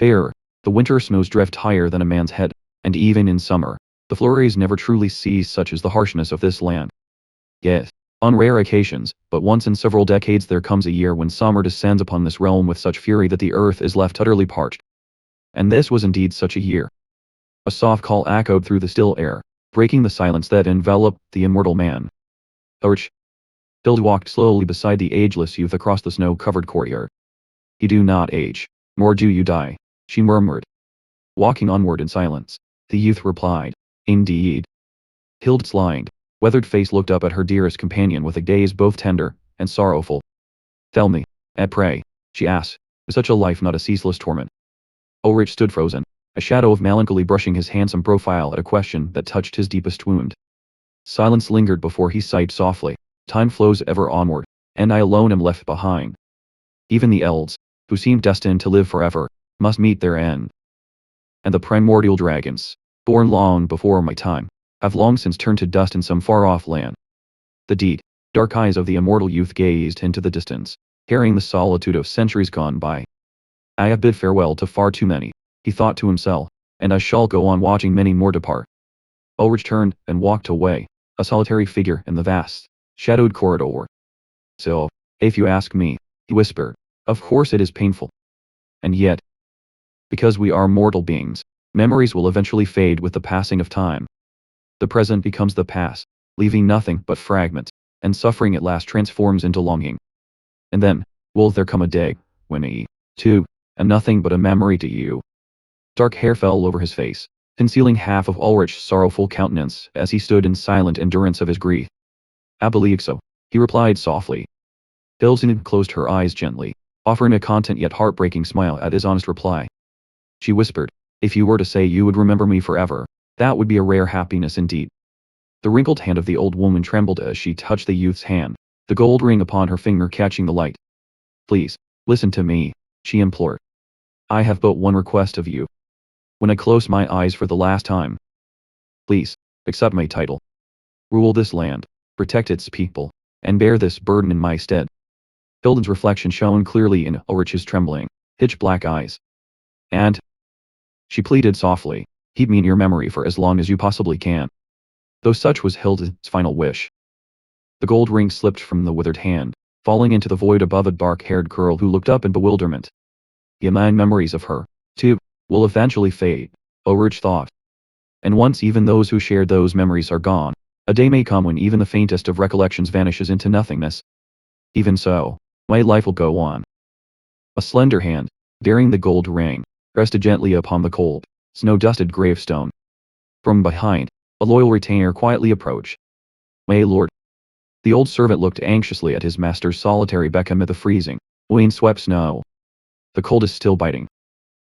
There, the winter snows drift higher than a man's head, and even in summer, the flurries never truly cease, such is the harshness of this land. Yes, on rare occasions, but once in several decades there comes a year when summer descends upon this realm with such fury that the earth is left utterly parched. And this was indeed such a year. A soft call echoed through the still air, breaking the silence that enveloped the immortal man. Urch. Hilda walked slowly beside the ageless youth across the snow-covered courtyard. You do not age, nor do you die, she murmured. Walking onward in silence, the youth replied, Indeed. Hilda's lined, weathered face looked up at her dearest companion with a gaze both tender and sorrowful. Tell me, I pray, she asked, is such a life not a ceaseless torment? Ulrich stood frozen, a shadow of melancholy brushing his handsome profile at a question that touched his deepest wound. Silence lingered before he sighed softly. Time flows ever onward, and I alone am left behind. Even the elves, who seemed destined to live forever, must meet their end. And the primordial dragons, born long before my time, have long since turned to dust in some far-off land. The deep, dark eyes of the immortal youth gazed into the distance, carrying the solitude of centuries gone by. I have bid farewell to far too many, he thought to himself, and I shall go on watching many more depart. Ulrich turned and walked away, a solitary figure in the vast, shadowed corridor. So, if you ask me, he whispered, of course it is painful. And yet, because we are mortal beings, memories will eventually fade with the passing of time. The present becomes the past, leaving nothing but fragments, and suffering at last transforms into longing. And then, will there come a day, when I, too, am nothing but a memory to you? Dark hair fell over his face, concealing half of Ulrich's sorrowful countenance as he stood in silent endurance of his grief. I believe so, he replied softly. Hilda closed her eyes gently, offering a content yet heartbreaking smile at his honest reply. She whispered, if you were to say you would remember me forever, that would be a rare happiness indeed. The wrinkled hand of the old woman trembled as she touched the youth's hand, the gold ring upon her finger catching the light. Please, listen to me, she implored. I have but one request of you. When I close my eyes for the last time, please, accept my title. Rule this land, protect its people, and bear this burden in my stead. Hilda's reflection shone clearly in Ulrich's trembling, pitch-black eyes. And, she pleaded softly, keep me in your memory for as long as you possibly can. Though such was Hilda's final wish. The gold ring slipped from the withered hand, falling into the void above a dark-haired girl who looked up in bewilderment. Yeah, my memories of her, too, will eventually fade, Ulrich thought. And once even those who shared those memories are gone, a day may come when even the faintest of recollections vanishes into nothingness. Even so, my life will go on. A slender hand, bearing the gold ring, rested gently upon the cold, snow-dusted gravestone. From behind, a loyal retainer quietly approached. My lord. The old servant looked anxiously at his master's solitary beck amid the freezing, wind-swept snow. The cold is still biting.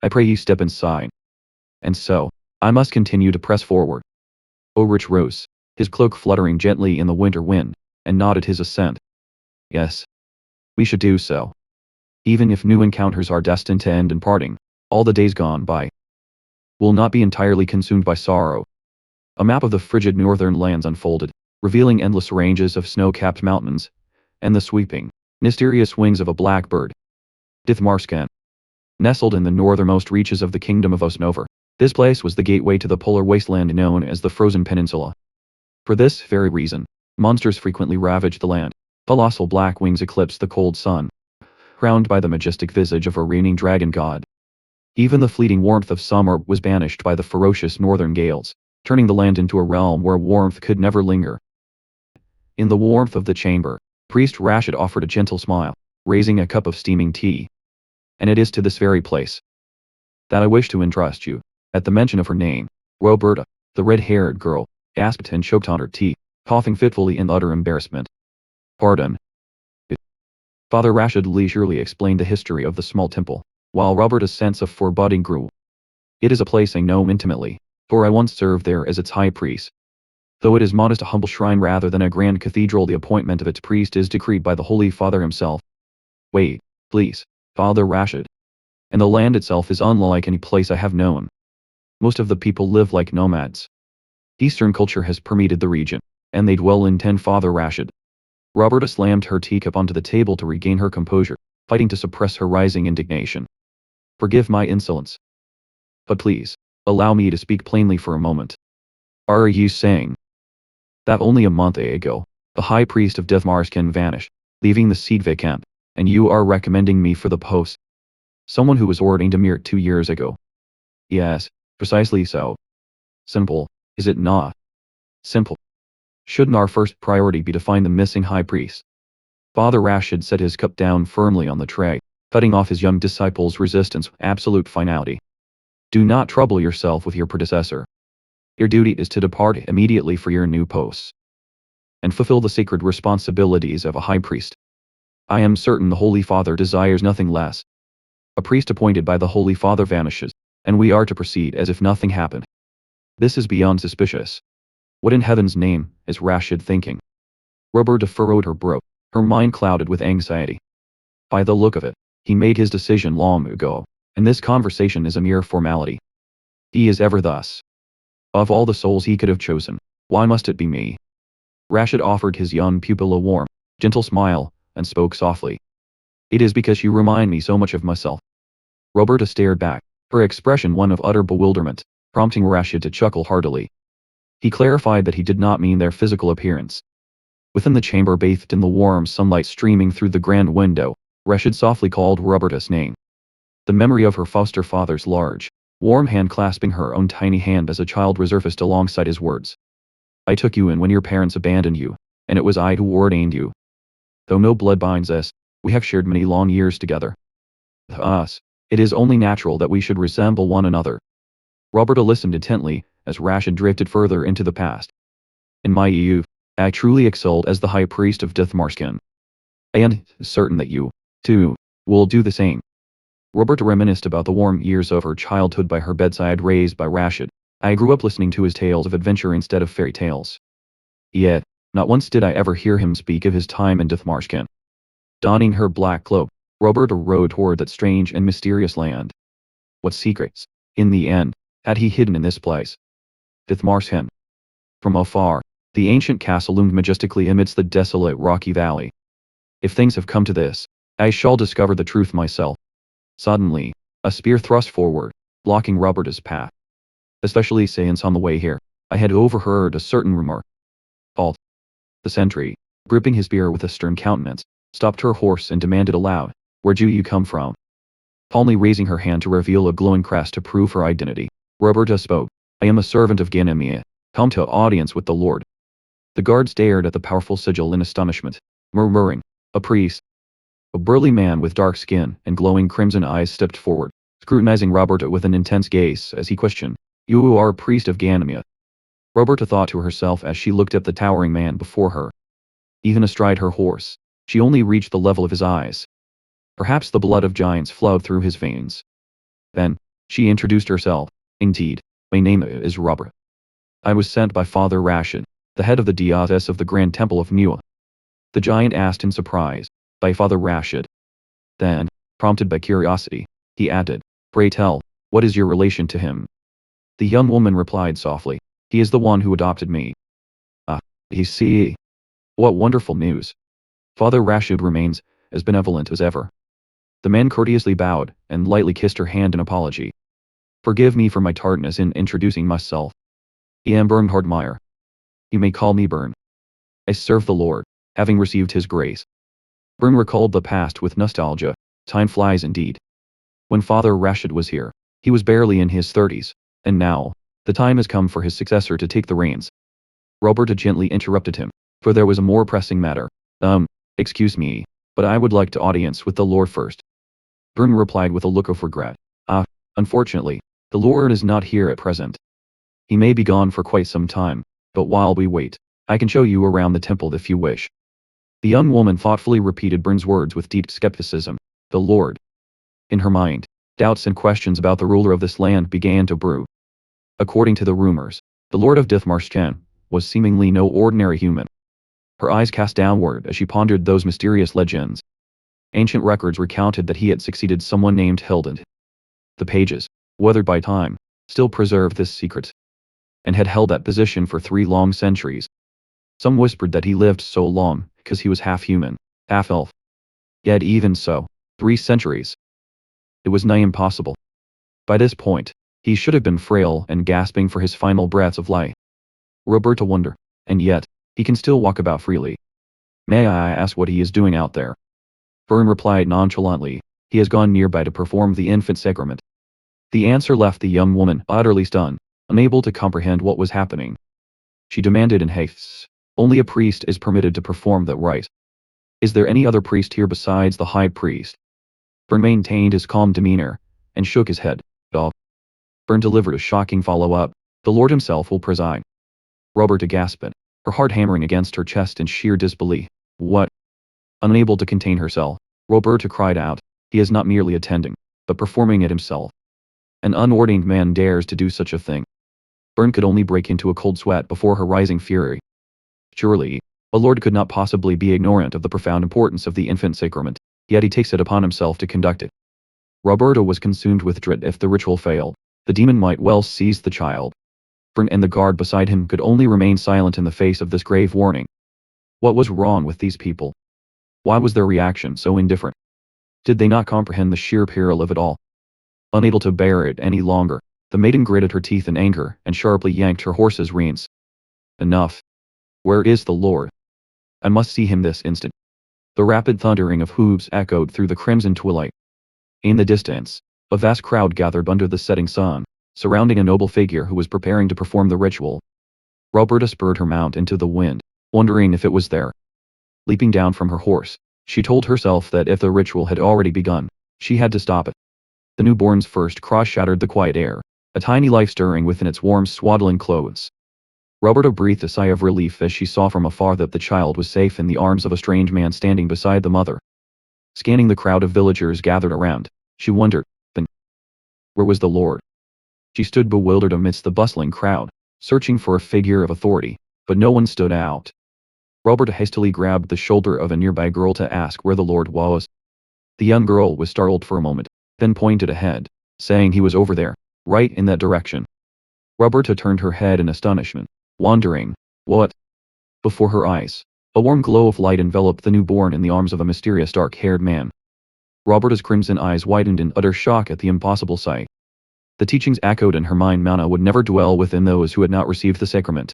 I pray you step inside. And so, I must continue to press forward. Ulrich rose, his cloak fluttering gently in the winter wind, and nodded his assent. Yes. We should do so. Even if new encounters are destined to end in parting, all the days gone by will not be entirely consumed by sorrow. A map of the frigid northern lands unfolded, revealing endless ranges of snow-capped mountains, and the sweeping, mysterious wings of a blackbird. Dithmarskan. Nestled in the northernmost reaches of the kingdom of Osnover, this place was the gateway to the polar wasteland known as the Frozen Peninsula. For this very reason, monsters frequently ravaged the land. Colossal black wings eclipsed the cold sun, crowned by the majestic visage of a reigning dragon god. Even the fleeting warmth of summer was banished by the ferocious northern gales, turning the land into a realm where warmth could never linger. In the warmth of the chamber, Priest Rashid offered a gentle smile, raising a cup of steaming tea. And it is to this very place that I wish to entrust you. At the mention of her name, Roberta, the red-haired girl, gasped and choked on her tea, coughing fitfully in utter embarrassment. Pardon. Father Rashid leisurely explained the history of the small temple, while Roberta's sense of foreboding grew. It is a place I know intimately, for I once served there as its high priest. Though it is modest, a humble shrine rather than a grand cathedral, the appointment of its priest is decreed by the Holy Father himself. Wait, please, Father Rashid. And the land itself is unlike any place I have known. Most of the people live like nomads. Eastern culture has permeated the region, and they dwell in tent. Father Rashid. Roberta slammed her teacup onto the table to regain her composure, fighting to suppress her rising indignation. Forgive my insolence. But please, allow me to speak plainly for a moment. Are you saying that only a month ago, the high priest of Dithmarskan vanished, leaving the seat vacant, and you are recommending me for the post? Someone who was ordained a mere 2 years ago. Yes, precisely so. Simple, is it not? Simple. Shouldn't our first priority be to find the missing high priest? Father Rashid set his cup down firmly on the tray, cutting off his young disciple's resistance with absolute finality. Do not trouble yourself with your predecessor. Your duty is to depart immediately for your new posts, and fulfill the sacred responsibilities of a high priest. I am certain the Holy Father desires nothing less. A priest appointed by the Holy Father vanishes, and we are to proceed as if nothing happened. This is beyond suspicious. What in heaven's name is Rashid thinking? Roberta furrowed her brow, her mind clouded with anxiety. By the look of it, he made his decision long ago, and this conversation is a mere formality. He is ever thus. Of all the souls he could have chosen, why must it be me? Rashid offered his young pupil a warm, gentle smile, and spoke softly. It is because you remind me so much of myself. Roberta stared back, her expression one of utter bewilderment, prompting Rashid to chuckle heartily. He clarified that he did not mean their physical appearance. Within the chamber bathed in the warm sunlight streaming through the grand window, Rashid softly called Roberta's name. The memory of her foster father's large, warm hand clasping her own tiny hand as a child resurfaced alongside his words. I took you in when your parents abandoned you, and it was I who ordained you. Though no blood binds us, we have shared many long years together. Thus, it is only natural that we should resemble one another. Roberta listened intently, as Rashid drifted further into the past. In my youth, I truly excelled as the high priest of Dithmarskan. I am certain that you, too, will do the same. Roberta reminisced about the warm years of her childhood by her bedside raised by Rashid. I grew up listening to his tales of adventure instead of fairy tales. Yet, not once did I ever hear him speak of his time in Dithmarskan. Donning her black cloak, Roberta rode toward that strange and mysterious land. What secrets, in the end, had he hidden in this place? Dithmarskan. From afar, the ancient castle loomed majestically amidst the desolate rocky valley. If things have come to this, I shall discover the truth myself. Suddenly, a spear thrust forward, blocking Roberta's path. Especially since on the way here, I had overheard a certain rumor. Halt. The sentry, gripping his spear with a stern countenance, stopped her horse and demanded aloud, Where do you come from? Calmly raising her hand to reveal a glowing crest to prove her identity, Roberta spoke, I am a servant of Ganymede, come to audience with the Lord. The guard stared at the powerful sigil in astonishment, murmuring, A priest. A burly man with dark skin and glowing crimson eyes stepped forward, scrutinizing Roberta with an intense gaze as he questioned, You are a priest of Ganymede. Roberta thought to herself as she looked at the towering man before her. Even astride her horse, she only reached the level of his eyes. Perhaps the blood of giants flowed through his veins. Then, she introduced herself. Indeed, my name is Robert. I was sent by Father Rashid, the head of the diocese of the Grand Temple of Manhwa. The giant asked in surprise, By Father Rashid? Then, prompted by curiosity, he added, Pray tell, what is your relation to him? The young woman replied softly, He is the one who adopted me. Ah, I see. What wonderful news. Father Rashid remains as benevolent as ever. The man courteously bowed and lightly kissed her hand in apology. Forgive me for my tardiness in introducing myself. I am Bernhard Meyer. You may call me Bern. I serve the Lord, having received his grace. Bern recalled the past with nostalgia. Time flies indeed. When Father Rashid was here, he was barely in his 30s, and now, the time has come for his successor to take the reins. Roberta gently interrupted him, for there was a more pressing matter. Excuse me, but I would like to audience with the Lord first. Bern replied with a look of regret. Unfortunately, the Lord is not here at present. He may be gone for quite some time, but while we wait, I can show you around the temple if you wish. The young woman thoughtfully repeated Bern's words with deep skepticism. The Lord. In her mind, doubts and questions about the ruler of this land began to brew. According to the rumors, the Lord of Dithmarskan was seemingly no ordinary human. Her eyes cast downward as she pondered those mysterious legends. Ancient records recounted that he had succeeded someone named Hildand. The pages, weathered by time, still preserved this secret, and had held that position for 3 long centuries. Some whispered that he lived so long because he was half human, half elf. Yet even so, 3 centuries. It was nigh impossible. By this point, he should have been frail and gasping for his final breaths of life. Roberta wondered, and yet, he can still walk about freely. May I ask what he is doing out there? Byrne replied nonchalantly, he has gone nearby to perform the infant sacrament. The answer left the young woman utterly stunned, unable to comprehend what was happening. She demanded in haste, only a priest is permitted to perform that rite. Is there any other priest here besides the high priest? Byrne maintained his calm demeanor, and shook his head. Oh. Byrne delivered a shocking follow-up, the Lord himself will preside. Roberta gasped, her heart hammering against her chest in sheer disbelief. What? Unable to contain herself, Roberta cried out, he is not merely attending, but performing it himself. An unordained man dares to do such a thing. Byrne could only break into a cold sweat before her rising fury. Surely, a lord could not possibly be ignorant of the profound importance of the infant sacrament, yet he takes it upon himself to conduct it. Roberta was consumed with dread. If the ritual failed, the demon might well seize the child. Byrne and the guard beside him could only remain silent in the face of this grave warning. What was wrong with these people? Why was their reaction so indifferent? Did they not comprehend the sheer peril of it all? Unable to bear it any longer, the maiden gritted her teeth in anger and sharply yanked her horse's reins. Enough. Where is the Lord? I must see him this instant. The rapid thundering of hooves echoed through the crimson twilight. In the distance, a vast crowd gathered under the setting sun, surrounding a noble figure who was preparing to perform the ritual. Roberta spurred her mount into the wind, wondering if it was there. Leaping down from her horse, she told herself that if the ritual had already begun, she had to stop it. The newborn's first cry shattered the quiet air, a tiny life stirring within its warm swaddling clothes. Roberta breathed a sigh of relief as she saw from afar that the child was safe in the arms of a strange man standing beside the mother. Scanning the crowd of villagers gathered around, she wondered, then, where was the Lord? She stood bewildered amidst the bustling crowd, searching for a figure of authority, but no one stood out. Roberta hastily grabbed the shoulder of a nearby girl to ask where the Lord was. The young girl was startled for a moment, then pointed ahead, saying he was over there, right in that direction. Roberta turned her head in astonishment, wondering, what? Before her eyes, a warm glow of light enveloped the newborn in the arms of a mysterious dark-haired man. Roberta's crimson eyes widened in utter shock at the impossible sight. The teachings echoed in her mind. Manna would never dwell within those who had not received the sacrament.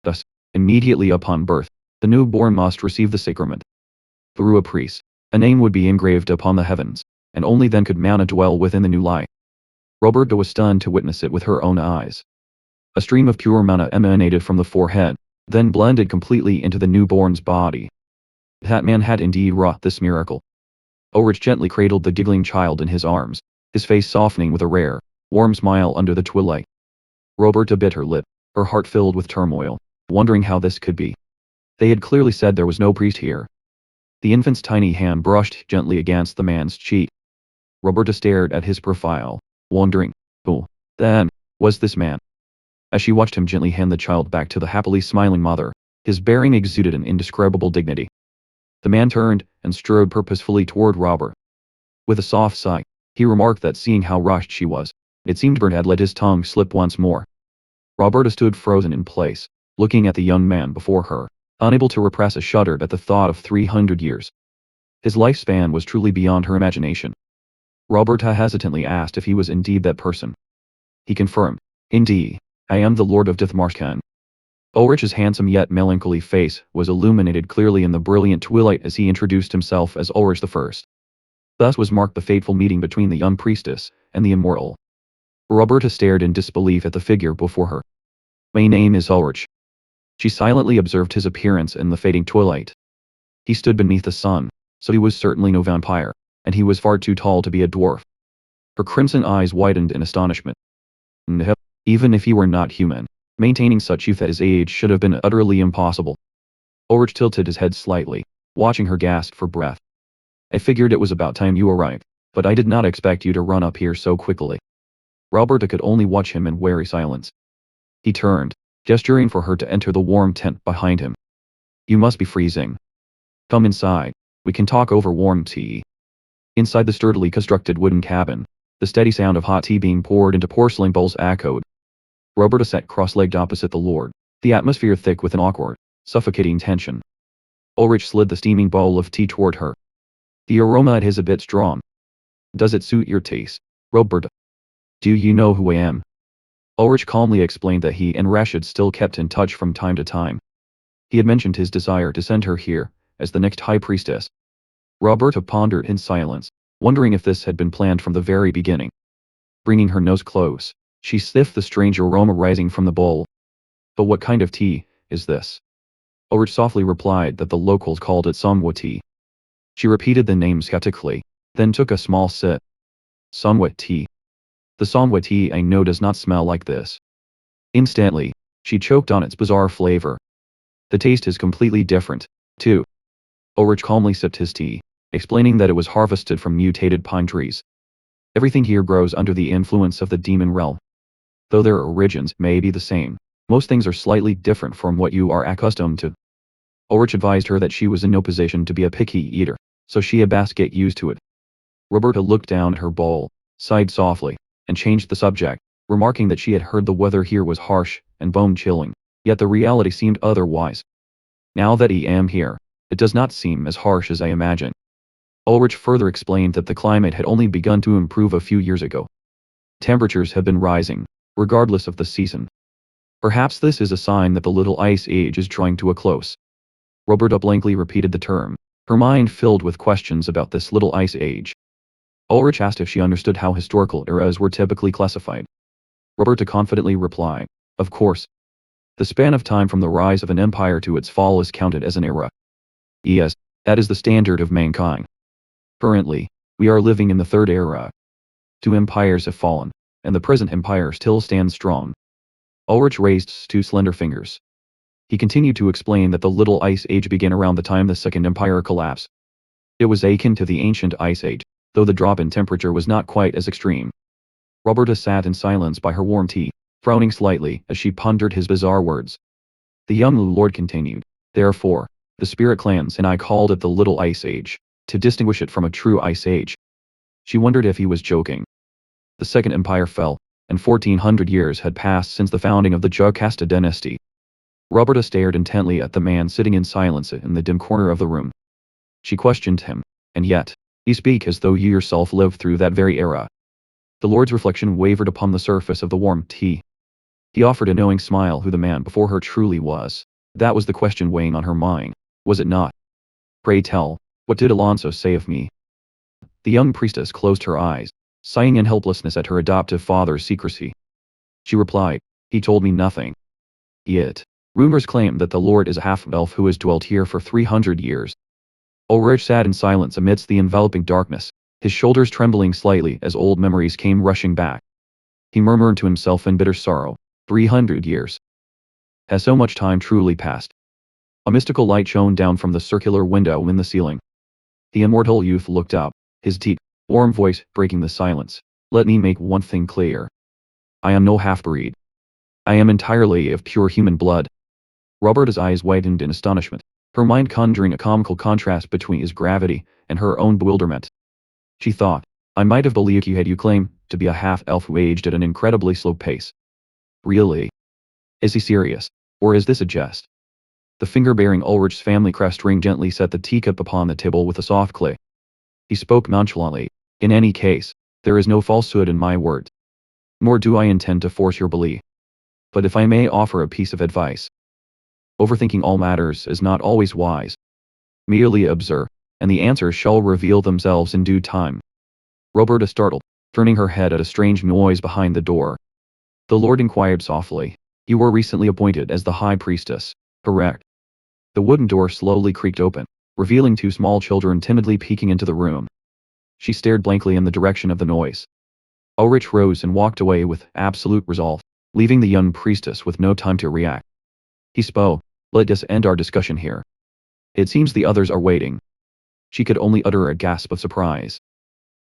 Thus, immediately upon birth, the newborn must receive the sacrament. Through a priest, a name would be engraved upon the heavens, and only then could Manna dwell within the new life. Roberta was stunned to witness it with her own eyes. A stream of pure manna emanated from the forehead, then blended completely into the newborn's body. That man had indeed wrought this miracle. Ulrich gently cradled the giggling child in his arms, his face softening with a rare, warm smile under the twilight. Roberta bit her lip, her heart filled with turmoil, wondering how this could be. They had clearly said there was no priest here. The infant's tiny hand brushed gently against the man's cheek. Roberta stared at his profile, wondering, who, then, was this man? As she watched him gently hand the child back to the happily smiling mother, his bearing exuded an indescribable dignity. The man turned and strode purposefully toward Robert. With a soft sigh, he remarked that seeing how rushed she was, it seemed Byrne had let his tongue slip once more. Roberta stood frozen in place, looking at the young man before her, unable to repress a shudder at the thought of 300 years. His lifespan was truly beyond her imagination. Roberta hesitantly asked if he was indeed that person. He confirmed, indeed, I am the Lord of Dithmarschen. Ulrich's handsome yet melancholy face was illuminated clearly in the brilliant twilight as he introduced himself as Ulrich I. Thus was marked the fateful meeting between the young priestess and the Immortal. Roberta stared in disbelief at the figure before her. My name is Ulrich. She silently observed his appearance in the fading twilight. He stood beneath the sun, so he was certainly no vampire, and he was far too tall to be a dwarf. Her crimson eyes widened in astonishment. No, even if he were not human, maintaining such youth at his age should have been utterly impossible. Ulrich tilted his head slightly, watching her gasp for breath. I figured it was about time you arrived, but I did not expect you to run up here so quickly. Roberta could only watch him in wary silence. He turned, gesturing for her to enter the warm tent behind him. You must be freezing. Come inside, we can talk over warm tea. Inside the sturdily constructed wooden cabin, the steady sound of hot tea being poured into porcelain bowls echoed. Roberta sat cross-legged opposite the Lord, the atmosphere thick with an awkward, suffocating tension. Ulrich slid the steaming bowl of tea toward her. The aroma at his a bit strong. Does it suit your taste? Roberta. Do you know who I am? Ulrich calmly explained that he and Rashid still kept in touch from time to time. He had mentioned his desire to send her here, as the next high priestess. Roberta pondered in silence, wondering if this had been planned from the very beginning. Bringing her nose close, she sniffed the strange aroma rising from the bowl. But what kind of tea is this? Ulrich softly replied that the locals called it Samwa tea. She repeated the name skeptically, then took a small sip. Samwa tea. The Samwa tea I know does not smell like this. Instantly, she choked on its bizarre flavor. The taste is completely different, too. Ulrich calmly sipped his tea, explaining that it was harvested from mutated pine trees. Everything here grows under the influence of the demon realm. Though their origins may be the same, most things are slightly different from what you are accustomed to. Ulrich advised her that she was in no position to be a picky eater, so she had best get used to it. Roberta looked down at her bowl, sighed softly, and changed the subject, remarking that she had heard the weather here was harsh and bone-chilling, yet the reality seemed otherwise. Now that I am here, it does not seem as harsh as I imagined. Ulrich further explained that the climate had only begun to improve a few years ago. Temperatures have been rising, regardless of the season. Perhaps this is a sign that the Little Ice Age is drawing to a close. Roberta blankly repeated the term, her mind filled with questions about this Little Ice Age. Ulrich asked if she understood how historical eras were typically classified. Roberta confidently replied, of course. The span of time from the rise of an empire to its fall is counted as an era. Yes, that is the standard of mankind. Currently, we are living in the third era. 2 empires have fallen, and the present empire still stands strong. Ulrich raised 2 slender fingers. He continued to explain that the Little Ice Age began around the time the Second Empire collapsed. It was akin to the ancient Ice Age, though the drop in temperature was not quite as extreme. Roberta sat in silence by her warm tea, frowning slightly as she pondered his bizarre words. The young lord continued, therefore, the spirit clans and I called it the Little Ice Age, to distinguish it from a true Ice Age. She wondered if he was joking. The Second Empire fell, and 1400 years had passed since the founding of the Jocasta dynasty. Roberta stared intently at the man sitting in silence in the dim corner of the room. She questioned him, and yet, you speak as though you yourself lived through that very era. The Lord's reflection wavered upon the surface of the warm tea. He offered a knowing smile who the man before her truly was. That was the question weighing on her mind, was it not? Pray tell, what did Alonso say of me? The young priestess closed her eyes, sighing in helplessness at her adoptive father's secrecy. She replied, he told me nothing. Yet, rumors claim that the Lord is a half-elf who has dwelt here for 300 years. Ulrich sat in silence amidst the enveloping darkness, his shoulders trembling slightly as old memories came rushing back. He murmured to himself in bitter sorrow, 300 years. Has so much time truly passed? A mystical light shone down from the circular window in the ceiling. The immortal youth looked up, his deep, warm voice breaking the silence. Let me make one thing clear. I am no half-breed. I am entirely of pure human blood. Roberta's eyes widened in astonishment, her mind conjuring a comical contrast between his gravity and her own bewilderment. She thought, I might have believed you had you claim to be a half-elf who aged at an incredibly slow pace. Really? Is he serious, or is this a jest? The finger bearing Ulrich's family crest ring gently set the teacup upon the table with a soft click. He spoke nonchalantly, in any case, there is no falsehood in my words. Nor do I intend to force your belief. But if I may offer a piece of advice. Overthinking all matters is not always wise. Merely observe, and the answers shall reveal themselves in due time. Roberta startled, turning her head at a strange noise behind the door. The Lord inquired softly, you were recently appointed as the High Priestess, correct? The wooden door slowly creaked open, revealing 2 small children timidly peeking into the room. She stared blankly in the direction of the noise. Ulrich rose and walked away with absolute resolve, leaving the young priestess with no time to react. He spoke, let us end our discussion here. It seems the others are waiting. She could only utter a gasp of surprise.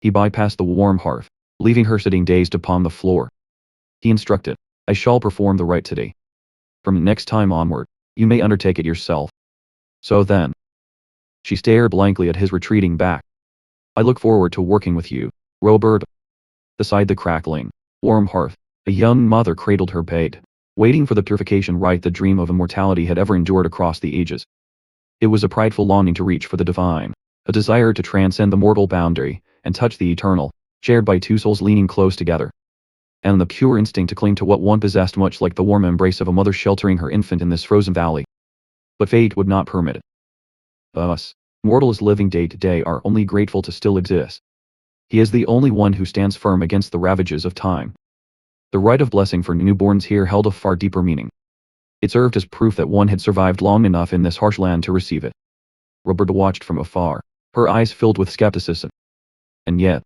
He bypassed the warm hearth, leaving her sitting dazed upon the floor. He instructed, I shall perform the rite today. From next time onward, you may undertake it yourself. So then. She stared blankly at his retreating back. I look forward to working with you, Roberta. Beside the crackling, warm hearth, a young mother cradled her babe, waiting for the purification rite the dream of immortality had ever endured across the ages. It was a prideful longing to reach for the divine, a desire to transcend the mortal boundary, and touch the eternal. shared by two souls leaning close together. And the pure instinct to cling to what one possessed, much like the warm embrace of a mother sheltering her infant in this frozen valley. But fate would not permit it. Us, mortals living day to day, are only grateful to still exist. He is the only one who stands firm against the ravages of time. The rite of blessing for newborns here held a far deeper meaning. It served as proof that one had survived long enough in this harsh land to receive it. Roberta watched from afar, her eyes filled with skepticism. And yet,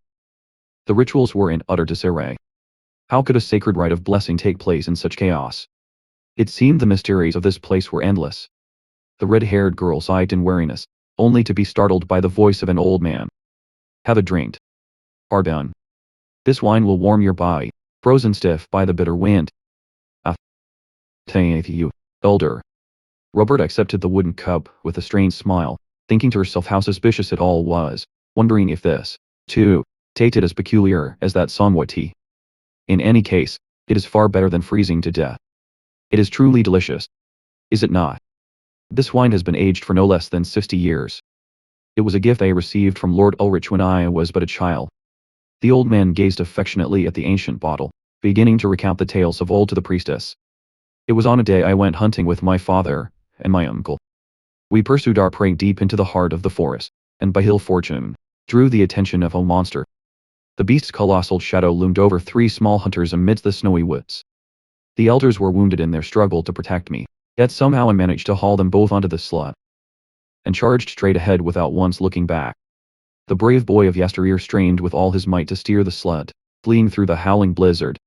the rituals were in utter disarray. How could a sacred rite of blessing take place in such chaos? It seemed the mysteries of this place were endless. The red-haired girl sighed in weariness, only to be startled by the voice of an old man. Have a drink. Pardon. This wine will warm your body, frozen stiff by the bitter wind. Ah. Thank you, elder. Roberta accepted the wooden cup with a strange smile, thinking to herself how suspicious it all was, wondering if this, too, tasted as peculiar as that somewhat tea. In any case, it is far better than freezing to death. It is truly delicious. Is it not? This wine has been aged for no less than 60 years. It was a gift I received from Lord Ulrich when I was but a child. The old man gazed affectionately at the ancient bottle, beginning to recount the tales of old to the priestess. It was on a day I went hunting with my father and my uncle. We pursued our prey deep into the heart of the forest, and by ill fortune, drew the attention of a monster. The beast's colossal shadow loomed over 3 small hunters amidst the snowy woods. The elders were wounded in their struggle to protect me, yet somehow I managed to haul them both onto the sled, and charged straight ahead without once looking back. The brave boy of yesteryear strained with all his might to steer the sled, fleeing through the howling blizzard.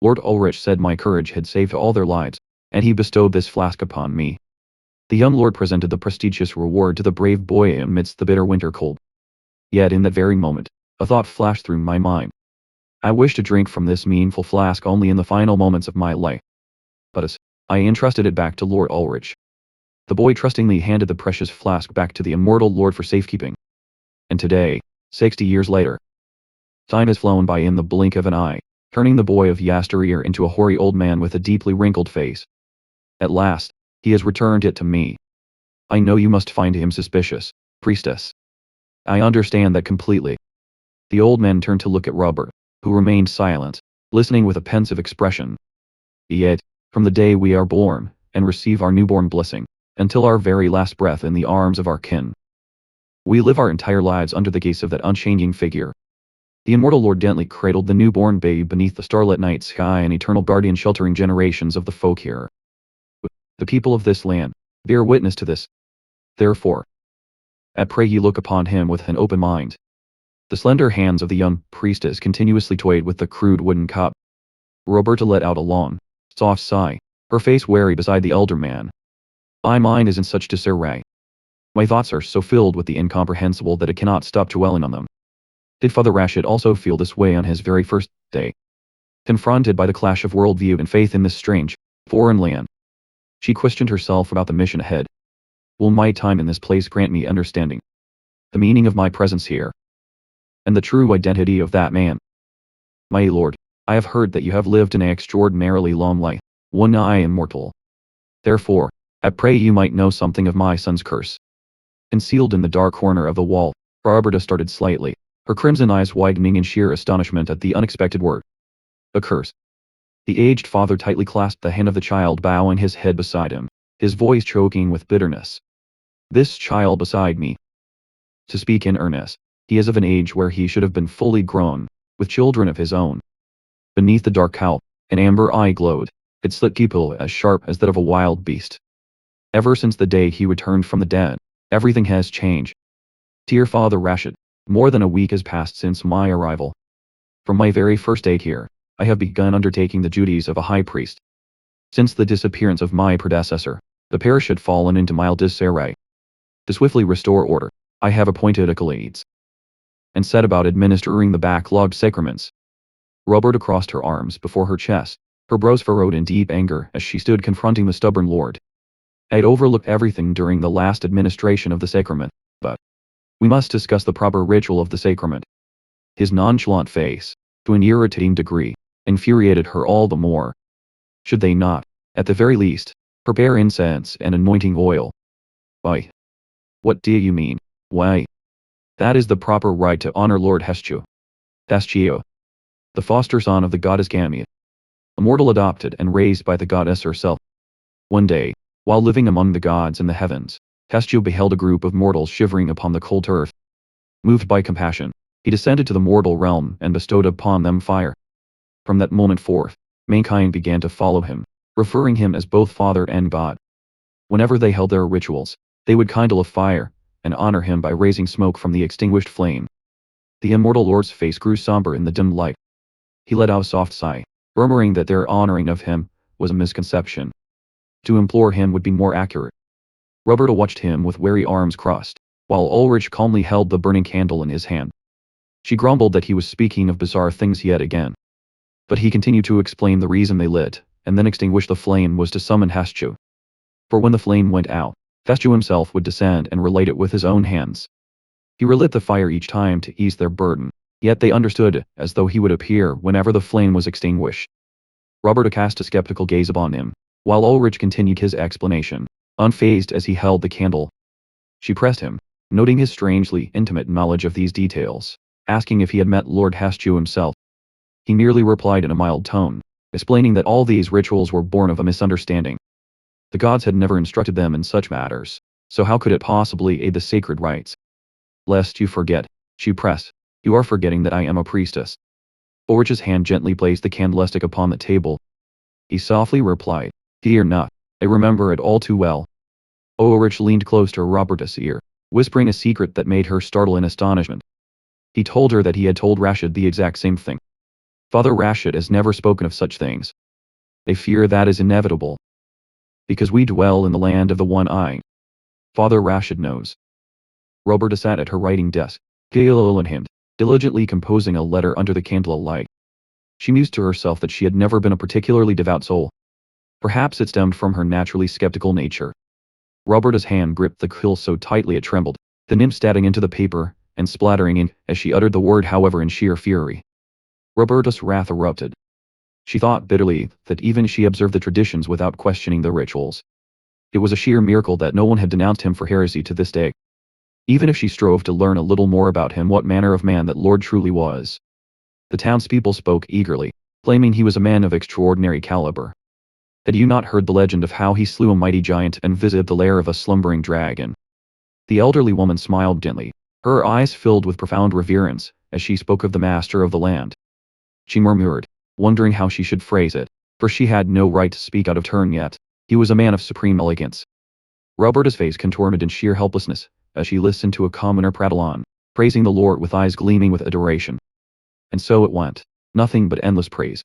Lord Ulrich said my courage had saved all their lives, and he bestowed this flask upon me. The young lord presented the prestigious reward to the brave boy amidst the bitter winter cold. Yet in that very moment, a thought flashed through my mind. I wish to drink from this meaningful flask only in the final moments of my life. But as I entrusted it back to Lord Ulrich, the boy trustingly handed the precious flask back to the immortal lord for safekeeping. And today, 60 years later, time has flown by in the blink of an eye, turning the boy of yesteryear into a hoary old man with a deeply wrinkled face. At last, he has returned it to me. I know you must find him suspicious, priestess. I understand that completely. The old man turned to look at Robert, who remained silent, listening with a pensive expression. Yet, from the day we are born, and receive our newborn blessing, until our very last breath in the arms of our kin, we live our entire lives under the gaze of that unchanging figure. The immortal lord gently cradled the newborn babe beneath the starlit night sky, an eternal guardian sheltering generations of the folk here. The people of this land bear witness to this. Therefore, I pray ye look upon him with an open mind. The slender hands of the young priestess continuously toyed with the crude wooden cup. Roberta let out a long, soft sigh, her face wary beside the elder man. My mind is in such disarray. My thoughts are so filled with the incomprehensible that I cannot stop dwelling on them. Did Father Rashid also feel this way on his very first day? Confronted by the clash of worldview and faith in this strange, foreign land, she questioned herself about the mission ahead. Will my time in this place grant me understanding? The meaning of my presence here? And the true identity of that man? My lord, I have heard that you have lived an extraordinarily long life, one I immortal. Therefore, I pray you might know something of my son's curse. Concealed in the dark corner of the wall, Roberta started slightly, her crimson eyes widening in sheer astonishment at the unexpected word. A curse. The aged father tightly clasped the hand of the child, bowing his head beside him, his voice choking with bitterness. This child beside me. To speak in earnest, he is of an age where he should have been fully grown, with children of his own. Beneath the dark cowl, an amber eye glowed, its slit pupil as sharp as that of a wild beast. Ever since the day he returned from the dead, everything has changed. Dear Father Rashid, more than a week has passed since my arrival. From my very first day here, I have begun undertaking the duties of a high priest. Since the disappearance of my predecessor, the parish had fallen into mild disarray. To swiftly restore order, I have appointed acolytes and set about administering the backlogged sacraments. Roberta crossed her arms before her chest, her brows furrowed in deep anger as she stood confronting the stubborn lord. I had overlooked everything during the last administration of the sacrament, but we must discuss the proper ritual of the sacrament. His nonchalant face, to an irritating degree, infuriated her all the more. Should they not, at the very least, prepare incense and anointing oil? Why? What do you mean? Why? That is the proper rite to honor Lord Heschu. Thascio, the foster son of the goddess Gamia, immortal, adopted and raised by the goddess herself. One day, while living among the gods in the heavens, Thascio beheld a group of mortals shivering upon the cold earth. Moved by compassion, he descended to the mortal realm and bestowed upon them fire. From that moment forth, mankind began to follow him, referring him as both father and god. Whenever they held their rituals, they would kindle a fire, and honor him by raising smoke from the extinguished flame. The immortal lord's face grew somber in the dim light. He let out a soft sigh, murmuring that their honoring of him was a misconception. To implore him would be more accurate. Roberta watched him with weary arms crossed, while Ulrich calmly held the burning candle in his hand. She grumbled that he was speaking of bizarre things yet again. But he continued to explain the reason they lit, and then extinguished the flame was to summon Thascio. For when the flame went out, Thascio himself would descend and relight it with his own hands. He relit the fire each time to ease their burden, yet they understood, as though he would appear whenever the flame was extinguished. Roberta cast a skeptical gaze upon him, while Ulrich continued his explanation, unfazed as he held the candle. She pressed him, noting his strangely intimate knowledge of these details, asking if he had met Lord Thascio himself. He merely replied in a mild tone, explaining that all these rituals were born of a misunderstanding. The gods had never instructed them in such matters, so how could it possibly aid the sacred rites? Lest you forget, she pressed, you are forgetting that I am a priestess. Ulrich's hand gently placed the candlestick upon the table. He softly replied, fear not, I remember it all too well. Ulrich leaned close to Roberta's ear, whispering a secret that made her startle in astonishment. He told her that he had told Rashid the exact same thing. Father Rashid has never spoken of such things. They fear that is inevitable. Because we dwell in the land of the one eye. Father Rashid knows. Roberta sat at her writing desk, pale in hand, diligently composing a letter under the candlelight. She mused to herself that she had never been a particularly devout soul. Perhaps it stemmed from her naturally skeptical nature. Roberta's hand gripped the quill so tightly it trembled, the nib stabbing into the paper, and splattering ink as she uttered the word however in sheer fury. Roberta's wrath erupted. She thought bitterly that even she observed the traditions without questioning the rituals. It was a sheer miracle that no one had denounced him for heresy to this day. Even if she strove to learn a little more about him, what manner of man that Lord truly was. The townspeople spoke eagerly, claiming he was a man of extraordinary caliber. Had you not heard the legend of how he slew a mighty giant and visited the lair of a slumbering dragon? The elderly woman smiled gently, her eyes filled with profound reverence, as she spoke of the master of the land. She murmured, wondering how she should phrase it, for she had no right to speak out of turn yet. He was a man of supreme elegance. Roberta's face contorted in sheer helplessness, as she listened to a commoner prattle on, praising the Lord with eyes gleaming with adoration. And so it went, nothing but endless praise.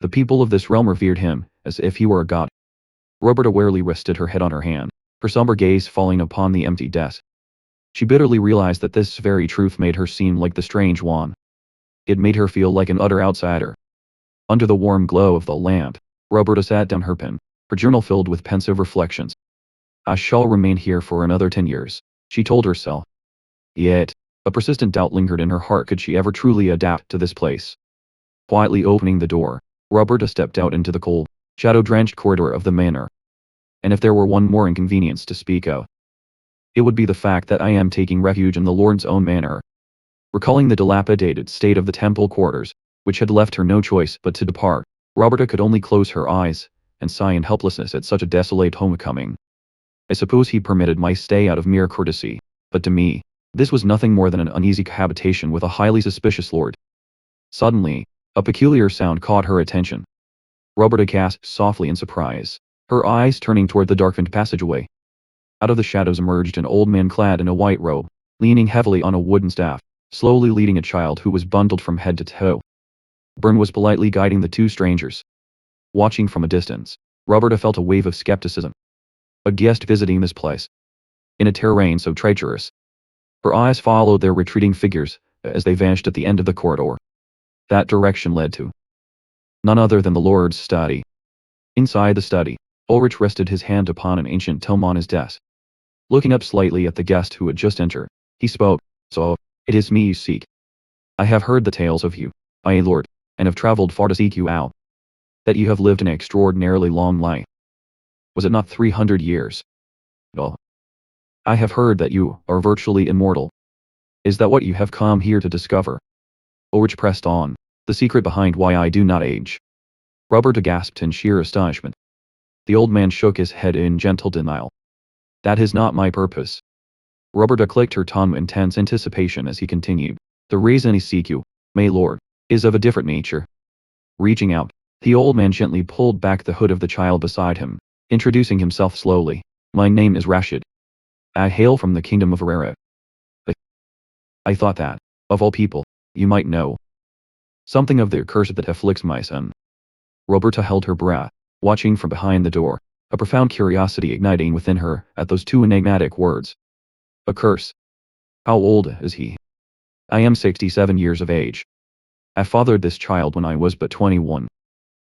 The people of this realm revered him, as if he were a god. Roberta warily rested her head on her hand, her somber gaze falling upon the empty desk. She bitterly realized that this very truth made her seem like the strange one. It made her feel like an utter outsider. Under the warm glow of the lamp, Roberta sat down her pen, her journal filled with pensive reflections. I shall remain here for another 10 years, she told herself. Yet, a persistent doubt lingered in her heart. Could she ever truly adapt to this place? Quietly opening the door, Roberta stepped out into the cold, shadow-drenched corridor of the manor. And if there were one more inconvenience to speak of, it would be the fact that I am taking refuge in the Lord's own manor. Recalling the dilapidated state of the temple quarters, which had left her no choice but to depart, Roberta could only close her eyes, and sigh in helplessness at such a desolate homecoming. I suppose he permitted my stay out of mere courtesy, but to me, this was nothing more than an uneasy cohabitation with a highly suspicious lord. Suddenly, a peculiar sound caught her attention. Roberta gasped softly in surprise, her eyes turning toward the darkened passageway. Out of the shadows emerged an old man clad in a white robe, leaning heavily on a wooden staff, slowly leading a child who was bundled from head to toe. Byrne was politely guiding the two strangers. Watching from a distance, Roberta felt a wave of skepticism. A guest visiting this place, in a terrain so treacherous. Her eyes followed their retreating figures, as they vanished at the end of the corridor. That direction led to none other than the Lord's study. Inside the study, Ulrich rested his hand upon an ancient tome on his desk. Looking up slightly at the guest who had just entered, he spoke, So, it is me you seek. I have heard the tales of you, my lord, and have traveled far to seek you out. That you have lived an extraordinarily long life. Was it not 300 years? No. I have heard that you are virtually immortal. Is that what you have come here to discover? Ulrich pressed on. The secret behind why I do not age. Roberta gasped in sheer astonishment. The old man shook his head in gentle denial. That is not my purpose. Roberta clicked her tongue in tense anticipation as he continued. The reason I seek you, my lord, is of a different nature. Reaching out, the old man gently pulled back the hood of the child beside him, introducing himself slowly. My name is Rashid. I hail from the kingdom of Arera. I thought that, of all people, you might know something of the curse that afflicts my son. Roberta held her breath, watching from behind the door, a profound curiosity igniting within her at those two enigmatic words. A curse. How old is he? I am 67 years of age. I fathered this child when I was but 21.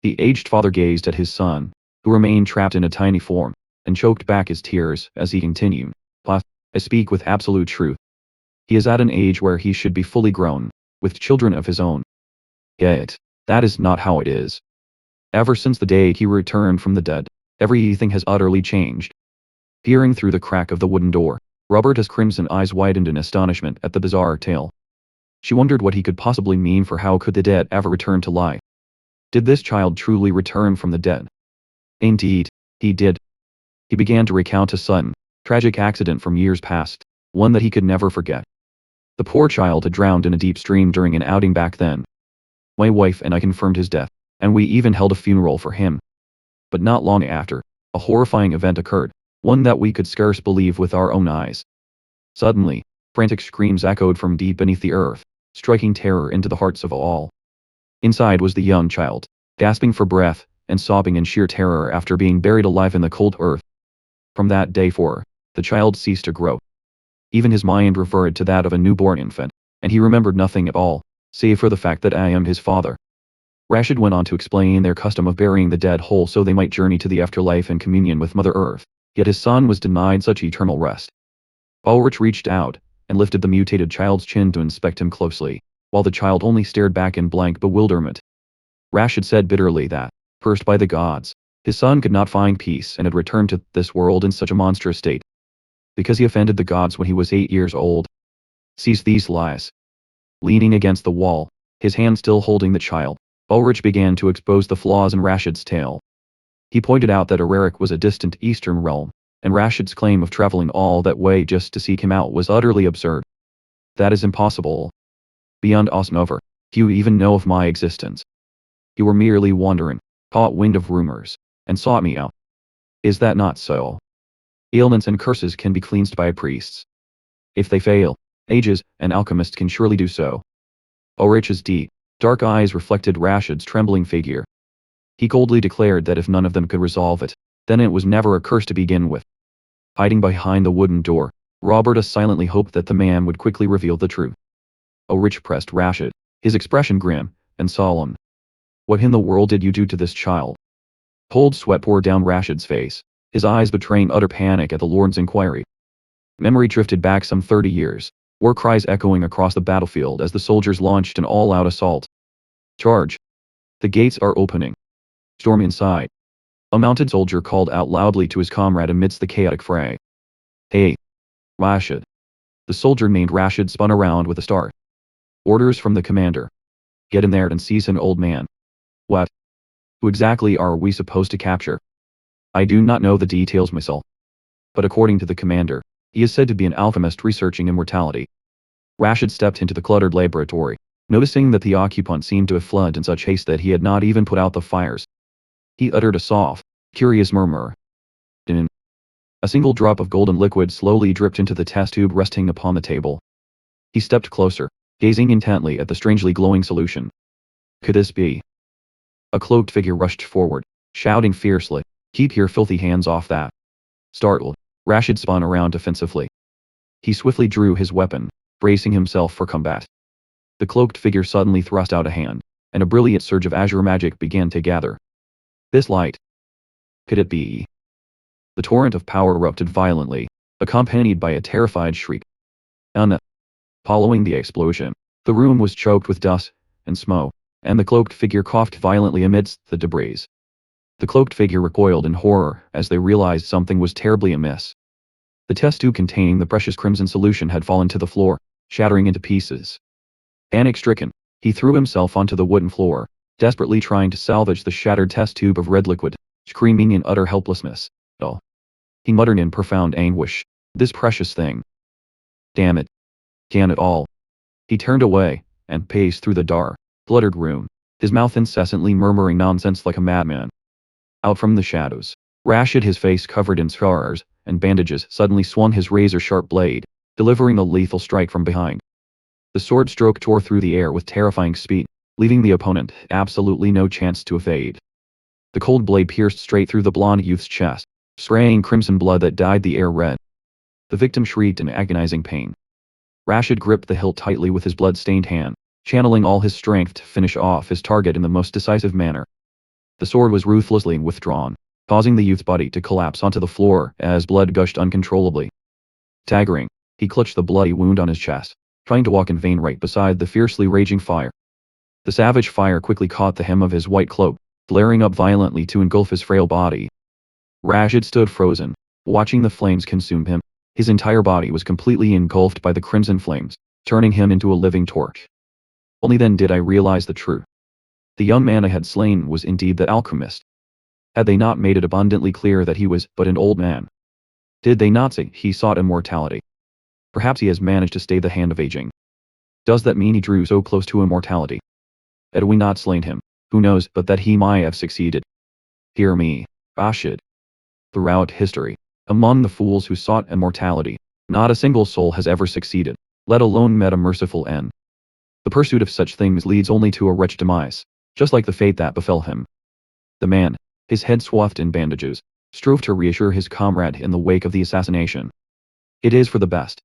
The aged father gazed at his son, who remained trapped in a tiny form, and choked back his tears as he continued. I speak with absolute truth. He is at an age where he should be fully grown, with children of his own. Yet, that is not how it is. Ever since the day he returned from the dead, everything has utterly changed. Peering through the crack of the wooden door, Roberta's crimson eyes widened in astonishment at the bizarre tale. She wondered what he could possibly mean, for how could the dead ever return to life? Did this child truly return from the dead? Indeed, he did. He began to recount a sudden, tragic accident from years past, one that he could never forget. The poor child had drowned in a deep stream during an outing back then. My wife and I confirmed his death, and we even held a funeral for him. But not long after, a horrifying event occurred, one that we could scarce believe with our own eyes. Suddenly, frantic screams echoed from deep beneath the earth, striking terror into the hearts of all. Inside was the young child, gasping for breath, and sobbing in sheer terror after being buried alive in the cold earth. From that day forward, the child ceased to grow. Even his mind reverted to that of a newborn infant, and he remembered nothing at all, save for the fact that I am his father. Rashid went on to explain their custom of burying the dead whole so they might journey to the afterlife in communion with Mother Earth, yet his son was denied such eternal rest. Ulrich reached out, and lifted the mutated child's chin to inspect him closely, while the child only stared back in blank bewilderment. Rashid said bitterly that, cursed by the gods, his son could not find peace and had returned to this world in such a monstrous state, because he offended the gods when he was 8 years old. Cease these lies. Leaning against the wall, his hand still holding the child, Ulrich began to expose the flaws in Rashid's tale. He pointed out that Ararik was a distant eastern realm, and Rashid's claim of traveling all that way just to seek him out was utterly absurd. That is impossible. Beyond Osnover, few even know of my existence. You were merely wandering, caught wind of rumors, and sought me out. Is that not so? Ailments and curses can be cleansed by priests. If they fail, ages and alchemists can surely do so. Ulrich's deep, dark eyes reflected Rashid's trembling figure. He coldly declared that if none of them could resolve it, then it was never a curse to begin with. Hiding behind the wooden door, Roberta silently hoped that the man would quickly reveal the truth. Ulrich pressed Rashid, his expression grim and solemn. What in the world did you do to this child? Cold sweat poured down Rashid's face, his eyes betraying utter panic at the Lord's inquiry. Memory drifted back some 30 years, war cries echoing across the battlefield as the soldiers launched an all-out assault. Charge! The gates are opening. Storm inside. A mounted soldier called out loudly to his comrade amidst the chaotic fray. Hey! Rashid! The soldier named Rashid spun around with a start. Orders from the commander. Get in there and seize an old man. What? Who exactly are we supposed to capture? I do not know the details myself. But according to the commander, he is said to be an alchemist researching immortality. Rashid stepped into the cluttered laboratory, noticing that the occupant seemed to have fled in such haste that he had not even put out the fires. He uttered a soft, curious murmur. Din. A single drop of golden liquid slowly dripped into the test tube resting upon the table. He stepped closer, gazing intently at the strangely glowing solution. Could this be? A cloaked figure rushed forward, shouting fiercely, "Keep your filthy hands off that!" Startled, Rashid spun around defensively. He swiftly drew his weapon, bracing himself for combat. The cloaked figure suddenly thrust out a hand, and a brilliant surge of azure magic began to gather. This light. Could it be? The torrent of power erupted violently, accompanied by a terrified shriek. Following the explosion, the room was choked with dust and smoke, and the cloaked figure coughed violently amidst the debris. The cloaked figure recoiled in horror as they realized something was terribly amiss. The test tube containing the precious crimson solution had fallen to the floor, shattering into pieces. Panic-stricken, He threw himself onto the wooden floor, desperately trying to salvage the shattered test tube of red liquid, screaming in utter helplessness. Oh. He muttered in profound anguish. This precious thing. Damn it. Can it all. He turned away, and paced through the dark, cluttered room, his mouth incessantly murmuring nonsense like a madman. Out from the shadows, Rashid, his face covered in scars and bandages, suddenly swung his razor-sharp blade, delivering a lethal strike from behind. The sword stroke tore through the air with terrifying speed, leaving the opponent absolutely no chance to evade. The cold blade pierced straight through the blonde youth's chest, spraying crimson blood that dyed the air red. The victim shrieked in agonizing pain. Rashid gripped the hilt tightly with his blood-stained hand, channeling all his strength to finish off his target in the most decisive manner. The sword was ruthlessly withdrawn, causing the youth's body to collapse onto the floor as blood gushed uncontrollably. Staggering, he clutched the bloody wound on his chest, trying to walk in vain right beside the fiercely raging fire. The savage fire quickly caught the hem of his white cloak, flaring up violently to engulf his frail body. Rashid stood frozen, watching the flames consume him. His entire body was completely engulfed by the crimson flames, turning him into a living torch. Only then did I realize the truth. The young man I had slain was indeed the alchemist. Had they not made it abundantly clear that he was but an old man? Did they not say he sought immortality? Perhaps he has managed to stay the hand of aging. Does that mean he drew so close to immortality? Had we not slain him, who knows but that he might have succeeded? Hear me, Rashid. Throughout history, among the fools who sought immortality, not a single soul has ever succeeded, let alone met a merciful end. The pursuit of such things leads only to a wretched demise, just like the fate that befell him. The man, his head swathed in bandages, strove to reassure his comrade in the wake of the assassination. It is for the best.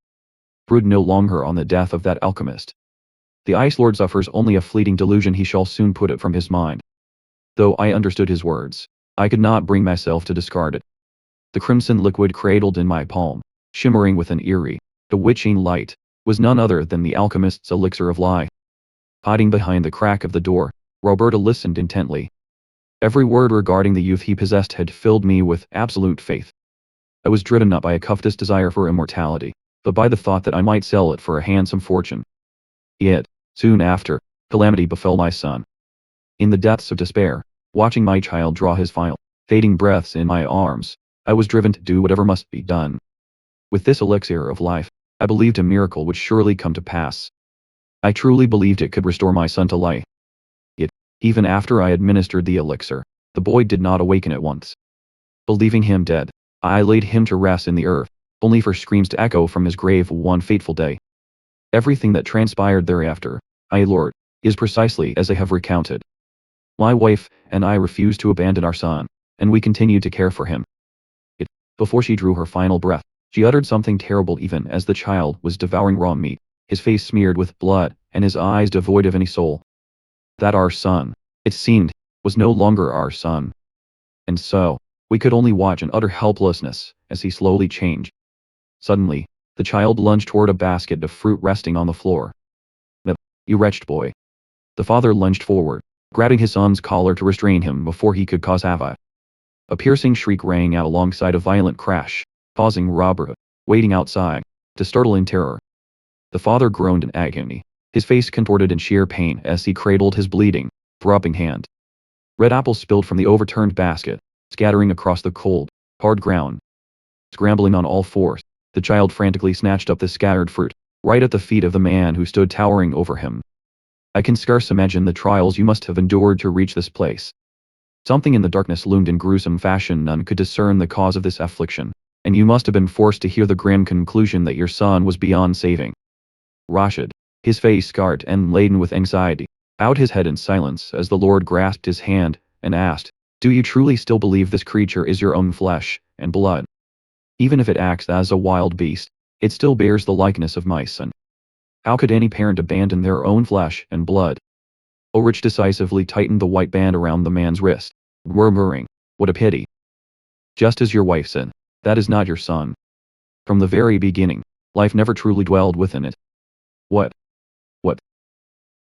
Brood no longer on the death of that alchemist. The Ice Lord suffers only a fleeting delusion, he shall soon put it from his mind. Though I understood his words, I could not bring myself to discard it. The crimson liquid cradled in my palm, shimmering with an eerie, bewitching light, was none other than the alchemist's elixir of life. Hiding behind the crack of the door, Roberta listened intently. Every word regarding the youth he possessed had filled me with absolute faith. I was driven not by a covetous desire for immortality, but by the thought that I might sell it for a handsome fortune. Yet, soon after, calamity befell my son. In the depths of despair, watching my child draw his final, fading breaths in my arms, I was driven to do whatever must be done. With this elixir of life, I believed a miracle would surely come to pass. I truly believed it could restore my son to life. Yet, even after I administered the elixir, the boy did not awaken at once. Believing him dead, I laid him to rest in the earth, only for screams to echo from his grave one fateful day. Everything that transpired thereafter, Lord, is precisely as I have recounted. My wife and I refused to abandon our son, and we continued to care for him. Yet, before she drew her final breath, she uttered something terrible even as the child was devouring raw meat, his face smeared with blood, and his eyes devoid of any soul. That our son, it seemed, was no longer our son. And so, we could only watch in utter helplessness as he slowly changed. Suddenly, the child lunged toward a basket of fruit resting on the floor. "No, you wretched boy." The father lunged forward, grabbing his son's collar to restrain him before he could cause havoc. A piercing shriek rang out alongside a violent crash, causing Robert, waiting outside, to startle in terror. The father groaned in agony, his face contorted in sheer pain as he cradled his bleeding, throbbing hand. Red apples spilled from the overturned basket, scattering across the cold, hard ground. Scrambling on all fours, the child frantically snatched up the scattered fruit, right at the feet of the man who stood towering over him. I can scarce imagine the trials you must have endured to reach this place. Something in the darkness loomed in gruesome fashion. None could discern the cause of this affliction, and you must have been forced to hear the grim conclusion that your son was beyond saving. Rashid, his face scarred and laden with anxiety, bowed his head in silence as the Lord grasped his hand and asked, "Do you truly still believe this creature is your own flesh and blood? Even if it acts as a wild beast, it still bears the likeness of my son. How could any parent abandon their own flesh and blood?" Ulrich decisively tightened the white band around the man's wrist, murmuring, "What a pity. Just as your wife said, that is not your son. From the very beginning, life never truly dwelled within it." What? What?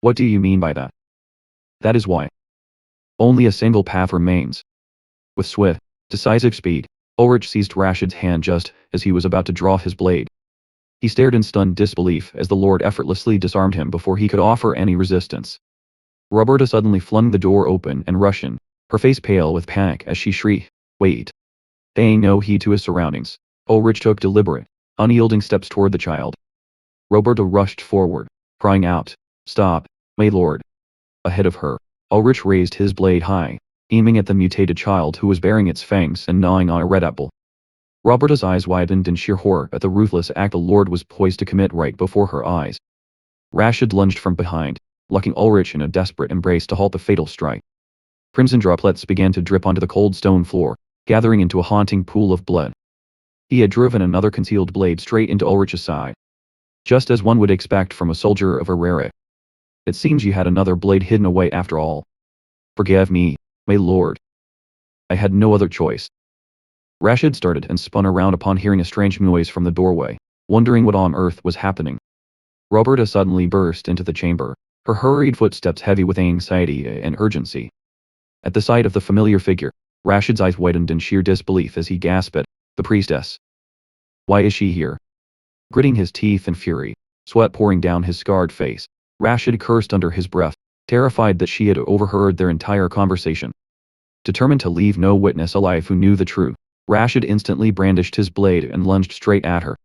What do you mean by that? That is why. Only a single path remains. With swift, decisive speed, Ulrich seized Rashid's hand just as he was about to draw his blade. He stared in stunned disbelief as the Lord effortlessly disarmed him before he could offer any resistance. Roberta suddenly flung the door open and rushed in, her face pale with panic as she shrieked, "Wait!" Paying no heed to his surroundings, Ulrich took deliberate, unyielding steps toward the child. Roberta rushed forward, crying out, "Stop, my lord!" Ahead of her, Ulrich raised his blade high, aiming at the mutated child who was baring its fangs and gnawing on a red apple. Roberta's eyes widened in sheer horror at the ruthless act the lord was poised to commit right before her eyes. Rashid lunged from behind, locking Ulrich in a desperate embrace to halt the fatal strike. Crimson droplets began to drip onto the cold stone floor, gathering into a haunting pool of blood. He had driven another concealed blade straight into Ulrich's side, just as one would expect from a soldier of Herrera. "It seems you had another blade hidden away after all." "Forgive me, my lord. I had no other choice." Rashid started and spun around upon hearing a strange noise from the doorway, wondering what on earth was happening. Roberta suddenly burst into the chamber, her hurried footsteps heavy with anxiety and urgency. At the sight of the familiar figure, Rashid's eyes widened in sheer disbelief as he gasped at the priestess. "Why is she here?" Gritting his teeth in fury, sweat pouring down his scarred face, Rashid cursed under his breath, terrified that she had overheard their entire conversation. Determined to leave no witness alive who knew the truth, Rashid instantly brandished his blade and lunged straight at her.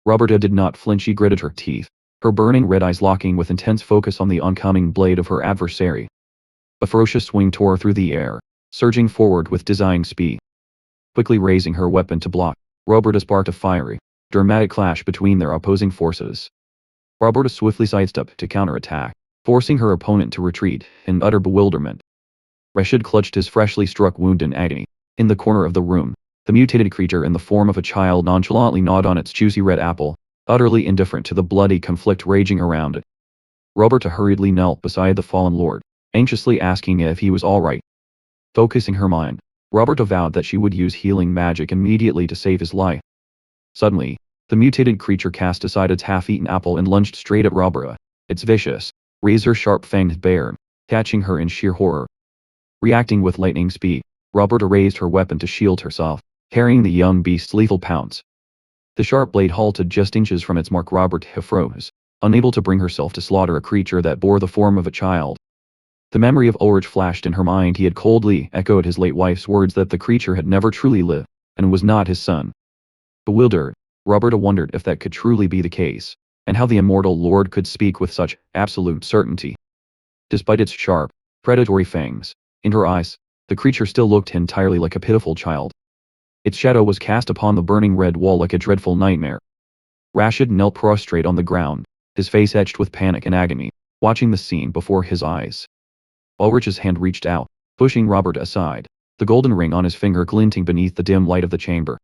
Roberta did not flinch. She gritted her teeth, her burning red eyes locking with intense focus on the oncoming blade of her adversary. A ferocious swing tore through the air, surging forward with dizzying speed. Quickly raising her weapon to block, Roberta sparked a fiery, dramatic clash between their opposing forces. Roberta swiftly sidestepped to counterattack, forcing her opponent to retreat in utter bewilderment. Rashid clutched his freshly struck wound in agony. In the corner of the room, the mutated creature in the form of a child nonchalantly gnawed on its juicy red apple, utterly indifferent to the bloody conflict raging around it. Roberta hurriedly knelt beside the fallen lord, anxiously asking if he was all right. Focusing her mind, Roberta vowed that she would use healing magic immediately to save his life. Suddenly, the mutated creature cast aside its half-eaten apple and lunged straight at Roberta, its vicious, razor-sharp fangs bared, catching her in sheer horror. Reacting with lightning speed, Roberta raised her weapon to shield herself, parrying the young beast's lethal pounce. The sharp blade halted just inches from its mark. Roberta froze, unable to bring herself to slaughter a creature that bore the form of a child. The memory of Ulrich flashed in her mind. He had coldly echoed his late wife's words that the creature had never truly lived, and was not his son. Bewildered, Roberta wondered if that could truly be the case, and how the immortal lord could speak with such absolute certainty. Despite its sharp, predatory fangs, in her eyes, the creature still looked entirely like a pitiful child. Its shadow was cast upon the burning red wall like a dreadful nightmare. Rashid knelt prostrate on the ground, his face etched with panic and agony, watching the scene before his eyes. Ulrich's hand reached out, pushing Roberta aside, the golden ring on his finger glinting beneath the dim light of the chamber.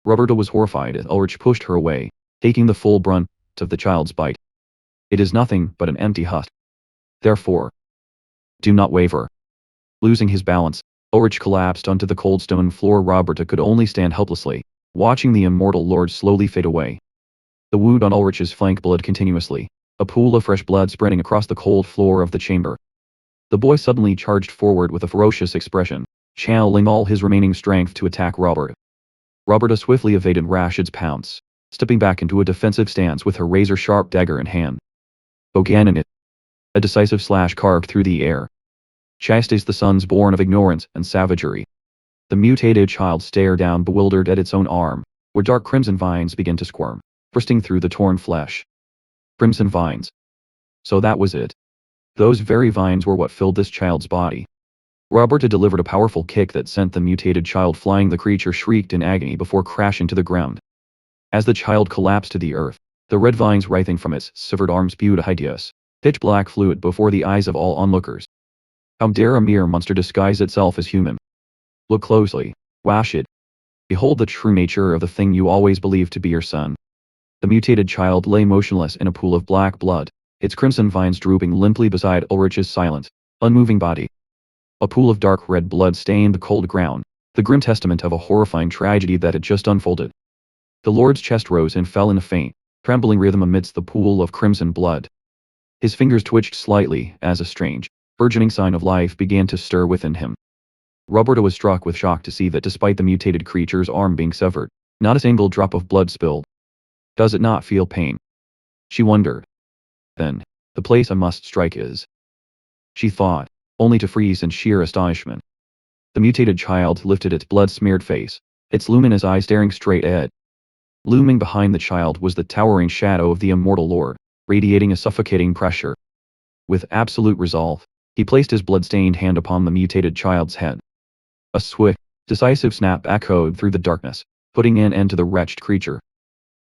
Roberta was horrified as Ulrich pushed her away, taking the full brunt of the child's bite. "It is nothing but an empty husk. Therefore, do not waver." Losing his balance, Ulrich collapsed onto the cold stone floor. Roberta could only stand helplessly, watching the immortal lord slowly fade away. The wound on Ulrich's flank bled continuously, a pool of fresh blood spreading across the cold floor of the chamber. The boy suddenly charged forward with a ferocious expression, channeling all his remaining strength to attack Roberta. Roberta swiftly evaded Rashid's pounce, stepping back into a defensive stance with her razor-sharp dagger in hand. Began in it. A decisive slash carved through the air. Chaste is the sons born of ignorance and savagery. The mutated child stared down bewildered at its own arm, where dark crimson vines began to squirm, bursting through the torn flesh. Crimson vines. So that was it. Those very vines were what filled this child's body. Roberta delivered a powerful kick that sent the mutated child flying. The creature shrieked in agony before crashing to the ground. As the child collapsed to the earth, the red vines writhing from its severed arms spewed a hideous, pitch-black fluid before the eyes of all onlookers. How dare a mere monster disguise itself as human? Look closely, Rashid. Behold the true nature of the thing you always believed to be your son. The mutated child lay motionless in a pool of black blood, its crimson vines drooping limply beside Ulrich's silent, unmoving body. A pool of dark red blood stained the cold ground, the grim testament of a horrifying tragedy that had just unfolded. The lord's chest rose and fell in a faint, trembling rhythm amidst the pool of crimson blood. His fingers twitched slightly as a strange, burgeoning sign of life began to stir within him. Roberta was struck with shock to see that despite the mutated creature's arm being severed, not a single drop of blood spilled. Does it not feel pain? She wondered. Then, the place I must strike is she thought, only to freeze in sheer astonishment. The mutated child lifted its blood-smeared face, its luminous eyes staring straight ahead. Looming behind the child was the towering shadow of the Immortal Lord, radiating a suffocating pressure. With absolute resolve, he placed his blood-stained hand upon the mutated child's head. A swift, decisive snap echoed through the darkness, putting an end to the wretched creature.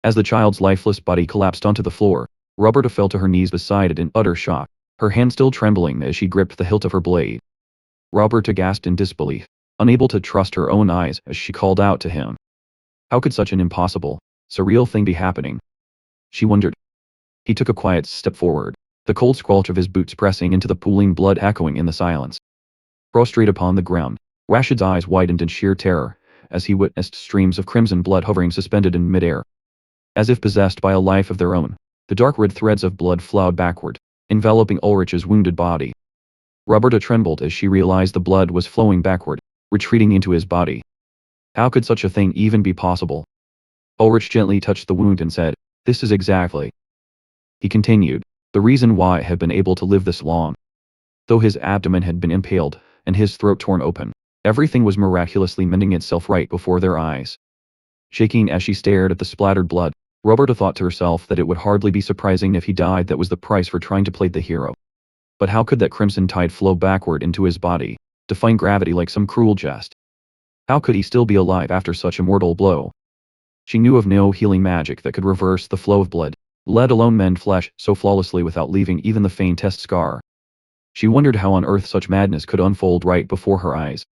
As the child's lifeless body collapsed onto the floor, Roberta fell to her knees beside it in utter shock, her hand still trembling as she gripped the hilt of her blade. Roberta gasped in disbelief, unable to trust her own eyes as she called out to him. How could such an impossible, surreal thing be happening? She wondered. He took a quiet step forward, the cold squelch of his boots pressing into the pooling blood echoing in the silence. Prostrate upon the ground, Rashid's eyes widened in sheer terror, as he witnessed streams of crimson blood hovering suspended in midair. As if possessed by a life of their own, the dark red threads of blood flowed backward, enveloping Ulrich's wounded body. Roberta trembled as she realized the blood was flowing backward, retreating into his body. How could such a thing even be possible? Ulrich gently touched the wound and said, "This is exactly," he continued, "the reason why I have been able to live this long." Though his abdomen had been impaled, and his throat torn open, everything was miraculously mending itself right before their eyes. Shaking as she stared at the splattered blood, Roberta thought to herself that it would hardly be surprising if he died. That was the price for trying to play the hero. But how could that crimson tide flow backward into his body, defying gravity like some cruel jest? How could he still be alive after such a mortal blow? She knew of no healing magic that could reverse the flow of blood, let alone mend flesh so flawlessly without leaving even the faintest scar. She wondered how on earth such madness could unfold right before her eyes.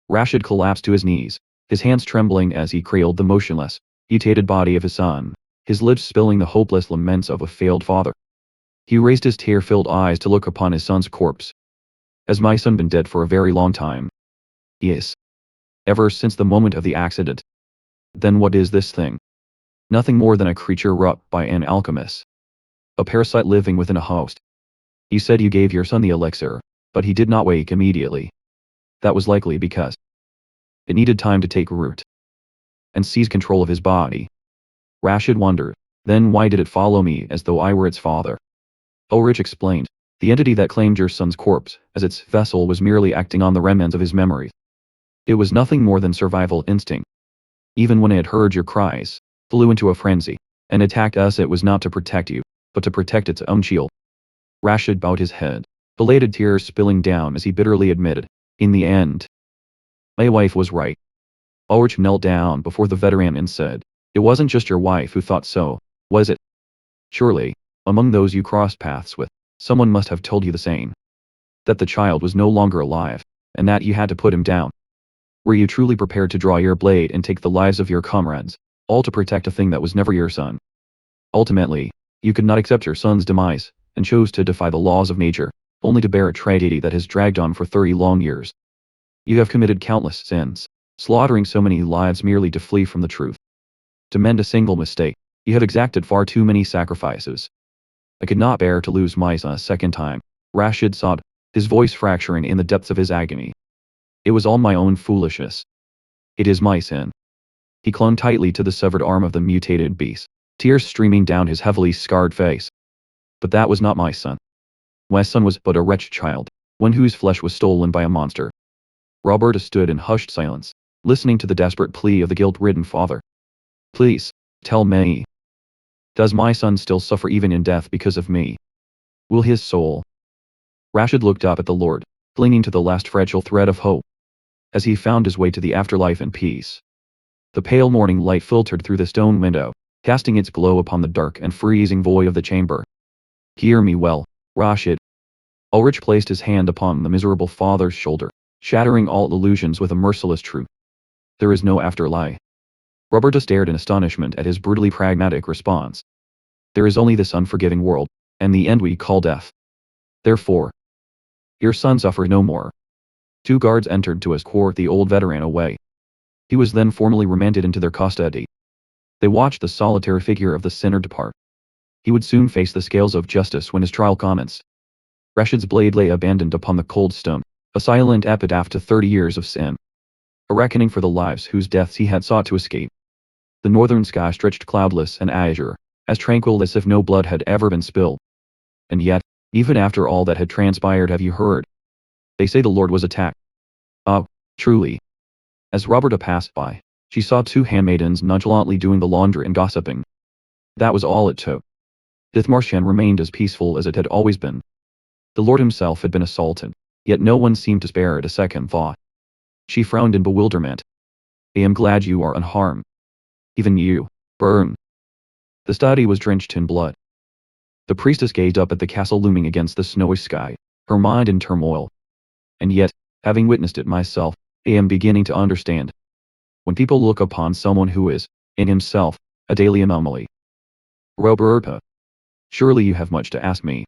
Rashid collapsed to his knees, his hands trembling as he cradled the motionless, mutated body of his son, his lips spilling the hopeless laments of a failed father. He raised his tear-filled eyes to look upon his son's corpse. "Has my son been dead for a very long time?" "Yes. Ever since the moment of the accident." "Then what is this thing?" "Nothing more than a creature wrought by an alchemist. A parasite living within a host. You said you gave your son the elixir, but he did not wake immediately. That was likely because it needed time to take root and seize control of his body." Rashid wondered, "Then why did it follow me as though I were its father?" Ulrich explained, "The entity that claimed your son's corpse as its vessel was merely acting on the remnants of his memories. It was nothing more than survival instinct. Even when it heard your cries, flew into a frenzy, and attacked us. It was not to protect you, but to protect its own shield." Rashid bowed his head, belated tears spilling down as he bitterly admitted, "In the end, my wife was right." Ulrich knelt down before the veteran and said, "It wasn't just your wife who thought so, was it? Surely, among those you crossed paths with, someone must have told you the same. That the child was no longer alive, and that you had to put him down. Were you truly prepared to draw your blade and take the lives of your comrades, all to protect a thing that was never your son? Ultimately, you could not accept your son's demise, and chose to defy the laws of nature, only to bear a tragedy that has dragged on for 30 long years. You have committed countless sins, slaughtering so many lives merely to flee from the truth. To mend a single mistake, you have exacted far too many sacrifices. I could not bear to lose my son a second time." Rashid sobbed, his voice fracturing in the depths of his agony. "It was all my own foolishness. It is my sin." He clung tightly to the severed arm of the mutated beast, tears streaming down his heavily scarred face. "But that was not my son. My son was but a wretched child, one whose flesh was stolen by a monster." Roberta stood in hushed silence, listening to the desperate plea of the guilt-ridden father. "Please, tell me. Does my son still suffer even in death because of me? Will his soul?" Rashid looked up at the Lord, clinging to the last fragile thread of hope, as he found his way to the afterlife in peace. The pale morning light filtered through the stone window, casting its glow upon the dark and freezing void of the chamber. "Hear me well, Rashid." Ulrich placed his hand upon the miserable father's shoulder, shattering all illusions with a merciless truth. "There is no afterlife." Roberta stared in astonishment at his brutally pragmatic response. "There is only this unforgiving world, and the end we call death. Therefore, your son suffers no more." Two guards entered to escort the old veteran away. He was then formally remanded into their custody. They watched the solitary figure of the sinner depart. He would soon face the scales of justice when his trial commenced. Rashid's blade lay abandoned upon the cold stone, a silent epitaph to 30 years of sin. A reckoning for the lives whose deaths he had sought to escape. The northern sky stretched cloudless and azure, as tranquil as if no blood had ever been spilled. And yet, Even after all that had transpired, have you heard? They say the Lord was attacked. Oh, truly. As Roberta passed by, she saw two handmaidens nonchalantly doing the laundry and gossiping. That was all it took. Dithmarschen remained as peaceful as it had always been. The Lord himself had been assaulted, yet no one seemed to spare it a second thought. She frowned in bewilderment. I am glad you are unharmed. Even you, burn. The study was drenched in blood. The priestess gazed up at the castle looming against the snowy sky, her mind in turmoil. And yet, having witnessed it myself, I am beginning to understand. When people look upon someone who is, in himself, a daily anomaly. Roberta. Surely you have much to ask me.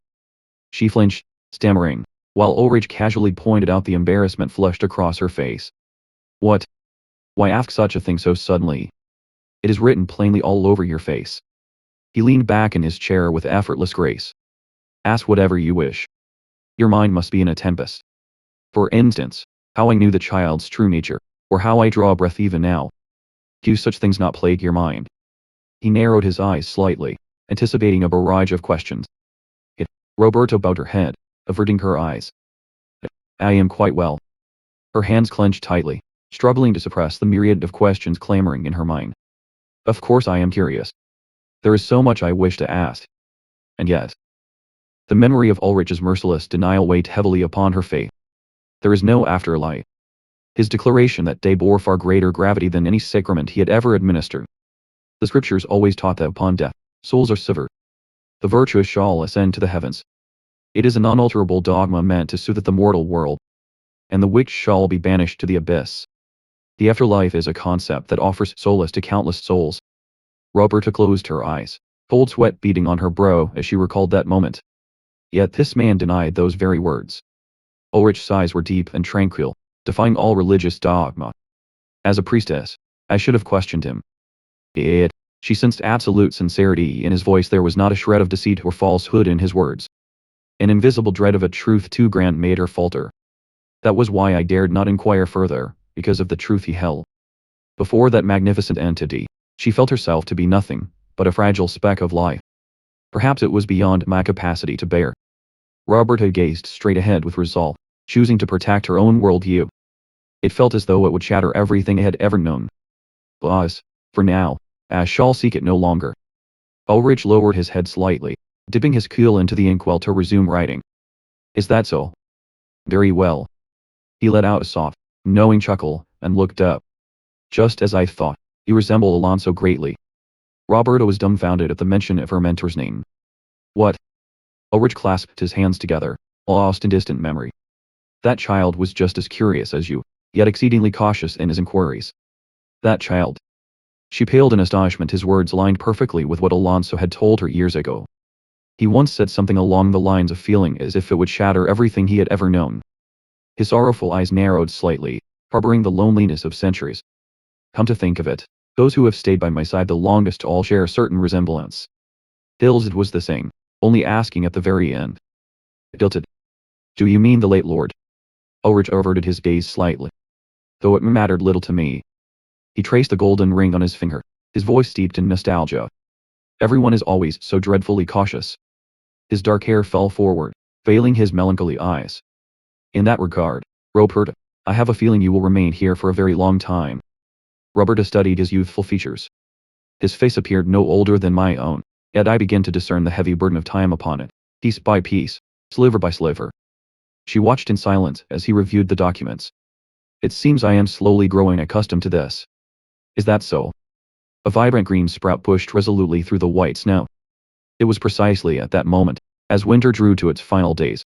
She flinched, stammering, while Ulrich casually pointed out the embarrassment flushed across her face. What? Why ask such a thing so suddenly? It is written plainly all over your face. He leaned back in his chair with effortless grace. Ask whatever you wish. Your mind must be in a tempest. For instance, how I knew the child's true nature, or how I draw breath even now. Do such things not plague your mind? He narrowed his eyes slightly, anticipating a barrage of questions. Roberta bowed her head, averting her eyes. I am quite well. Her hands clenched tightly, struggling to suppress the myriad of questions clamoring in her mind. Of course I am curious. There is so much I wish to ask. And yet, the memory of Ulrich's merciless denial weighed heavily upon her faith. There is no afterlife. His declaration that day bore far greater gravity than any sacrament he had ever administered. The scriptures always taught that upon death, souls are severed. The virtuous shall ascend to the heavens. It is an unalterable dogma meant to soothe the mortal world. And the wicked shall be banished to the abyss. The afterlife is a concept that offers solace to countless souls. Roberta closed her eyes, cold sweat beading on her brow as she recalled that moment. Yet this man denied those very words. Ulrich's sighs were deep and tranquil, defying all religious dogma. As a priestess, I should have questioned him. She sensed absolute sincerity in his voice. There was not a shred of deceit or falsehood in his words. An invisible dread of a truth too grand made her falter. That was why I dared not inquire further, because of the truth he held. Before that magnificent entity, she felt herself to be nothing but a fragile speck of life. Perhaps it was beyond my capacity to bear. Roberta gazed straight ahead with resolve, choosing to protect her own worldview. It felt as though it would shatter everything I had ever known. But, for now, I shall seek it no longer. Ulrich lowered his head slightly, dipping his quill into the inkwell to resume writing. Is that so? Very well. He let out a soft, knowing chuckle, and looked up. Just as I thought, you resemble Alonso greatly. Roberta was dumbfounded at the mention of her mentor's name. What? Ulrich clasped his hands together, lost in distant memory. That child was just as curious as you, yet exceedingly cautious in his inquiries. That child. She paled in astonishment. His words aligned perfectly with what Alonso had told her years ago. He once said something along the lines of feeling as if it would shatter everything he had ever known. His sorrowful eyes narrowed slightly, harboring the loneliness of centuries. Come to think of it, those who have stayed by my side the longest all share a certain resemblance. Hills was the same, only asking at the very end. Tilted. Do you mean the late Lord? Ulrich averted his gaze slightly. Though it mattered little to me. He traced the golden ring on his finger, his voice steeped in nostalgia. Everyone is always so dreadfully cautious. His dark hair fell forward, veiling his melancholy eyes. In that regard, Roberta, I have a feeling you will remain here for a very long time. Roberta studied his youthful features. His face appeared no older than my own, yet I began to discern the heavy burden of time upon it, piece by piece, sliver by sliver. She watched in silence as he reviewed the documents. It seems I am slowly growing accustomed to this. Is that so? A vibrant green sprout pushed resolutely through the white snow. It was precisely at that moment, as winter drew to its final days.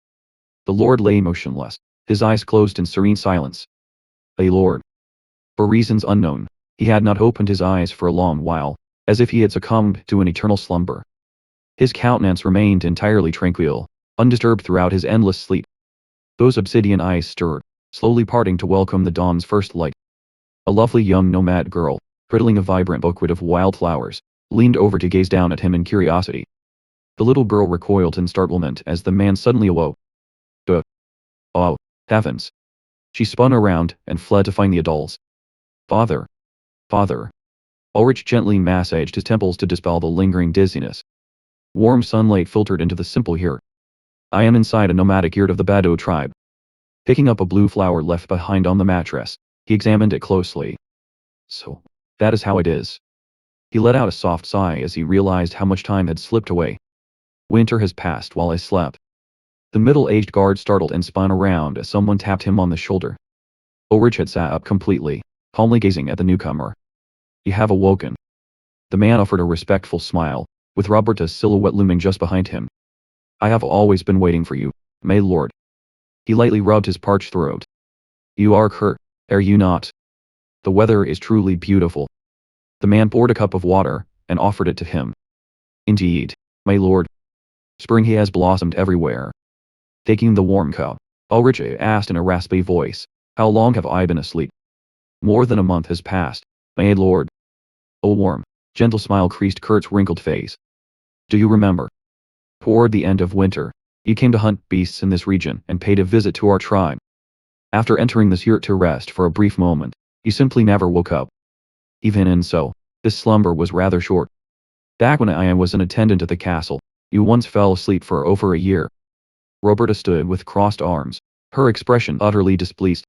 The Lord lay motionless, his eyes closed in serene silence. A Lord. For reasons unknown, he had not opened his eyes for a long while, as if he had succumbed to an eternal slumber. His countenance remained entirely tranquil, undisturbed throughout his endless sleep. Those obsidian eyes stirred, slowly parting to welcome the dawn's first light. A lovely young nomad girl, priddling a vibrant bouquet of wildflowers, leaned over to gaze down at him in curiosity. The little girl recoiled in startlement as the man suddenly awoke. Oh, heavens. She spun around and fled to find the adults. Father. Father. Ulrich gently massaged his temples to dispel the lingering dizziness. Warm sunlight filtered into the simple hair. I am inside a nomadic yurt of the Bado tribe. Picking up a blue flower left behind on the mattress, he examined it closely. So, that is how it is. He let out a soft sigh as he realized how much time had slipped away. Winter has passed while I slept. The middle-aged guard startled and spun around as someone tapped him on the shoulder. Ulrich had sat up completely, calmly gazing at the newcomer. You have awoken. The man offered a respectful smile, with Roberta's silhouette looming just behind him. I have always been waiting for you, my lord. He lightly rubbed his parched throat. You are Kurt, are you not? The weather is truly beautiful. The man poured a cup of water, and offered it to him. Indeed, my lord. Spring has blossomed everywhere. Taking the warm cup, Ulrich asked in a raspy voice, how long have I been asleep? More than a month has passed, my lord. A warm, gentle smile creased Kurt's wrinkled face. Do you remember? Toward the end of winter, you came to hunt beasts in this region and paid a visit to our tribe. After entering this yurt to rest for a brief moment, you simply never woke up. Even in so, this slumber was rather short. Back when I was an attendant at the castle, you once fell asleep for over a year. Roberta stood with crossed arms, her expression utterly displeased.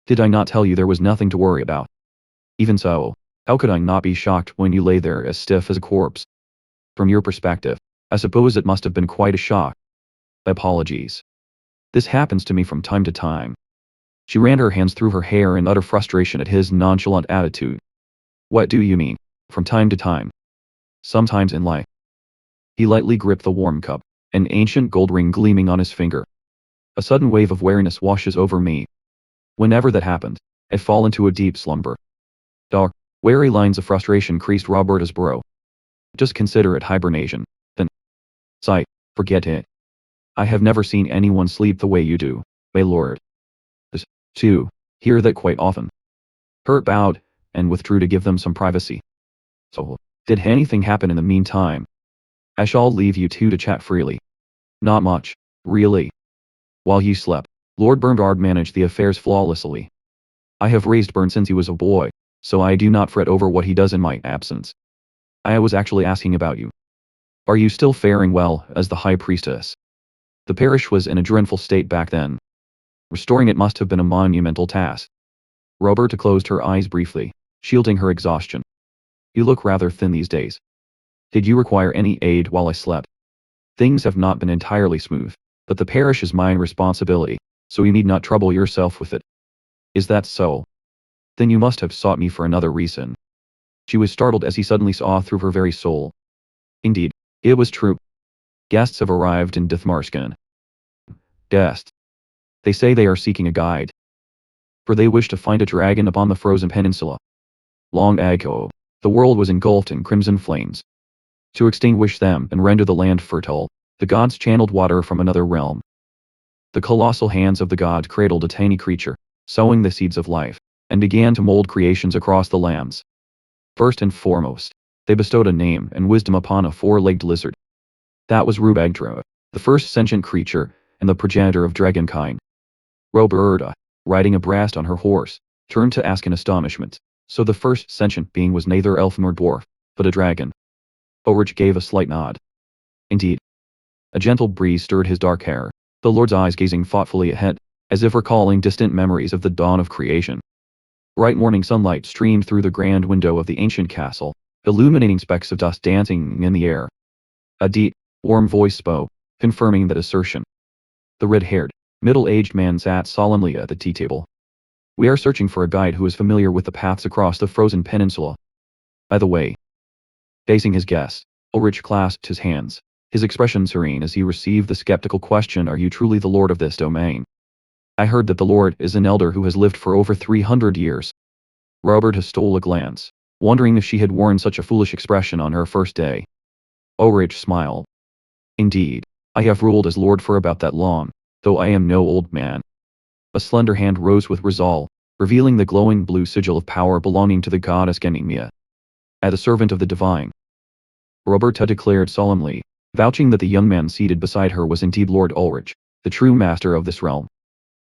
Did I not tell you there was nothing to worry about? Even so, how could I not be shocked when you lay there as stiff as a corpse? From your perspective, I suppose it must have been quite a shock. Apologies. This happens to me from time to time. She ran her hands through her hair in utter frustration at his nonchalant attitude. What do you mean, from time to time? Sometimes in life. He lightly gripped the warm cup, an ancient gold ring gleaming on his finger. A sudden wave of weariness washes over me. Whenever that happened, I fall into a deep slumber. Dark, wary lines of frustration creased Roberta's brow. Just consider it hibernation, then. Sigh, forget it. I have never seen anyone sleep the way you do, my lord. This, too, hear that quite often. Kurt bowed, and withdrew to give them some privacy. So, did anything happen in the meantime? I shall leave you two to chat freely. Not much, really. While you slept, Lord Bernard managed the affairs flawlessly. I have raised Bern since he was a boy, so I do not fret over what he does in my absence. I was actually asking about you. Are you still faring well as the High Priestess? The parish was in a dreadful state back then. Restoring it must have been a monumental task. Roberta closed her eyes briefly, shielding her exhaustion. You look rather thin these days. Did you require any aid while I slept? Things have not been entirely smooth, but the parish is my responsibility, so you need not trouble yourself with it. Is that so? Then you must have sought me for another reason. She was startled as he suddenly saw through her very soul. Indeed, it was true. Guests have arrived in Dithmarskan. Guests. They say they are seeking a guide. For they wish to find a dragon upon the frozen peninsula. Long ago, the world was engulfed in crimson flames. To extinguish them and render the land fertile, the gods channeled water from another realm. The colossal hands of the god cradled a tiny creature, sowing the seeds of life, and began to mold creations across the lands. First and foremost, they bestowed a name and wisdom upon a four-legged lizard. That was Rubagdra, the first sentient creature, and the progenitor of dragonkind. Roberta, riding abreast on her horse, turned to ask in astonishment, so the first sentient being was neither elf nor dwarf, but a dragon. Ulrich gave a slight nod. Indeed. A gentle breeze stirred his dark hair, the lord's eyes gazing thoughtfully ahead, as if recalling distant memories of the dawn of creation. Bright morning sunlight streamed through the grand window of the ancient castle, illuminating specks of dust dancing in the air. A deep, warm voice spoke, confirming that assertion. The red-haired, middle-aged man sat solemnly at the tea table. We are searching for a guide who is familiar with the paths across the frozen peninsula. By the way. Facing his guest, Ulrich clasped his hands, his expression serene as he received the skeptical question, are you truly the lord of this domain? I heard that the lord is an elder who has lived for over 300 years. Roberta stole a glance, wondering if she had worn such a foolish expression on her first day. Ulrich smiled. Indeed, I have ruled as lord for about that long, though I am no old man. A slender hand rose with resolve, revealing the glowing blue sigil of power belonging to the goddess Genimia. As a servant of the divine. Roberta declared solemnly, vouching that the young man seated beside her was indeed Lord Ulrich, the true master of this realm.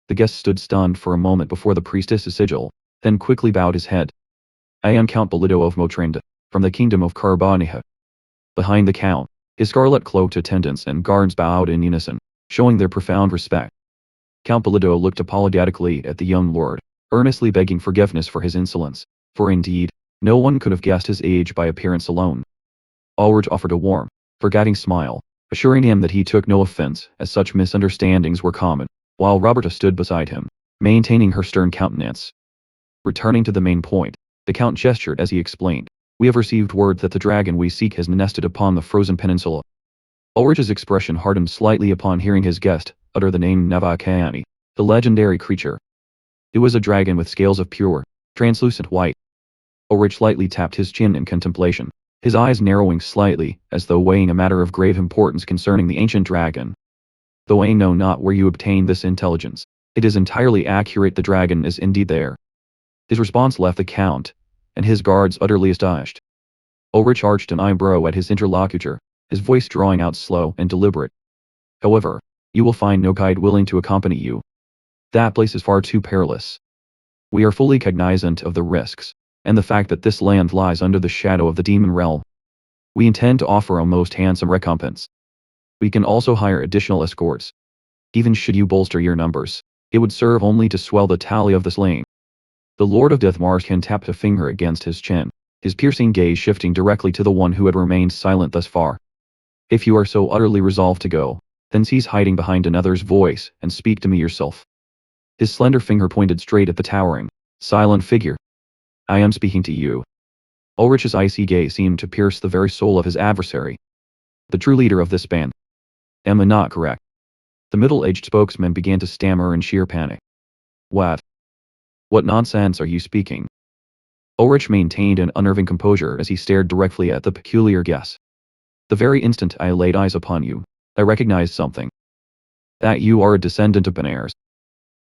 The guest stood stunned for a moment before the priestess's sigil, then quickly bowed his head. I am Count Bellido of Motrenda, from the kingdom of Karbaniha. Behind the count, his scarlet-cloaked attendants and guards bowed in unison, showing their profound respect. Count Belido looked apologetically at the young lord, earnestly begging forgiveness for his insolence, for indeed, no one could have guessed his age by appearance alone. Ulrich offered a warm, forgiving smile, assuring him that he took no offense, as such misunderstandings were common, while Roberta stood beside him, maintaining her stern countenance. Returning to the main point, the Count gestured as he explained, "We have received word that the dragon we seek has nested upon the frozen peninsula." Ulrich's expression hardened slightly upon hearing his guest utter the name Navakayani, the legendary creature. It was a dragon with scales of pure, translucent white. Ulrich lightly tapped his chin in contemplation, his eyes narrowing slightly, as though weighing a matter of grave importance concerning the ancient dragon. "Though I know not where you obtained this intelligence, it is entirely accurate, the dragon is indeed there." His response left the Count and his guards utterly astonished. Ulrich arched an eyebrow at his interlocutor, his voice drawing out slow and deliberate. "However, you will find no guide willing to accompany you. That place is far too perilous. We are fully cognizant of the risks, and the fact that this land lies under the shadow of the demon realm. We intend to offer a most handsome recompense. We can also hire additional escorts. Even should you bolster your numbers, it would serve only to swell the tally of the slain." The Lord of Dithmarskan tapped a finger against his chin, his piercing gaze shifting directly to the one who had remained silent thus far. "If you are so utterly resolved to go, then cease hiding behind another's voice and speak to me yourself." His slender finger pointed straight at the towering, silent figure. "I am speaking to you." Ulrich's icy gaze seemed to pierce the very soul of his adversary. "The true leader of this band. Am I not correct?" The middle-aged spokesman began to stammer in sheer panic. What nonsense are you speaking?" Ulrich maintained an unnerving composure as he stared directly at the peculiar guest. "The very instant I laid eyes upon you, I recognized something. That you are a descendant of Benares.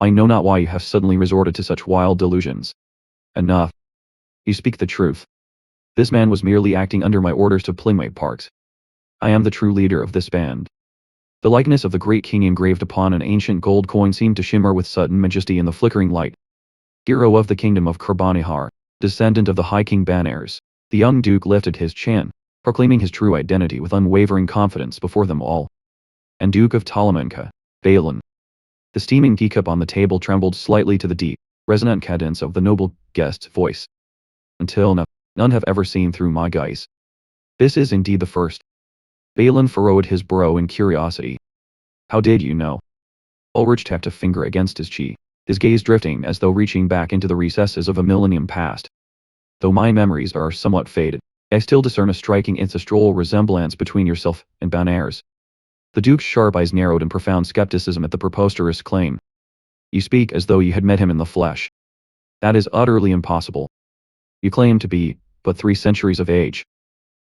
I know not why you have suddenly resorted to such wild delusions." "Enough. You speak the truth. This man was merely acting under my orders to play my part. I am the true leader of this band." The likeness of the great king engraved upon an ancient gold coin seemed to shimmer with sudden majesty in the flickering light. "Hero of the kingdom of Karbanihar, descendant of the High King Benares." The young duke lifted his chin, proclaiming his true identity with unwavering confidence before them all. "And Duke of Talamanca, Balin." The steaming teacup on the table trembled slightly to the deep, resonant cadence of the noble guest's voice. "Until now, none have ever seen through my guise. This is indeed the first." Balin furrowed his brow in curiosity. "How did you know?" Ulrich tapped a finger against his cheek, his gaze drifting as though reaching back into the recesses of a millennium past. "Though my memories are somewhat faded, I still discern a striking ancestral resemblance between yourself and Benares." The duke's sharp eyes narrowed in profound skepticism at the preposterous claim. "You speak as though you had met him in the flesh. That is utterly impossible. You claim to be but 3 centuries of age.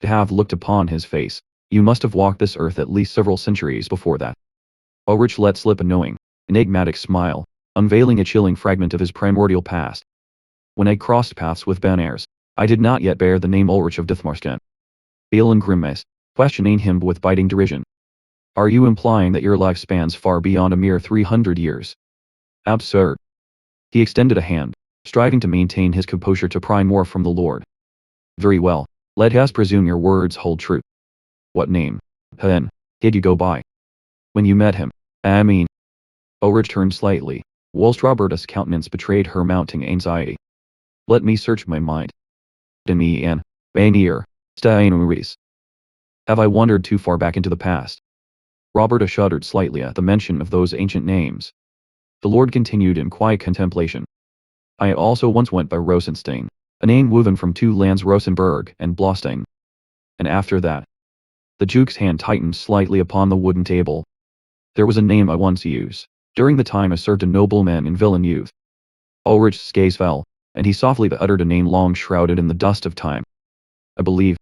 To have looked upon his face, you must have walked this earth at least several centuries before that." Ulrich let slip a knowing, enigmatic smile, unveiling a chilling fragment of his primordial past. "When I crossed paths with Benares, I did not yet bear the name Ulrich of Dithmarskan." Balin grimaced, questioning him with biting derision. "Are you implying that your life spans far beyond a mere 300 years? Absurd." He extended a hand, striving to maintain his composure to pry more from the Lord. "Very well, let us presume your words hold true. What name, then, did you go by when you met him? I mean." Ulrich turned slightly, whilst Roberta's countenance betrayed her mounting anxiety. "Let me search my mind. Demi and Banier, Steinuris. Have I wandered too far back into the past?" Roberta shuddered slightly at the mention of those ancient names. The Lord continued in quiet contemplation. "I also once went by Rosenstein, a name woven from 2 lands, Rosenberg and Blostein. And after that..." The Duke's hand tightened slightly upon the wooden table. "There was a name I once used, during the time I served a nobleman in Villeneuve." Ulrich's gaze fell, and he softly uttered a name long shrouded in the dust of time. "I believe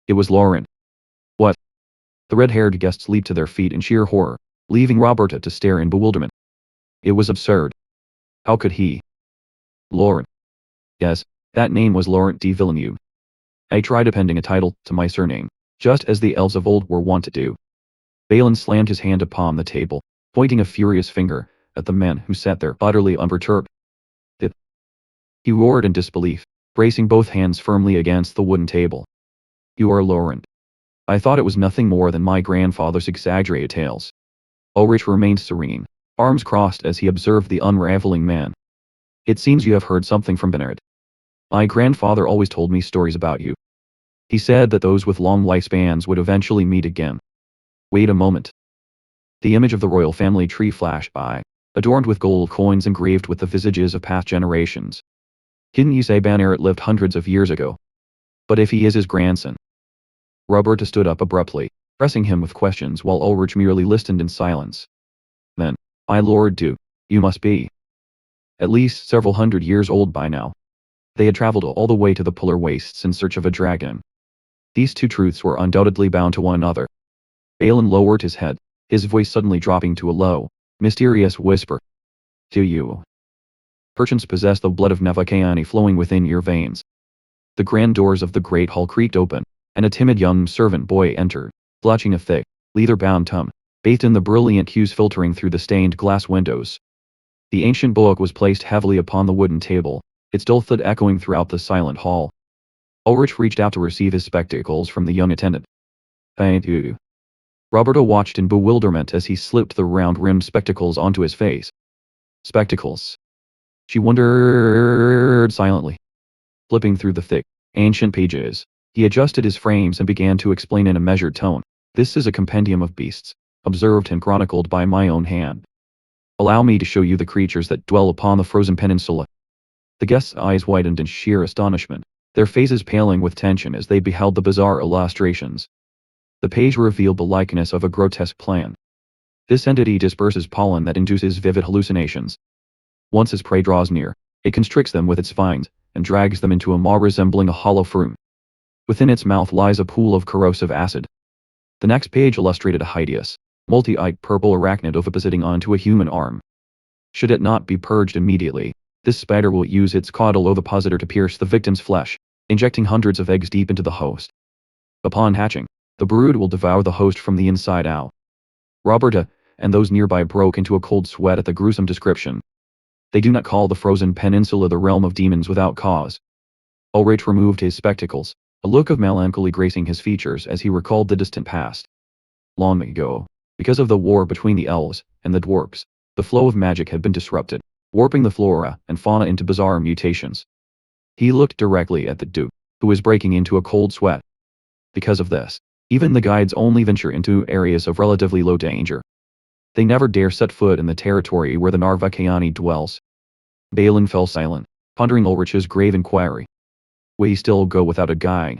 it was Laurent." "What?" The red-haired guests leaped to their feet in sheer horror, leaving Roberta to stare in bewilderment. It was absurd. How could he? Laurent. Yes, that name was Laurent de Villeneuve. I tried appending a title to my surname, just as the elves of old were wont to do. Balin slammed his hand upon the table, pointing a furious finger at the man who sat there utterly unperturbed. He roared in disbelief, bracing both hands firmly against the wooden table. "You are Laurent. I thought it was nothing more than my grandfather's exaggerated tales." Ulrich remained serene, arms crossed as he observed the unraveling man. It seems you have heard something from Bernard. My grandfather always told me stories about you. He said that those with long lifespans would eventually meet again. Wait a moment. The image of the royal family tree flashed by, adorned with gold coins engraved with the visages of past generations. Didn't you say Bernard lived hundreds of years ago? But if he is his grandson? Roberta stood up abruptly, pressing him with questions while Ulrich merely listened in silence. Then, my lord Duke, you must be at least several hundred years old by now. They had traveled all the way to the polar wastes in search of a dragon. These two truths were undoubtedly bound to one another. Balin lowered his head, his voice suddenly dropping to a low, mysterious whisper. Do you perchance possess the blood of Navakayani flowing within your veins? The grand doors of the great hall creaked open, and a timid young servant boy entered, clutching a thick, leather-bound tome, bathed in the brilliant hues filtering through the stained glass windows. The ancient book was placed heavily upon the wooden table, its dull thud echoing throughout the silent hall. Ulrich reached out to receive his spectacles from the young attendant. Thank you. Roberta watched in bewilderment as he slipped the round-rimmed spectacles onto his face. Spectacles. She wondered silently. Flipping through the thick, ancient pages, he adjusted his frames and began to explain in a measured tone. This is a compendium of beasts, observed and chronicled by my own hand. Allow me to show you the creatures that dwell upon the frozen peninsula. The guests' eyes widened in sheer astonishment, their faces paling with tension as they beheld the bizarre illustrations. The page revealed the likeness of a grotesque plant. This entity disperses pollen that induces vivid hallucinations. Once its prey draws near, it constricts them with its vines, and drags them into a maw resembling a hollow fruit. Within its mouth lies a pool of corrosive acid. The next page illustrated a hideous, multi-eyed purple arachnid ovipositing onto a human arm. Should it not be purged immediately, this spider will use its caudal ovipositor to pierce the victim's flesh, injecting hundreds of eggs deep into the host. Upon hatching, the brood will devour the host from the inside out. Roberta and those nearby broke into a cold sweat at the gruesome description. They do not call the frozen peninsula the realm of demons without cause. Ulrich removed his spectacles, a look of melancholy gracing his features as he recalled the distant past. Long ago, because of the war between the elves and the dwarves, the flow of magic had been disrupted, warping the flora and fauna into bizarre mutations. He looked directly at the Duke, who was breaking into a cold sweat. Because of this, even the guides only venture into areas of relatively low danger. They never dare set foot in the territory where the Narvakayani dwells. Balin fell silent, pondering Ulrich's grave inquiry. Would he still go without a guide?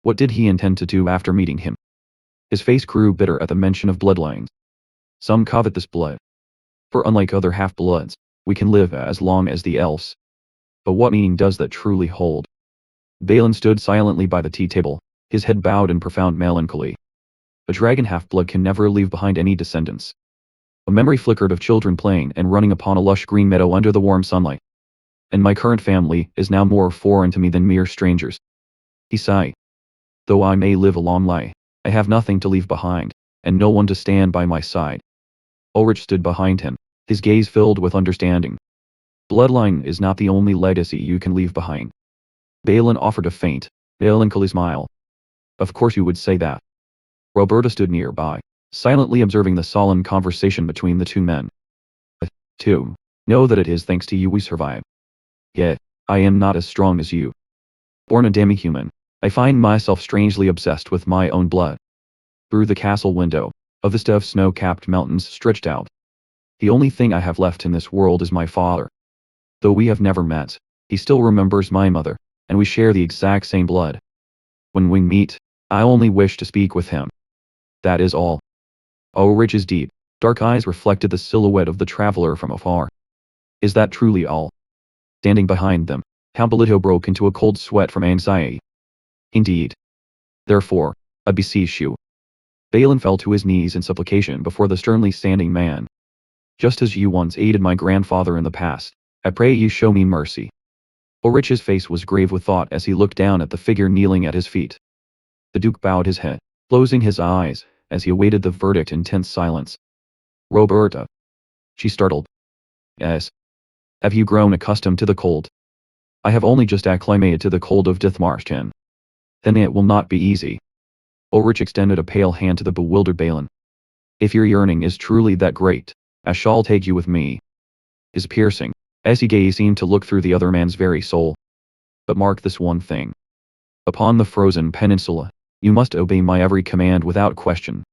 What did he intend to do after meeting him? His face grew bitter at the mention of bloodlines. Some covet this blood. For unlike other half-bloods, we can live as long as the elves. But what meaning does that truly hold? Balin stood silently by the tea table, his head bowed in profound melancholy. A dragon half-blood can never leave behind any descendants. A memory flickered of children playing and running upon a lush green meadow under the warm sunlight. And my current family is now more foreign to me than mere strangers. He sighed. Though I may live a long life, I have nothing to leave behind, and no one to stand by my side. Ulrich stood behind him, his gaze filled with understanding. Bloodline is not the only legacy you can leave behind. Balin offered a faint, melancholy smile. Of course you would say that. Roberta stood nearby, silently observing the solemn conversation between the two men. Too, know that it is thanks to you we survive. Yet, I am not as strong as you. Born a demi-human, I find myself strangely obsessed with my own blood. Through the castle window, a vista of snow-capped mountains stretched out. The only thing I have left in this world is my father. Though we have never met, he still remembers my mother, and we share the exact same blood. When we meet, I only wish to speak with him. That is all. Ulrich's deep, dark eyes reflected the silhouette of the traveler from afar. Is that truly all? Standing behind them, Hippolyto broke into a cold sweat from anxiety. Indeed. Therefore, I beseech you. Balin fell to his knees in supplication before the sternly standing man. Just as you once aided my grandfather in the past, I pray you show me mercy. Ulrich's face was grave with thought as he looked down at the figure kneeling at his feet. The Duke bowed his head, closing his eyes, as he awaited the verdict in tense silence. Roberta. She startled. Yes. Have you grown accustomed to the cold? I have only just acclimated to the cold of Dithmarschen. Then it will not be easy. Ulrich extended a pale hand to the bewildered Balin. If your yearning is truly that great, I shall take you with me. His piercing, icy gaze seemed to look through the other man's very soul. But mark this one thing. Upon the frozen peninsula, you must obey my every command without question.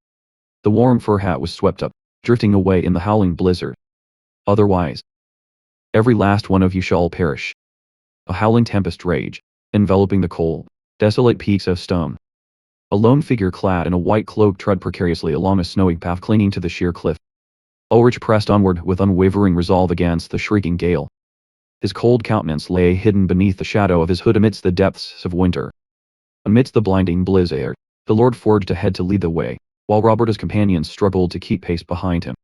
The warm fur hat was swept up, drifting away in the howling blizzard. Otherwise, every last one of you shall perish. A howling tempest raged, enveloping the cold, desolate peaks of stone. A lone figure clad in a white cloak trod precariously along a snowy path clinging to the sheer cliff. Ulrich pressed onward with unwavering resolve against the shrieking gale. His cold countenance lay hidden beneath the shadow of his hood amidst the depths of winter. Amidst the blinding blizzard, the Lord forged ahead to lead the way, while Roberta's companions struggled to keep pace behind him.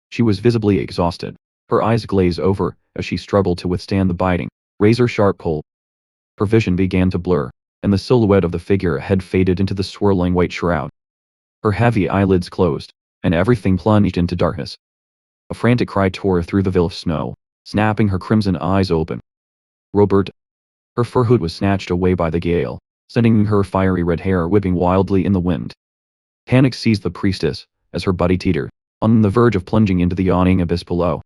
She was visibly exhausted, her eyes glazed over as she struggled to withstand the biting, razor-sharp cold. Her vision began to blur, and the silhouette of the figure ahead faded into the swirling white shroud. Her heavy eyelids closed, and everything plunged into darkness. A frantic cry tore through the veil of snow, snapping her crimson eyes open. Roberta. Her fur hood was snatched away by the gale, sending her fiery red hair whipping wildly in the wind. Panic seized the priestess, as her body teetered, on the verge of plunging into the yawning abyss below.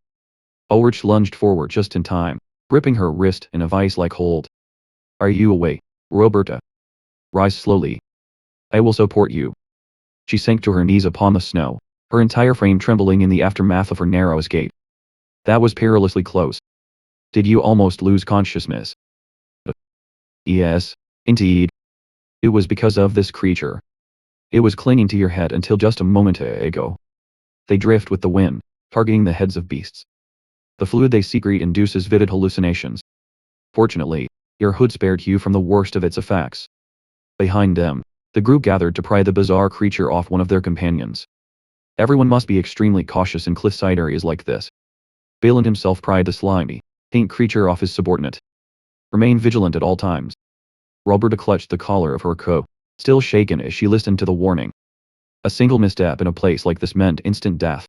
Ulrich lunged forward just in time, gripping her wrist in a vice-like hold. Are you awake, Roberta? Rise slowly. I will support you. She sank to her knees upon the snow, her entire frame trembling in the aftermath of her narrow escape. That was perilously close. Did you almost lose consciousness? Yes, indeed. It was because of this creature. It was clinging to your head until just a moment ago. They drift with the wind, targeting the heads of beasts. The fluid they secrete induces vivid hallucinations. Fortunately, your hood spared you from the worst of its effects. Behind them, the group gathered to pry the bizarre creature off one of their companions. Everyone must be extremely cautious in cliffside areas like this. Balin himself pried the slimy, pink creature off his subordinate. Remain vigilant at all times. Roberta clutched the collar of her coat, still shaken as she listened to the warning. A single misstep in a place like this meant instant death.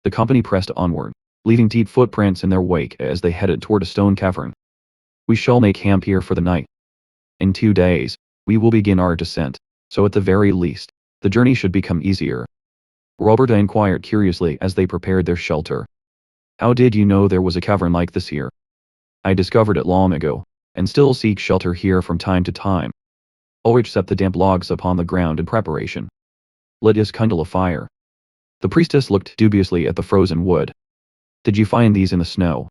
The company pressed onward, leaving deep footprints in their wake as they headed toward a stone cavern. We shall make camp here for the night. In 2 days, we will begin our descent, so at the very least, the journey should become easier. Roberta inquired curiously as they prepared their shelter. How did you know there was a cavern like this here? I discovered it long ago, and still seek shelter here from time to time. Ulrich set the damp logs upon the ground in preparation. Let us kindle a fire. The priestess looked dubiously at the frozen wood. Did you find these in the snow?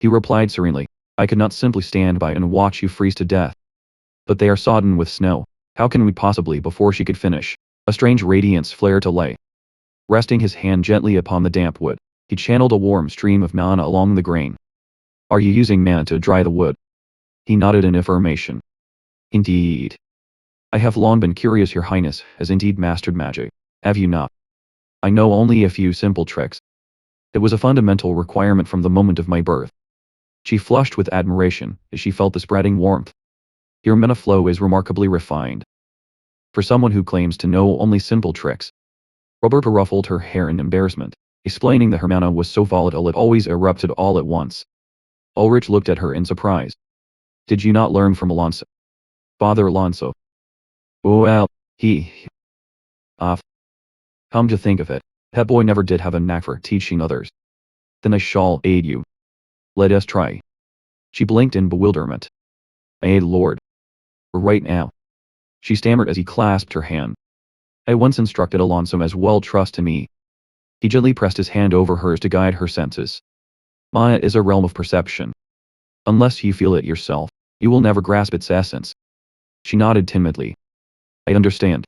He replied serenely, I could not simply stand by and watch you freeze to death. But they are sodden with snow, how can we possibly? Before she could finish, a strange radiance flared to light. Resting his hand gently upon the damp wood, he channeled a warm stream of mana along the grain. Are you using mana to dry the wood? He nodded in affirmation. Indeed. I have long been curious. Your Highness has indeed mastered magic, have you not? I know only a few simple tricks. It was a fundamental requirement from the moment of my birth. She flushed with admiration as she felt the spreading warmth. Your mana flow is remarkably refined. For someone who claims to know only simple tricks. Roberta ruffled her hair in embarrassment, explaining that her mana was so volatile it always erupted all at once. Ulrich looked at her in surprise. Did you not learn from Alonso? Father Alonso? Well, he... Come to think of it, that boy never did have a knack for teaching others. Then I shall aid you. Let us try. She blinked in bewilderment. Aid Lord. Right now. She stammered as he clasped her hand. I once instructed Alonso as well, trust in me. He gently pressed his hand over hers to guide her senses. Maya is a realm of perception. Unless you feel it yourself, you will never grasp its essence. She nodded timidly. I understand.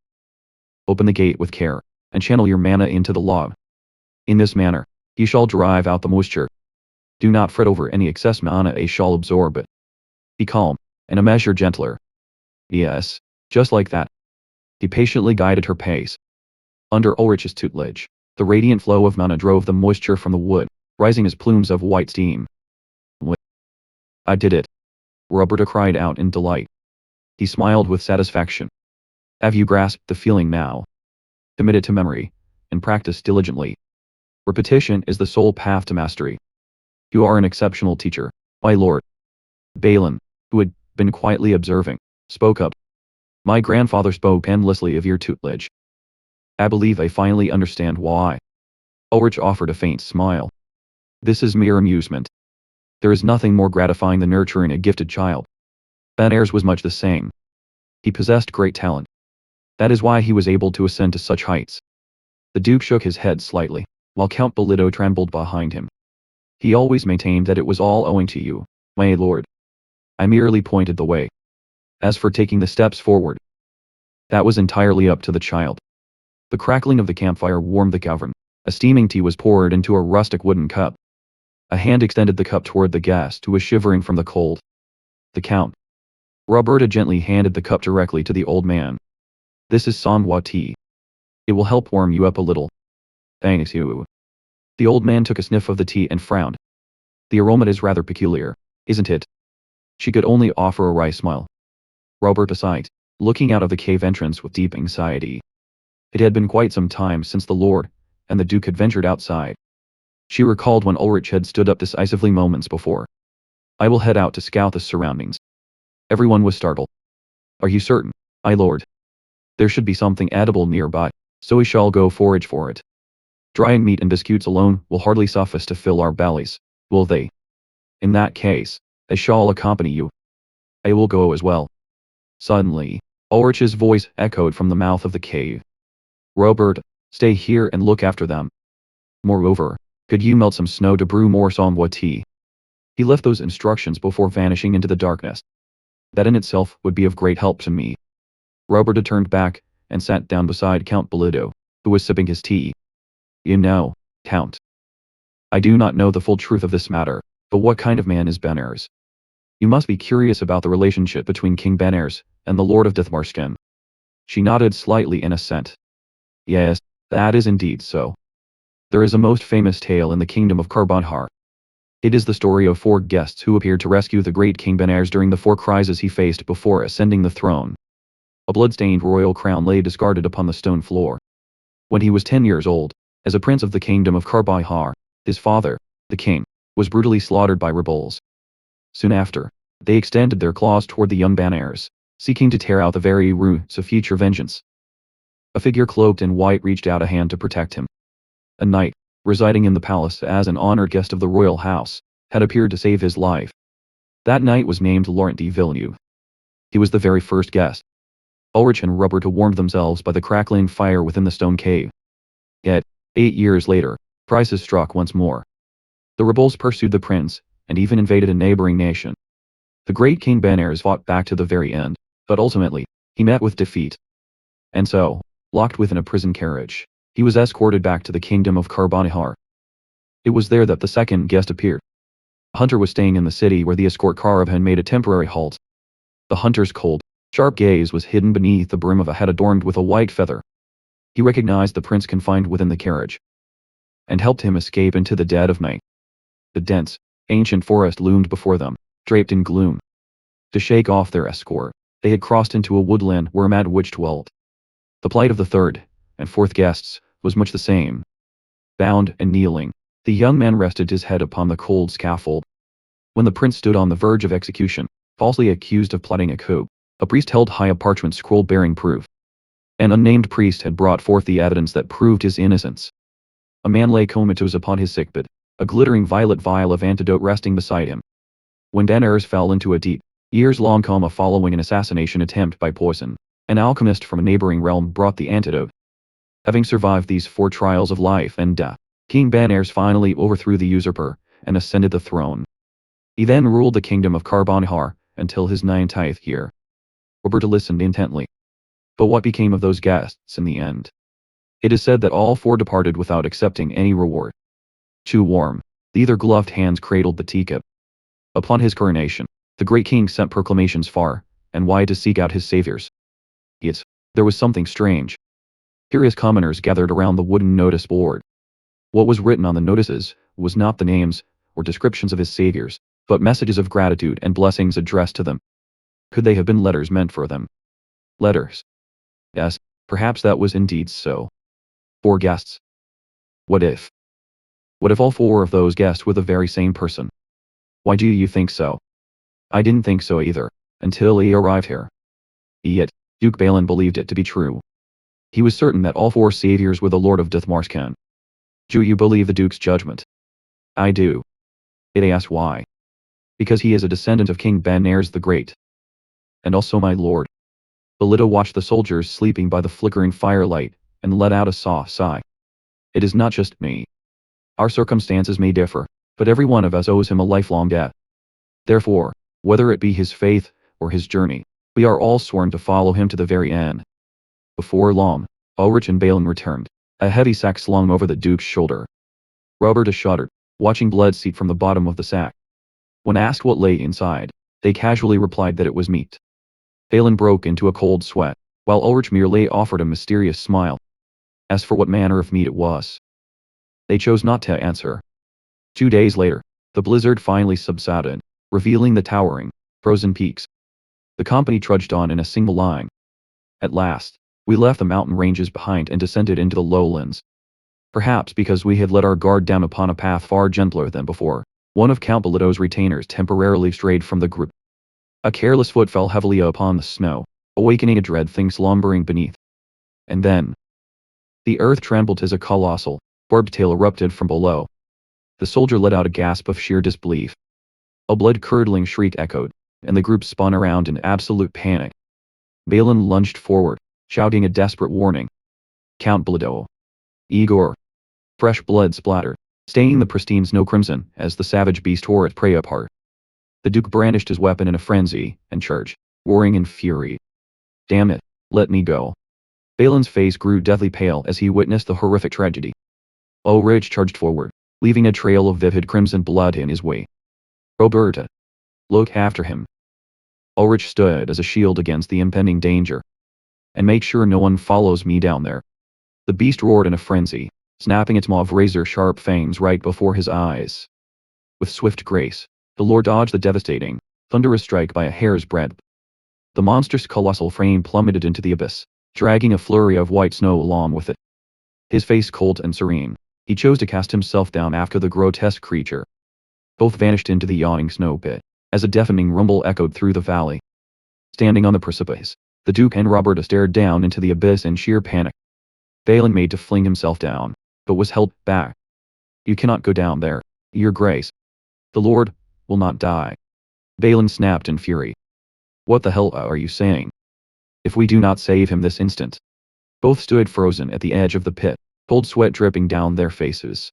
Open the gate with care, and channel your mana into the log. In this manner, you shall drive out the moisture. Do not fret over any excess mana, I shall absorb it. Be calm, and a measure gentler. Yes, just like that. He patiently guided her pace. Under Ulrich's tutelage, the radiant flow of mana drove the moisture from the wood, rising as plumes of white steam. I did it. Roberta cried out in delight. He smiled with satisfaction. Have you grasped the feeling now? Commit it to memory, and practice diligently. Repetition is the sole path to mastery. You are an exceptional teacher, my lord. Balin, who had been quietly observing, spoke up. My grandfather spoke endlessly of your tutelage. I believe I finally understand why. Ulrich offered a faint smile. This is mere amusement. There is nothing more gratifying than nurturing a gifted child. Ben Ayres was much the same. He possessed great talent. That is why he was able to ascend to such heights. The Duke shook his head slightly, while Count Bellido trembled behind him. He always maintained that it was all owing to you, my lord. I merely pointed the way. As for taking the steps forward, that was entirely up to the child. The crackling of the campfire warmed the cavern. A steaming tea was poured into a rustic wooden cup. A hand extended the cup toward the guest who was shivering from the cold. The Count. Roberta gently handed the cup directly to the old man. This is Manhwa tea. It will help warm you up a little. Thanks you. The old man took a sniff of the tea and frowned. The aroma is rather peculiar, isn't it? She could only offer a wry smile. Roberta sighed, looking out of the cave entrance with deep anxiety. It had been quite some time since the Lord and the Duke had ventured outside. She recalled when Ulrich had stood up decisively moments before. I will head out to scout the surroundings. Everyone was startled. Are you certain, my lord? There should be something edible nearby, so we shall go forage for it. Drying meat and biscuits alone will hardly suffice to fill our bellies, will they? In that case, I shall accompany you. I will go as well. Suddenly, Ulrich's voice echoed from the mouth of the cave. Robert, stay here and look after them. Moreover, could you melt some snow to brew more Manhwa tea? He left those instructions before vanishing into the darkness. That in itself would be of great help to me. Roberta turned back and sat down beside Count Bellido, who was sipping his tea. You know, Count. I do not know the full truth of this matter, but what kind of man is Ben Ayres? You must be curious about the relationship between King Ben Ayres and the Lord of Dithmarsken. She nodded slightly in assent. Yes, that is indeed so. There is a most famous tale in the kingdom of Karbonhar. It is the story of 4 guests who appeared to rescue the great King Ben Ayres during the 4 crises he faced before ascending the throne. A blood-stained royal crown lay discarded upon the stone floor. When he was 10 years old, as a prince of the kingdom of Karbonhar, his father, the king, was brutally slaughtered by rebels. Soon after, they extended their claws toward the young Ben Ayres, seeking to tear out the very roots of future vengeance. A figure cloaked in white reached out a hand to protect him. A knight, residing in the palace as an honored guest of the royal house, had appeared to save his life. That knight was named Laurent de Villeneuve. He was the very first guest. Ulrich and Roberta warmed themselves by the crackling fire within the stone cave. Yet, 8 years later, crisis struck once more. The rebels pursued the prince, and even invaded a neighboring nation. The great King Ben Ayres fought back to the very end, but ultimately, he met with defeat. And so, locked within a prison carriage, he was escorted back to the kingdom of Karbonhar. It was there that the second guest appeared. A hunter was staying in the city where the escort car had made a temporary halt. The hunter's cold, sharp gaze was hidden beneath the brim of a hat adorned with a white feather. He recognized the prince confined within the carriage, and helped him escape into the dead of night. The dense, ancient forest loomed before them, draped in gloom. To shake off their escort, they had crossed into a woodland where a mad witch dwelt. The plight of the third and fourth guests was much the same. Bound and kneeling, the young man rested his head upon the cold scaffold. When the prince stood on the verge of execution, falsely accused of plotting a coup, a priest held high a parchment scroll bearing proof. An unnamed priest had brought forth the evidence that proved his innocence. A man lay comatose upon his sickbed, a glittering violet vial of antidote resting beside him. When Ben Ayres fell into a deep, years-long coma following an assassination attempt by poison, an alchemist from a neighboring realm brought the antidote. Having survived these 4 trials of life and death, King Ben Ayres finally overthrew the usurper and ascended the throne. He then ruled the kingdom of Karbonhar until his 90th year. Roberta listened intently. But what became of those guests in the end? It is said that all 4 departed without accepting any reward. Too warm, the either-gloved hands cradled the teacup. Upon his coronation, the great king sent proclamations far and wide to seek out his saviors. Yet, there was something strange. Curious commoners gathered around the wooden notice board. What was written on the notices was not the names or descriptions of his saviors, but messages of gratitude and blessings addressed to them. Could they have been letters meant for them? Letters. Yes, perhaps that was indeed so. 4 guests. What if? What if all 4 of those guests were the very same person? Why do you think so? I didn't think so either, until he arrived here. Yet, Duke Balin believed it to be true. He was certain that all four saviors were the Lord of Dithmarskan. Do you believe the Duke's judgment? I do. It asked why. Because he is a descendant of King Ben-Airs the Great. And also my lord. Belida watched the soldiers sleeping by the flickering firelight, and let out a soft sigh. It is not just me. Our circumstances may differ, but every one of us owes him a lifelong debt. Therefore, whether it be his faith, or his journey, we are all sworn to follow him to the very end. Before long, Ulrich and Balin returned, a heavy sack slung over the Duke's shoulder. Roberta shuddered, watching blood seep from the bottom of the sack. When asked what lay inside, they casually replied that it was meat. Balin broke into a cold sweat, while Ulrich merely offered a mysterious smile. As for what manner of meat it was, they chose not to answer. 2 days later, the blizzard finally subsided, revealing the towering, frozen peaks. The company trudged on in a single line. At last, we left the mountain ranges behind and descended into the lowlands. Perhaps because we had let our guard down upon a path far gentler than before, one of Count Belido's retainers temporarily strayed from the group. A careless foot fell heavily upon the snow, awakening a dread thing slumbering beneath. And then, the earth trembled as a colossal, barbed tail erupted from below. The soldier let out a gasp of sheer disbelief. A blood-curdling shriek echoed, and the group spun around in absolute panic. Balin lunged forward, shouting a desperate warning. Count Belido. Igor. Fresh blood splattered, staining the pristine snow crimson as the savage beast tore its prey apart. The Duke brandished his weapon in a frenzy, and charged, roaring in fury. Damn it, let me go. Balin's face grew deathly pale as he witnessed the horrific tragedy. Ulrich charged forward, leaving a trail of vivid crimson blood in his way. Roberta. Look after him. Ulrich stood as a shield against the impending danger. And make sure no one follows me down there. The beast roared in a frenzy, snapping its maw of razor-sharp fangs right before his eyes. With swift grace, the lord dodged the devastating, thunderous strike by a hair's breadth. The monster's colossal frame plummeted into the abyss, dragging a flurry of white snow along with it. His face cold and serene, he chose to cast himself down after the grotesque creature. Both vanished into the yawning snow pit, as a deafening rumble echoed through the valley. Standing on the precipice, the Duke and Roberta stared down into the abyss in sheer panic. Balin made to fling himself down, but was held back. You cannot go down there, Your Grace. The Lord will not die. Balin snapped in fury. What the hell are you saying? If we do not save him this instant. Both stood frozen at the edge of the pit, cold sweat dripping down their faces.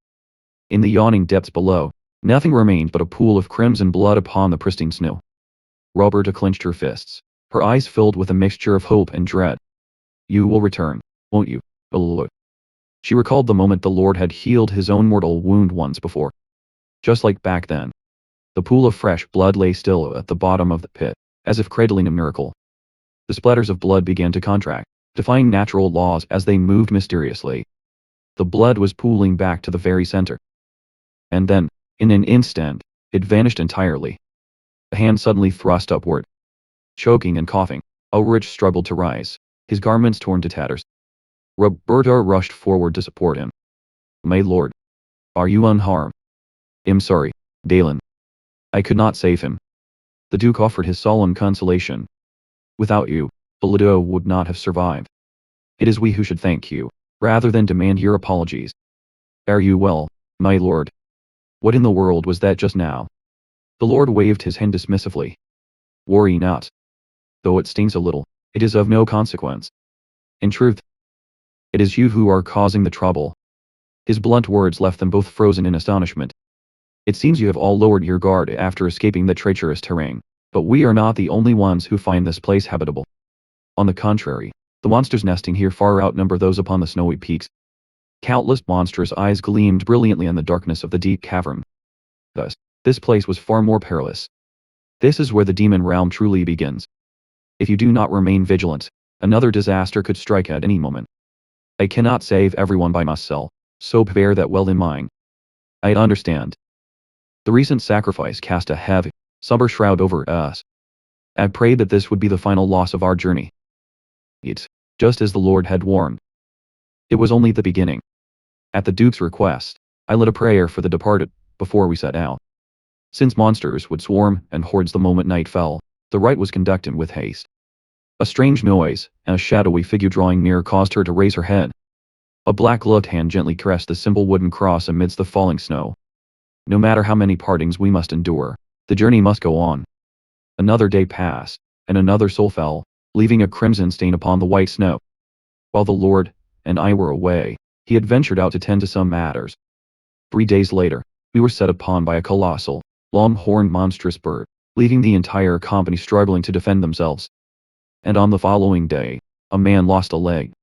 In the yawning depths below, nothing remained but a pool of crimson blood upon the pristine snow. Roberta clenched her fists, her eyes filled with a mixture of hope and dread. You will return, won't you, O Lord? She recalled the moment the Lord had healed his own mortal wound once before. Just like back then. The pool of fresh blood lay still at the bottom of the pit, as if cradling a miracle. The splatters of blood began to contract, defying natural laws as they moved mysteriously. The blood was pooling back to the very center. And then, in an instant, it vanished entirely. A hand suddenly thrust upward. Choking and coughing, Ulrich struggled to rise, his garments torn to tatters. Roberta rushed forward to support him. My lord. Are you unharmed? I'm sorry, Balin. I could not save him. The Duke offered his solemn consolation. Without you, Belido would not have survived. It is we who should thank you, rather than demand your apologies. Are you well, my lord? What in the world was that just now? The Lord waved his hand dismissively. Worry not. Though it stings a little, it is of no consequence. In truth, it is you who are causing the trouble. His blunt words left them both frozen in astonishment. It seems you have all lowered your guard after escaping the treacherous terrain, but we are not the only ones who find this place habitable. On the contrary, the monsters nesting here far outnumber those upon the snowy peaks. Countless monstrous eyes gleamed brilliantly in the darkness of the deep cavern. Thus, this place was far more perilous. This is where the demon realm truly begins. If you do not remain vigilant, another disaster could strike at any moment. I cannot save everyone by myself, so bear that well in mind. I understand. The recent sacrifice cast a heavy, somber shroud over us. I prayed that this would be the final loss of our journey. It's just as the Lord had warned. It was only the beginning. At the Duke's request, I lit a prayer for the departed before we set out. Since monsters would swarm and hordes the moment night fell, the rite was conducted with haste. A strange noise, and a shadowy figure drawing near caused her to raise her head. A black-gloved hand gently caressed the simple wooden cross amidst the falling snow. No matter how many partings we must endure, the journey must go on. Another day passed, and another soul fell, leaving a crimson stain upon the white snow. While the Lord and I were away, he had ventured out to tend to some matters. 3 days later, we were set upon by a colossal, long-horned monstrous bird, leaving the entire company struggling to defend themselves. And on the following day, a man lost a leg.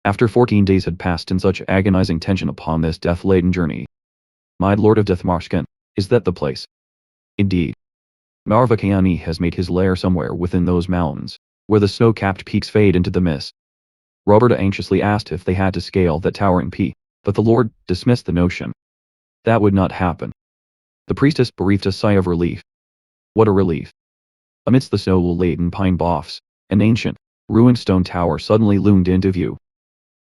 After 14 days had passed in such agonizing tension upon this death-laden journey. My Lord of Deathmarsken, is that the place? Indeed. Marvakayani has made his lair somewhere within those mountains, where the snow-capped peaks fade into the mist. Roberta anxiously asked if they had to scale that towering peak, but the Lord dismissed the notion. That would not happen. The priestess breathed a sigh of relief. What a relief. Amidst the snow-laden pine boughs, an ancient, ruined stone tower suddenly loomed into view.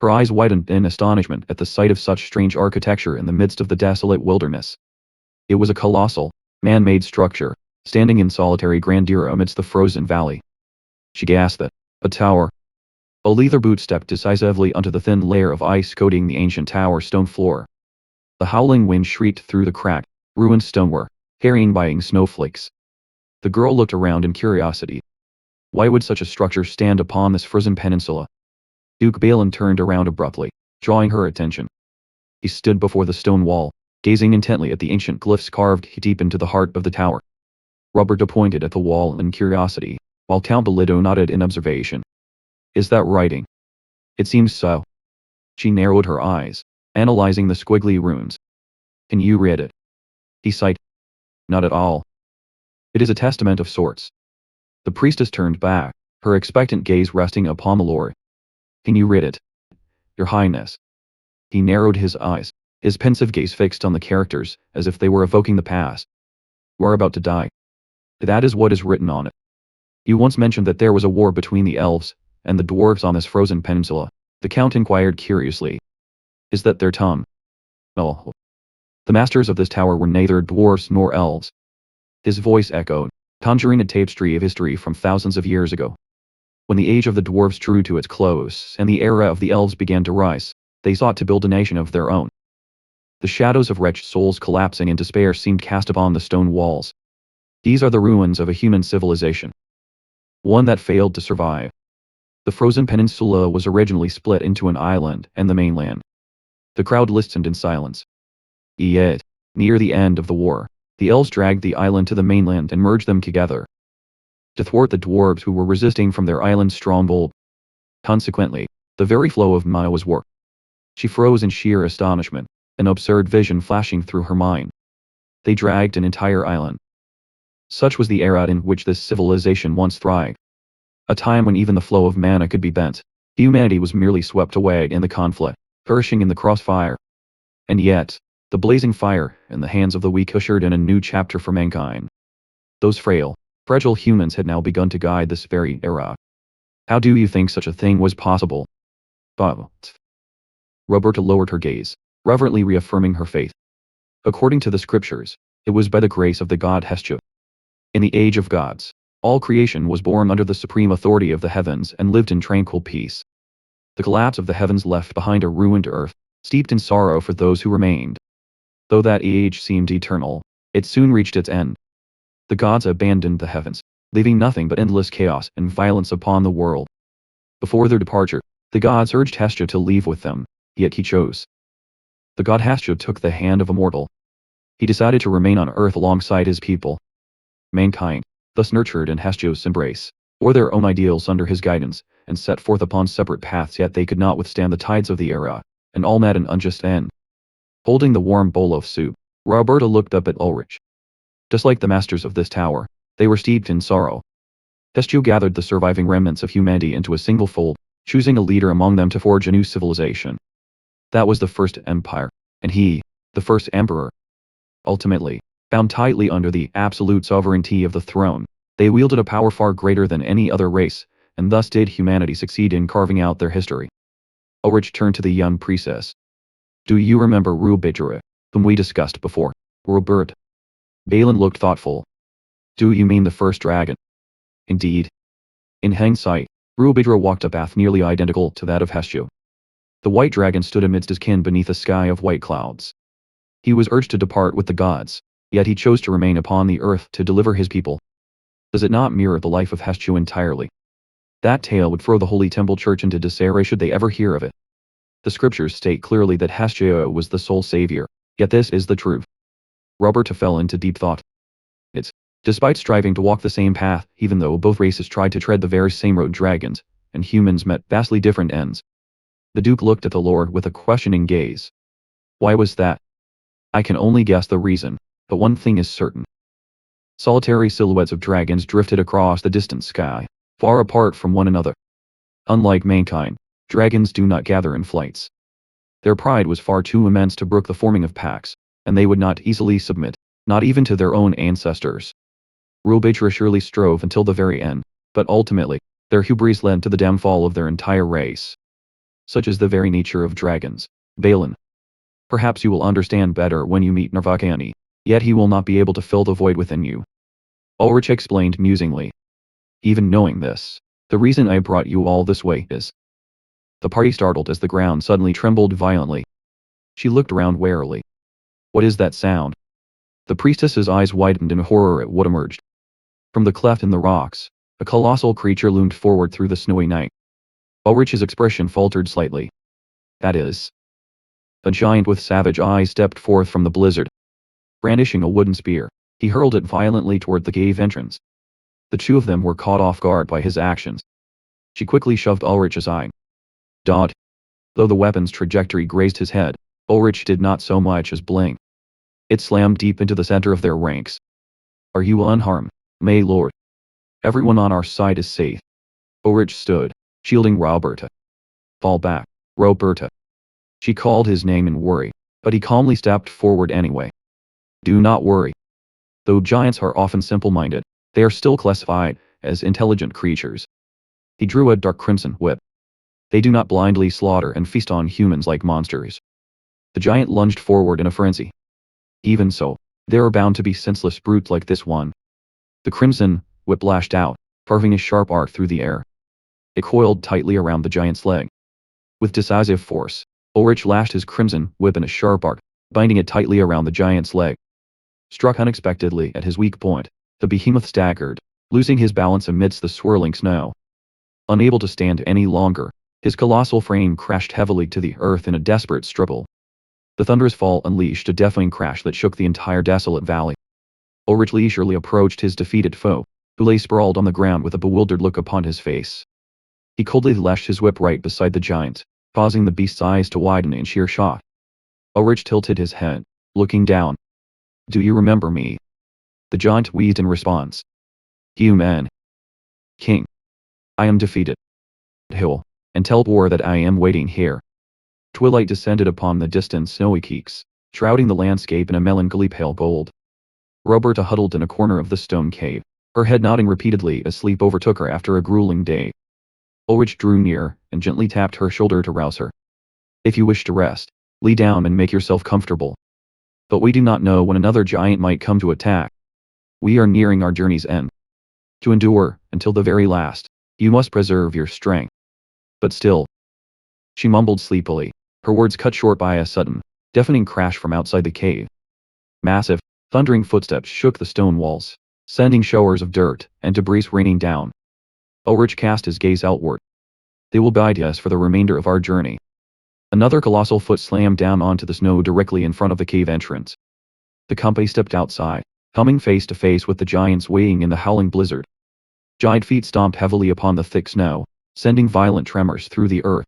Her eyes widened in astonishment at the sight of such strange architecture in the midst of the desolate wilderness. It was a colossal, man-made structure, standing in solitary grandeur amidst the frozen valley. She gasped that, a tower. A leather boot stepped decisively onto the thin layer of ice coating the ancient tower stone floor. The howling wind shrieked through the cracked, ruined stoneware, carrying snowflakes. The girl looked around in curiosity. Why would such a structure stand upon this frozen peninsula? Duke Balin turned around abruptly, drawing her attention. He stood before the stone wall, gazing intently at the ancient glyphs carved deep into the heart of the tower. Roberta pointed at the wall in curiosity, while Count Bellido nodded in observation. Is that writing? It seems so. She narrowed her eyes, analyzing the squiggly runes. Can you read it? He sighed. Not at all. It is a testament of sorts. The priestess turned back, her expectant gaze resting upon the Lord. Can you read it? Your Highness. He narrowed his eyes, his pensive gaze fixed on the characters, as if they were evoking the past. You are about to die. That is what is written on it. You once mentioned that there was a war between the elves and the dwarves on this frozen peninsula, the Count inquired curiously. Is that their tongue? Oh. The masters of this tower were neither dwarves nor elves. His voice echoed, conjuring a tapestry of history from thousands of years ago. When the age of the dwarves drew to its close and the era of the elves began to rise, they sought to build a nation of their own. The shadows of wretched souls collapsing in despair seemed cast upon the stone walls. These are the ruins of a human civilization. One that failed to survive. The frozen peninsula was originally split into an island and the mainland. The crowd listened in silence. Yet, near the end of the war, the elves dragged the island to the mainland and merged them together, to thwart the dwarves who were resisting from their island's stronghold. Consequently, the very flow of Maya was warped. She froze in sheer astonishment, an absurd vision flashing through her mind. They dragged an entire island. Such was the era in which this civilization once thrived. A time when even the flow of mana could be bent. Humanity was merely swept away in the conflict, perishing in the crossfire. And yet, the blazing fire in the hands of the weak ushered in a new chapter for mankind. Those frail, fragile humans had now begun to guide this very era. How do you think such a thing was possible? But Roberta lowered her gaze, reverently reaffirming her faith. According to the scriptures, it was by the grace of the god Hestia. In the age of gods, all creation was born under the supreme authority of the heavens and lived in tranquil peace. The collapse of the heavens left behind a ruined earth, steeped in sorrow for those who remained. Though that age seemed eternal, it soon reached its end. The gods abandoned the heavens, leaving nothing but endless chaos and violence upon the world. Before their departure, the gods urged Hestia to leave with them, yet he chose. The god Hestia took the hand of Immortal. He decided to remain on Earth alongside his people. Mankind, thus nurtured in Hestia's embrace, bore their own ideals under his guidance, and set forth upon separate paths, yet they could not withstand the tides of the era, and all met an unjust end. Holding the warm bowl of soup, Roberta looked up at Ulrich. Just like the masters of this tower, they were steeped in sorrow. Hestia gathered the surviving remnants of humanity into a single fold, choosing a leader among them to forge a new civilization. That was the first empire, and he, the first emperor. Ultimately, bound tightly under the absolute sovereignty of the throne, they wielded a power far greater than any other race, and thus did humanity succeed in carving out their history. Ulrich turned to the young priestess. Do you remember Rubidra, whom we discussed before? Robert. Balin looked thoughtful. Do you mean the first dragon? Indeed. In hindsight, Ruobidra walked a path nearly identical to that of Hestiu. The white dragon stood amidst his kin beneath a sky of white clouds. He was urged to depart with the gods, yet he chose to remain upon the earth to deliver his people. Does it not mirror the life of Hestiu entirely? That tale would throw the Holy Temple Church into disarray should they ever hear of it. The scriptures state clearly that Hestiu was the sole savior, yet this is the truth. Roberta fell into deep thought. Despite striving to walk the same path, even though both races tried to tread the very same road, dragons and humans met vastly different ends. The Duke looked at the Lord with a questioning gaze. Why was that? I can only guess the reason, but one thing is certain. Solitary silhouettes of dragons drifted across the distant sky, far apart from one another. Unlike mankind, dragons do not gather in flights. Their pride was far too immense to brook the forming of packs, and they would not easily submit, not even to their own ancestors. Ruobidra surely strove until the very end, but ultimately, their hubris led to the downfall of their entire race. Such is the very nature of dragons. Balin. Perhaps you will understand better when you meet Narvakani, yet he will not be able to fill the void within you. Ulrich explained musingly. Even knowing this, the reason I brought you all this way is. The party startled as the ground suddenly trembled violently. She looked around warily. What is that sound? The priestess's eyes widened in horror at what emerged. From the cleft in the rocks, a colossal creature loomed forward through the snowy night. Ulrich's expression faltered slightly. That is. A giant with savage eyes stepped forth from the blizzard. Brandishing a wooden spear, he hurled it violently toward the cave entrance. The two of them were caught off guard by his actions. She quickly shoved Ulrich aside. Dot. Though the weapon's trajectory grazed his head, Ulrich did not so much as blink. It slammed deep into the center of their ranks. Are you unharmed, my lord? Everyone on our side is safe. Ulrich stood, shielding Roberta. Fall back, Roberta. She called his name in worry, but he calmly stepped forward anyway. Do not worry. Though giants are often simple-minded, they are still classified as intelligent creatures. He drew a dark crimson whip. They do not blindly slaughter and feast on humans like monsters. The giant lunged forward in a frenzy. Even so, there are bound to be senseless brutes like this one. The crimson whip lashed out, carving a sharp arc through the air. It coiled tightly around the giant's leg. With decisive force, Ulrich lashed his crimson whip in a sharp arc, binding it tightly around the giant's leg. Struck unexpectedly at his weak point, the behemoth staggered, losing his balance amidst the swirling snow. Unable to stand any longer, his colossal frame crashed heavily to the earth in a desperate struggle. The thunderous fall unleashed a deafening crash that shook the entire desolate valley. Ulrich leisurely approached his defeated foe, who lay sprawled on the ground with a bewildered look upon his face. He coldly lashed his whip right beside the giant, causing the beast's eyes to widen in sheer shock. Ulrich tilted his head, looking down. Do you remember me? The giant wheezed in response. Human. King. I am defeated. Hill, and tell War that I am waiting here. Twilight descended upon the distant snowy peaks, shrouding the landscape in a melancholy pale gold. Roberta huddled in a corner of the stone cave, her head nodding repeatedly as sleep overtook her after a grueling day. Ulrich drew near and gently tapped her shoulder to rouse her. If you wish to rest, lie down and make yourself comfortable. But we do not know when another giant might come to attack. We are nearing our journey's end. To endure until the very last, you must preserve your strength. But still. She mumbled sleepily, her words cut short by a sudden, deafening crash from outside the cave. Massive, thundering footsteps shook the stone walls, sending showers of dirt and debris raining down. Ulrich cast his gaze outward. They will guide us for the remainder of our journey. Another colossal foot slammed down onto the snow directly in front of the cave entrance. The company stepped outside, coming face to face with the giants weighing in the howling blizzard. Giant feet stomped heavily upon the thick snow, sending violent tremors through the earth.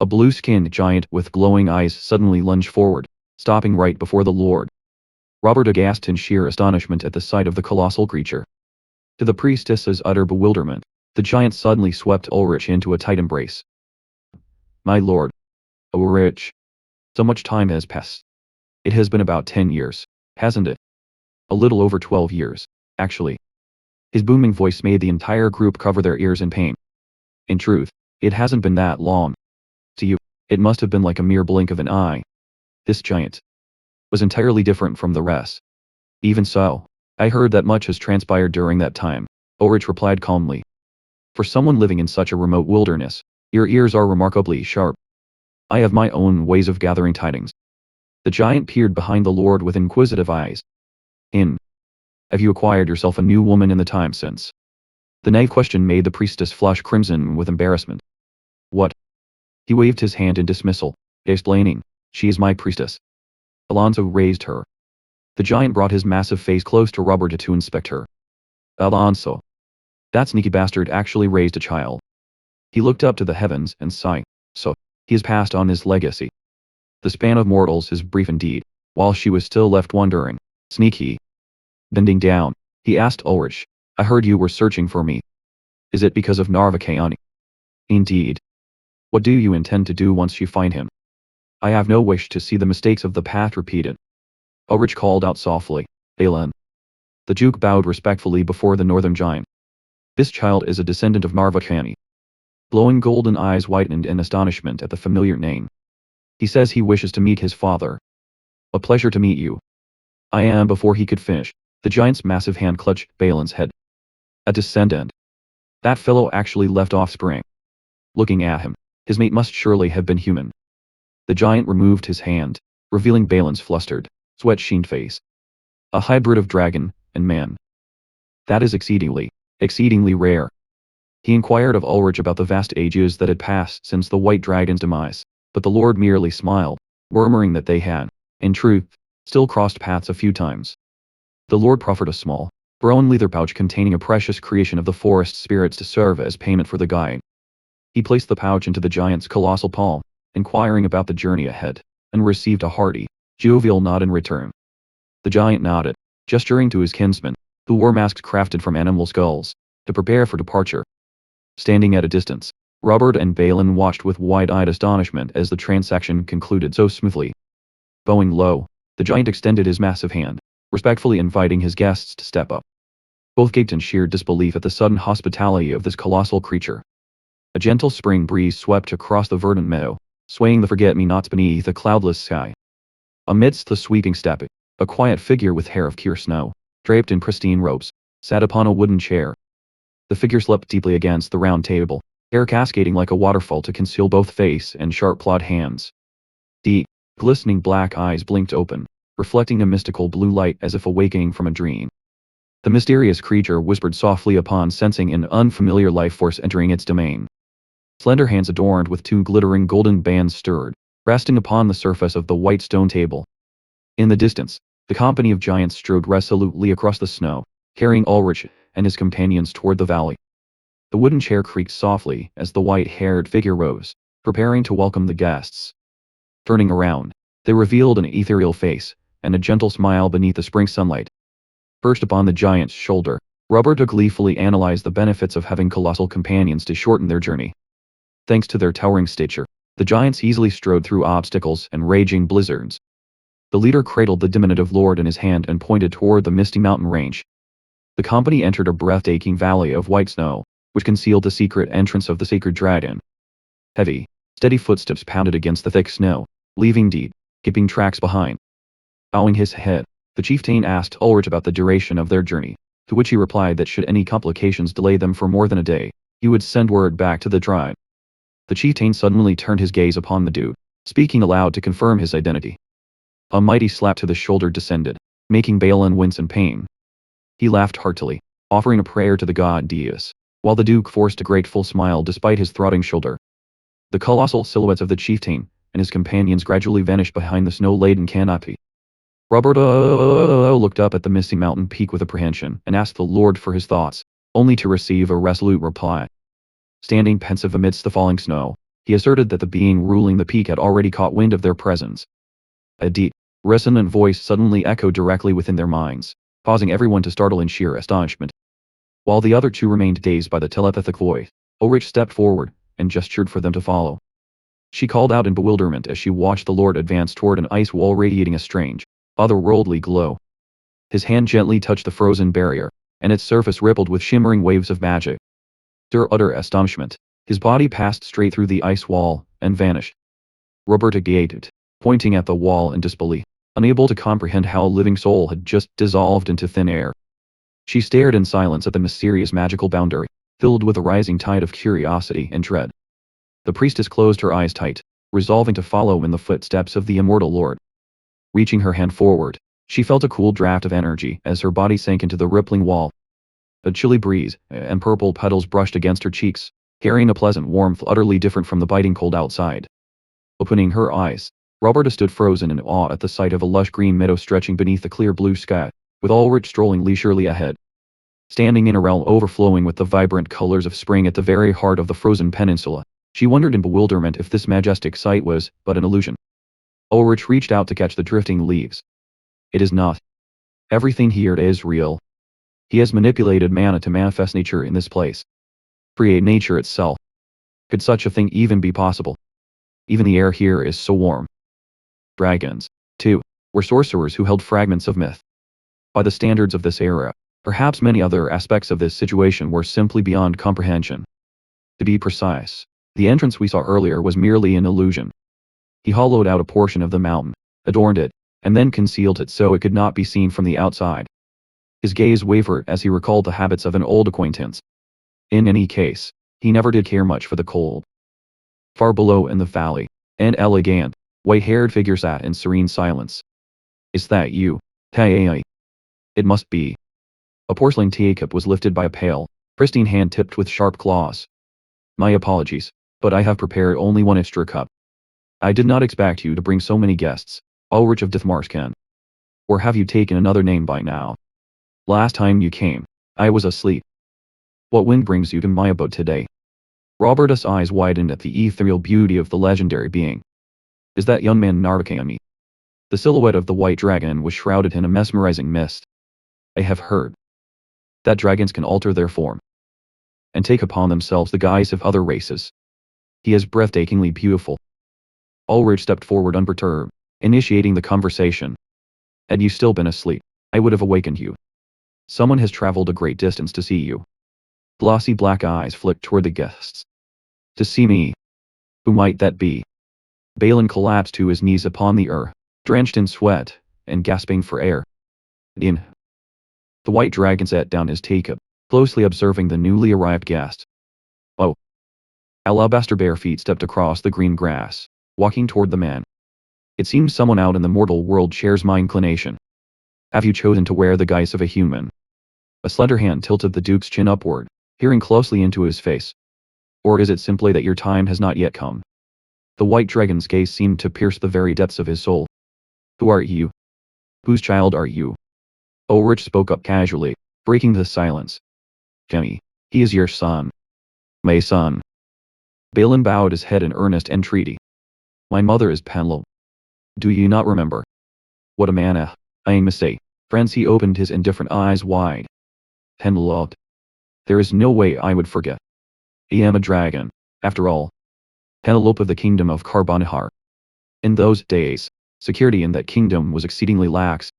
A blue-skinned giant with glowing eyes suddenly lunged forward, stopping right before the Lord. Robert gasped in sheer astonishment at the sight of the colossal creature. To the priestess's utter bewilderment, the giant suddenly swept Ulrich into a tight embrace. My lord. Ulrich. So much time has passed. It has been about 10 years, hasn't it? A little over 12 years, actually. His booming voice made the entire group cover their ears in pain. In truth, it hasn't been that long. To you, it must have been like a mere blink of an eye. This giant was entirely different from the rest. Even so, I heard that much has transpired during that time, Ulrich replied calmly. For someone living in such a remote wilderness, your ears are remarkably sharp. I have my own ways of gathering tidings. The giant peered behind the lord with inquisitive eyes. Have you acquired yourself a new woman in the time since? The naive question made the priestess flush crimson with embarrassment. What? He waved his hand in dismissal, explaining, she is my priestess. Alonso raised her. The giant brought his massive face close to Roberta to inspect her. Alonso. That sneaky bastard actually raised a child. He looked up to the heavens and sighed. So, he has passed on his legacy. The span of mortals is brief indeed, while she was still left wondering. Sneaky. Bending down, he asked Ulrich, I heard you were searching for me. Is it because of Narvakayani? Indeed. What do you intend to do once you find him? I have no wish to see the mistakes of the past repeated. Ulrich called out softly, Alan. The Duke bowed respectfully before the northern giant. This child is a descendant of Narvakayani. Glowing golden eyes whitened in astonishment at the familiar name. He says he wishes to meet his father. A pleasure to meet you. I am. Before he could finish, the giant's massive hand clutched Balin's head. A descendant. That fellow actually left offspring. Looking at him, his mate must surely have been human. The giant removed his hand, revealing Balin's flustered, sweat-sheened face. A hybrid of dragon and man. That is exceedingly rare. He inquired of Ulrich about the vast ages that had passed since the white dragon's demise, but the lord merely smiled, murmuring that they had, in truth, still crossed paths a few times. The lord proffered a small, brown leather pouch containing a precious creation of the forest spirits to serve as payment for the guide. He placed the pouch into the giant's colossal palm, inquiring about the journey ahead, and received a hearty, jovial nod in return. The giant nodded, gesturing to his kinsmen, who wore masks crafted from animal skulls, to prepare for departure. Standing at a distance, Robert and Balin watched with wide-eyed astonishment as the transaction concluded so smoothly. Bowing low, the giant extended his massive hand, respectfully inviting his guests to step up. Both gaped in sheer disbelief at the sudden hospitality of this colossal creature. A gentle spring breeze swept across the verdant meadow, swaying the forget-me-nots beneath a cloudless sky. Amidst the sweeping steppe, a quiet figure with hair of pure snow, draped in pristine robes, sat upon a wooden chair. The figure slept deeply against the round table, hair cascading like a waterfall to conceal both face and sharp-clawed hands. Deep, glistening black eyes blinked open, reflecting a mystical blue light as if awakening from a dream. The mysterious creature whispered softly upon sensing an unfamiliar life force entering its domain. Slender hands adorned with two glittering golden bands stirred, resting upon the surface of the white stone table. In the distance, the company of giants strode resolutely across the snow, carrying Ulrich and his companions toward the valley. The wooden chair creaked softly as the white-haired figure rose, preparing to welcome the guests. Turning around, they revealed an ethereal face, and a gentle smile beneath the spring sunlight. Perched upon the giant's shoulder, Roberta gleefully analyzed the benefits of having colossal companions to shorten their journey. Thanks to their towering stature, the giants easily strode through obstacles and raging blizzards. The leader cradled the diminutive lord in his hand and pointed toward the misty mountain range. The company entered a breathtaking valley of white snow, which concealed the secret entrance of the sacred dragon. Heavy, steady footsteps pounded against the thick snow, leaving deep, gaping tracks behind. Bowing his head, the chieftain asked Ulrich about the duration of their journey, to which he replied that should any complications delay them for more than a day, he would send word back to the tribe. The chieftain suddenly turned his gaze upon the dude, speaking aloud to confirm his identity. A mighty slap to the shoulder descended, making Balin wince in pain. He laughed heartily, offering a prayer to the god Deus, while the duke forced a grateful smile despite his throbbing shoulder. The colossal silhouettes of the chieftain and his companions gradually vanished behind the snow-laden canopy. Roberta looked up at the misty mountain peak with apprehension and asked the lord for his thoughts, only to receive a resolute reply. Standing pensive amidst the falling snow, he asserted that the being ruling the peak had already caught wind of their presence. A deep, resonant voice suddenly echoed directly within their minds, causing everyone to startle in sheer astonishment. While the other two remained dazed by the telepathic voice, Ulrich stepped forward and gestured for them to follow. She called out in bewilderment as she watched the lord advance toward an ice wall radiating a strange, otherworldly glow. His hand gently touched the frozen barrier, and its surface rippled with shimmering waves of magic. To utter astonishment, his body passed straight through the ice wall and vanished. Roberta gaped, pointing at the wall in disbelief, unable to comprehend how a living soul had just dissolved into thin air. She stared in silence at the mysterious magical boundary, filled with a rising tide of curiosity and dread. The priestess closed her eyes tight, resolving to follow in the footsteps of the immortal lord. Reaching her hand forward, she felt a cool draft of energy as her body sank into the rippling wall. A chilly breeze and purple petals brushed against her cheeks, carrying a pleasant warmth utterly different from the biting cold outside. Opening her eyes, Roberta stood frozen in awe at the sight of a lush green meadow stretching beneath the clear blue sky, with Ulrich strolling leisurely ahead. Standing in a realm overflowing with the vibrant colors of spring at the very heart of the frozen peninsula, she wondered in bewilderment if this majestic sight was but an illusion. Ulrich reached out to catch the drifting leaves. It is not. Everything here is real. He has manipulated mana to manifest nature in this place. Create nature itself. Could such a thing even be possible? Even the air here is so warm. Dragons, too, were sorcerers who held fragments of myth. By the standards of this era, perhaps many other aspects of this situation were simply beyond comprehension. To be precise, the entrance we saw earlier was merely an illusion. He hollowed out a portion of the mountain, adorned it, and then concealed it so it could not be seen from the outside. His gaze wavered as he recalled the habits of an old acquaintance. In any case, he never did care much for the cold. Far below in the valley, an elegant, white-haired figure sat in serene silence. Is that you, Tai? It must be. A porcelain teacup was lifted by a pale, pristine hand tipped with sharp claws. My apologies, but I have prepared only one extra cup. I did not expect you to bring so many guests, Ulrich of Dithmarsken. Or have you taken another name by now? Last time you came, I was asleep. What wind brings you to my abode today? Roberta's eyes widened at the ethereal beauty of the legendary being. Is that young man Narvakani? The silhouette of the white dragon was shrouded in a mesmerizing mist. I have heard that dragons can alter their form and take upon themselves the guise of other races. He is breathtakingly beautiful. Ulrich stepped forward unperturbed, initiating the conversation. Had you still been asleep, I would have awakened you. Someone has traveled a great distance to see you. Glossy black eyes flicked toward the guests. To see me? Who might that be? Balin collapsed to his knees upon the earth, drenched in sweat, and gasping for air. In. The white dragon set down his teacup, closely observing the newly arrived guest. Oh. Alabaster bare feet stepped across the green grass, walking toward the man. It seems someone out in the mortal world shares my inclination. Have you chosen to wear the guise of a human? A slender hand tilted the duke's chin upward, peering closely into his face. Or is it simply that your time has not yet come? The white dragon's gaze seemed to pierce the very depths of his soul. Who are you? Whose child are you? Ulrich spoke up casually, breaking the silence. Jemmy, he is your son. My son. Balin bowed his head in earnest entreaty. My mother is Penelope. Do you not remember? What a man I must say. Friends, he opened his indifferent eyes wide. Penelope. There is no way I would forget. I am a dragon, after all. Penelope of the kingdom of Carbonahar. In those days, security in that kingdom was exceedingly lax.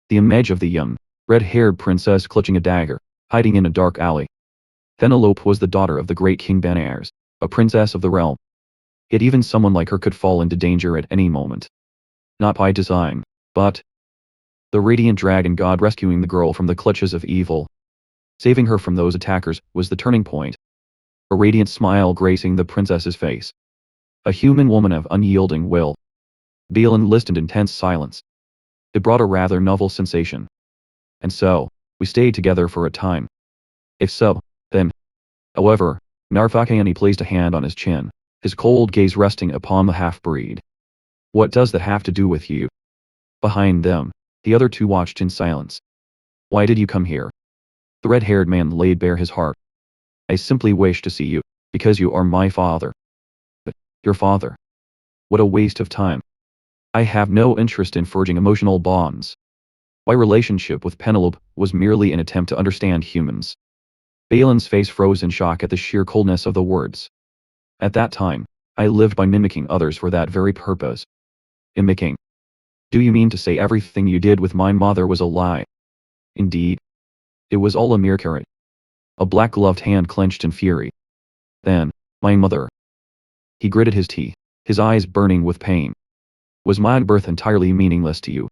The image of the young, red-haired princess clutching a dagger, hiding in a dark alley. Penelope was the daughter of the great King Benares, a princess of the realm. Yet even someone like her could fall into danger at any moment. Not by design, but the radiant dragon god rescuing the girl from the clutches of evil. Saving her from those attackers was the turning point. A radiant smile gracing the princess's face. A human woman of unyielding will. Balin listened in tense silence. It brought a rather novel sensation. And so, we stayed together for a time. If so, then. However, Narvakani placed a hand on his chin, his cold gaze resting upon the half-breed. What does that have to do with you? Behind them, the other two watched in silence. Why did you come here? The red-haired man laid bare his heart. I simply wish to see you, because you are my father. But, your father? What a waste of time. I have no interest in forging emotional bonds. My relationship with Penelope was merely an attempt to understand humans. Balin's face froze in shock at the sheer coldness of the words. At that time, I lived by mimicking others for that very purpose. Mimicking? Do you mean to say everything you did with my mother was a lie? Indeed. It was all a mere carrot. A black-gloved hand clenched in fury. Then, my mother. He gritted his teeth, his eyes burning with pain. Was my birth entirely meaningless to you?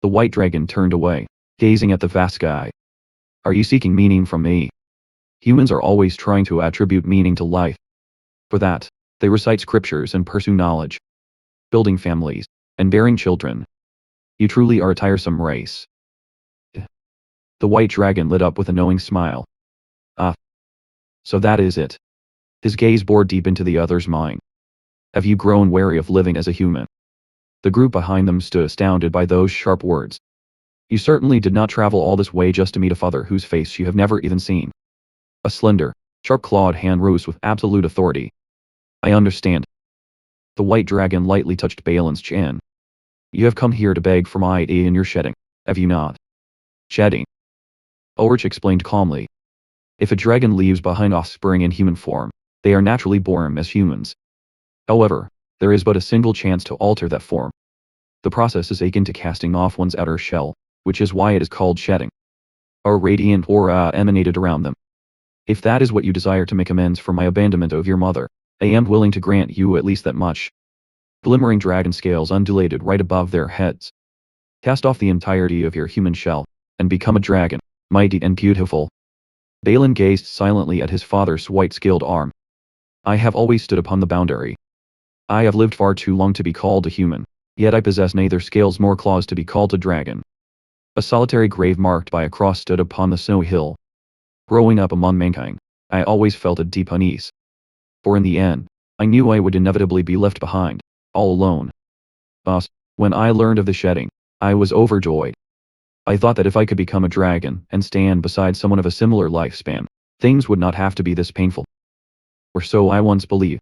The white dragon turned away, gazing at the vast sky. Are you seeking meaning from me? Humans are always trying to attribute meaning to life. For that, they recite scriptures and pursue knowledge, building families, and bearing children. You truly are a tiresome race. The white dragon lit up with a knowing smile. Ah, so that is it. His gaze bored deep into the other's mind. Have you grown wary of living as a human? The group behind them stood astounded by those sharp words. You certainly did not travel all this way just to meet a father whose face you have never even seen. A slender, sharp-clawed hand rose with absolute authority. I understand. The white dragon lightly touched Balin's chin. You have come here to beg for my aid in your shedding, have you not? Shedding. Ulrich explained calmly. If a dragon leaves behind offspring in human form, they are naturally born as humans. However, there is but a single chance to alter that form. The process is akin to casting off one's outer shell, which is why it is called shedding. A radiant aura emanated around them. If that is what you desire to make amends for my abandonment of your mother, I am willing to grant you at least that much. Glimmering dragon scales undulated right above their heads. Cast off the entirety of your human shell, and become a dragon, mighty and beautiful. Balin gazed silently at his father's white-scaled arm. I have always stood upon the boundary. I have lived far too long to be called a human, yet I possess neither scales nor claws to be called a dragon. A solitary grave marked by a cross stood upon the snowy hill. Growing up among mankind, I always felt a deep unease. For in the end, I knew I would inevitably be left behind, all alone. Thus, when I learned of the shedding, I was overjoyed. I thought that if I could become a dragon and stand beside someone of a similar lifespan, things would not have to be this painful. Or so I once believed.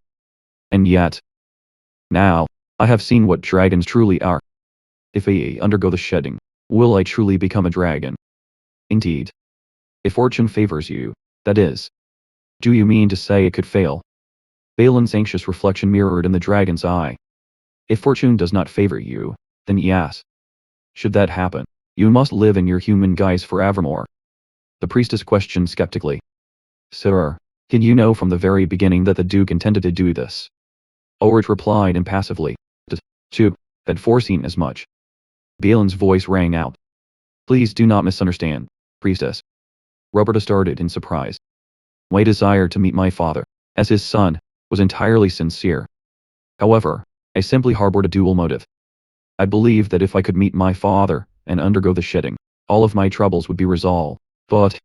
And yet, now, I have seen what dragons truly are. If I undergo the shedding, will I truly become a dragon? Indeed. If fortune favors you, that is. Do you mean to say it could fail? Balin's anxious reflection mirrored in the dragon's eye. If fortune does not favor you, then yes. Should that happen, you must live in your human guise forevermore. The priestess questioned skeptically. Sir, did you know from the very beginning that the Duke intended to do this? Ulrich replied impassively. Too, had foreseen as much. Balin's voice rang out. Please do not misunderstand, priestess. Roberta started in surprise. My desire to meet my father, as his son, was entirely sincere. However, I simply harbored a dual motive. I believed that if I could meet my father, and undergo the shedding, all of my troubles would be resolved. But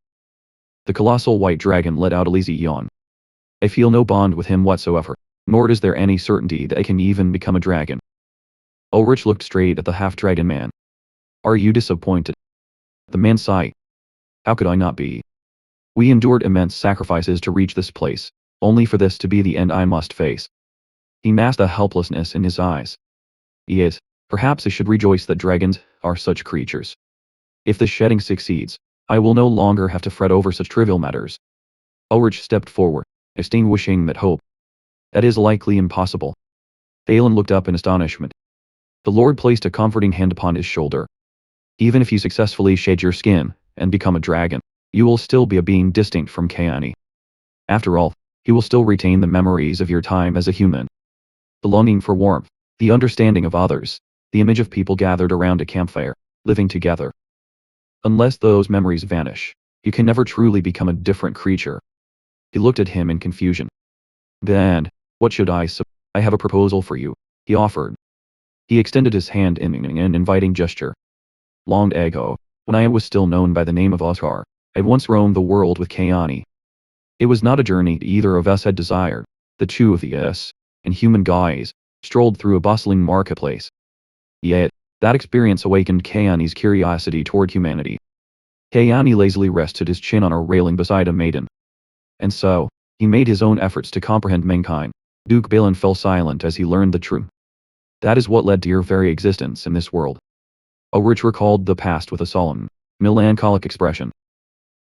the colossal white dragon let out a lazy yawn. I feel no bond with him whatsoever, nor is there any certainty that I can even become a dragon. Ulrich looked straight at the half-dragon man. Are you disappointed? The man sighed. How could I not be? We endured immense sacrifices to reach this place, only for this to be the end I must face. He masked the helplessness in his eyes. Yet, perhaps I should rejoice that dragons are such creatures. If the shedding succeeds, I will no longer have to fret over such trivial matters. Ulrich stepped forward, extinguishing that hope. That is likely impossible. Balin looked up in astonishment. The Lord placed a comforting hand upon his shoulder. Even if you successfully shed your skin, and become a dragon, you will still be a being distinct from Kayani. After all, you will still retain the memories of your time as a human. The longing for warmth, the understanding of others, the image of people gathered around a campfire, living together. Unless those memories vanish, you can never truly become a different creature. He looked at him in confusion. Then, what should I say? I have a proposal for you, he offered. He extended his hand in an inviting gesture. Long ago, when I was still known by the name of Oscar, I once roamed the world with Kayani. It was not a journey either of us had desired. The two of us, in human guise, strolled through a bustling marketplace. Yet, that experience awakened Kayani's curiosity toward humanity. Kayani lazily rested his chin on a railing beside a maiden. And so, he made his own efforts to comprehend mankind. Duke Balin fell silent as he learned the truth. That is what led to your very existence in this world. Ulrich recalled the past with a solemn, melancholic expression.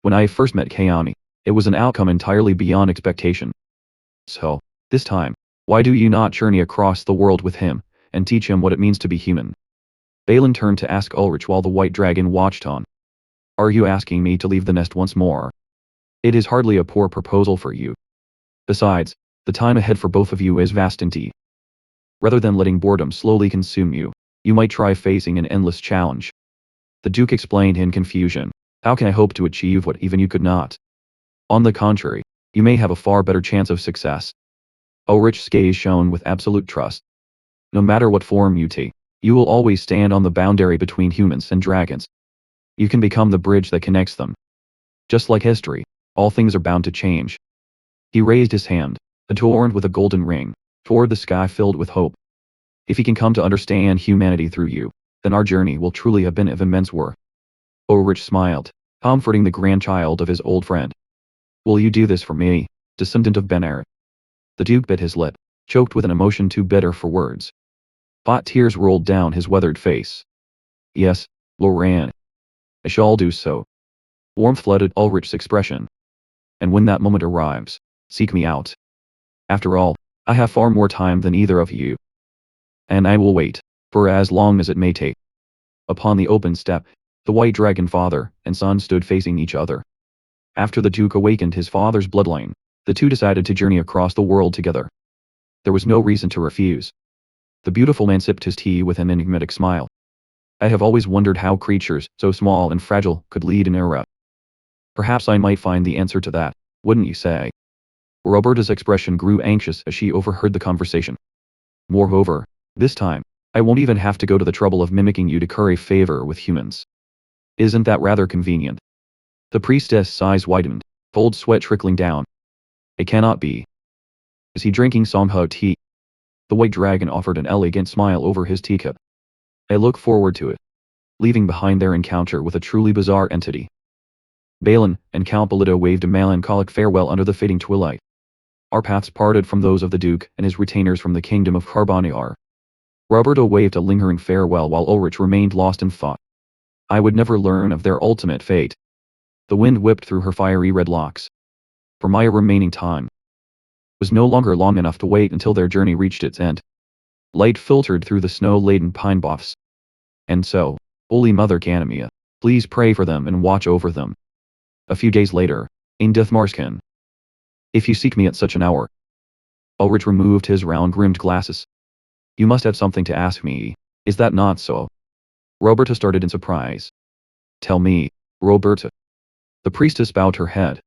When I first met Kayani, it was an outcome entirely beyond expectation. So, this time, why do you not journey across the world with him, and teach him what it means to be human? Balin turned to ask Ulrich while the white dragon watched on. Are you asking me to leave the nest once more? It is hardly a poor proposal for you. Besides, the time ahead for both of you is vast indeed. Rather than letting boredom slowly consume you, you might try facing an endless challenge. The Duke explained in confusion. How can I hope to achieve what even you could not? On the contrary, you may have a far better chance of success. Ulrich's gaze shone with absolute trust. No matter what form you take, you will always stand on the boundary between humans and dragons. You can become the bridge that connects them. Just like history, all things are bound to change. He raised his hand, adorned with a golden ring, toward the sky filled with hope. If he can come to understand humanity through you, then our journey will truly have been of immense worth. Ulrich smiled, comforting the grandchild of his old friend. Will you do this for me, descendant of Benar? The Duke bit his lip, choked with an emotion too bitter for words. Hot tears rolled down his weathered face. Yes, Loran. I shall do so. Warmth flooded Ulrich's expression. And when that moment arrives, seek me out. After all, I have far more time than either of you. And I will wait, for as long as it may take. Upon the open step, the white dragon father and son stood facing each other. After the Duke awakened his father's bloodline, the two decided to journey across the world together. There was no reason to refuse. The beautiful man sipped his tea with an enigmatic smile. I have always wondered how creatures so small and fragile could lead an era. Perhaps I might find the answer to that, wouldn't you say? Roberta's expression grew anxious as she overheard the conversation. Moreover, this time, I won't even have to go to the trouble of mimicking you to curry favor with humans. Isn't that rather convenient? The priestess' eyes widened, cold sweat trickling down. It cannot be. Is he drinking Samho tea? The white dragon offered an elegant smile over his teacup. I look forward to it. Leaving behind their encounter with a truly bizarre entity. Balin and Count Belito waved a melancholic farewell under the fading twilight. Our paths parted from those of the Duke and his retainers from the kingdom of Carboniar. Roberto waved a lingering farewell while Ulrich remained lost in thought. I would never learn of their ultimate fate. The wind whipped through her fiery red locks. For my remaining time was no longer long enough to wait until their journey reached its end. Light filtered through the snow-laden pine boughs. And so, Holy Mother Ganymede, please pray for them and watch over them. A few days later, in Dithmarsken. If you seek me at such an hour. Ulrich removed his round-rimmed glasses. You must have something to ask me, is that not so? Roberta started in surprise. Tell me, Roberta. The priestess bowed her head.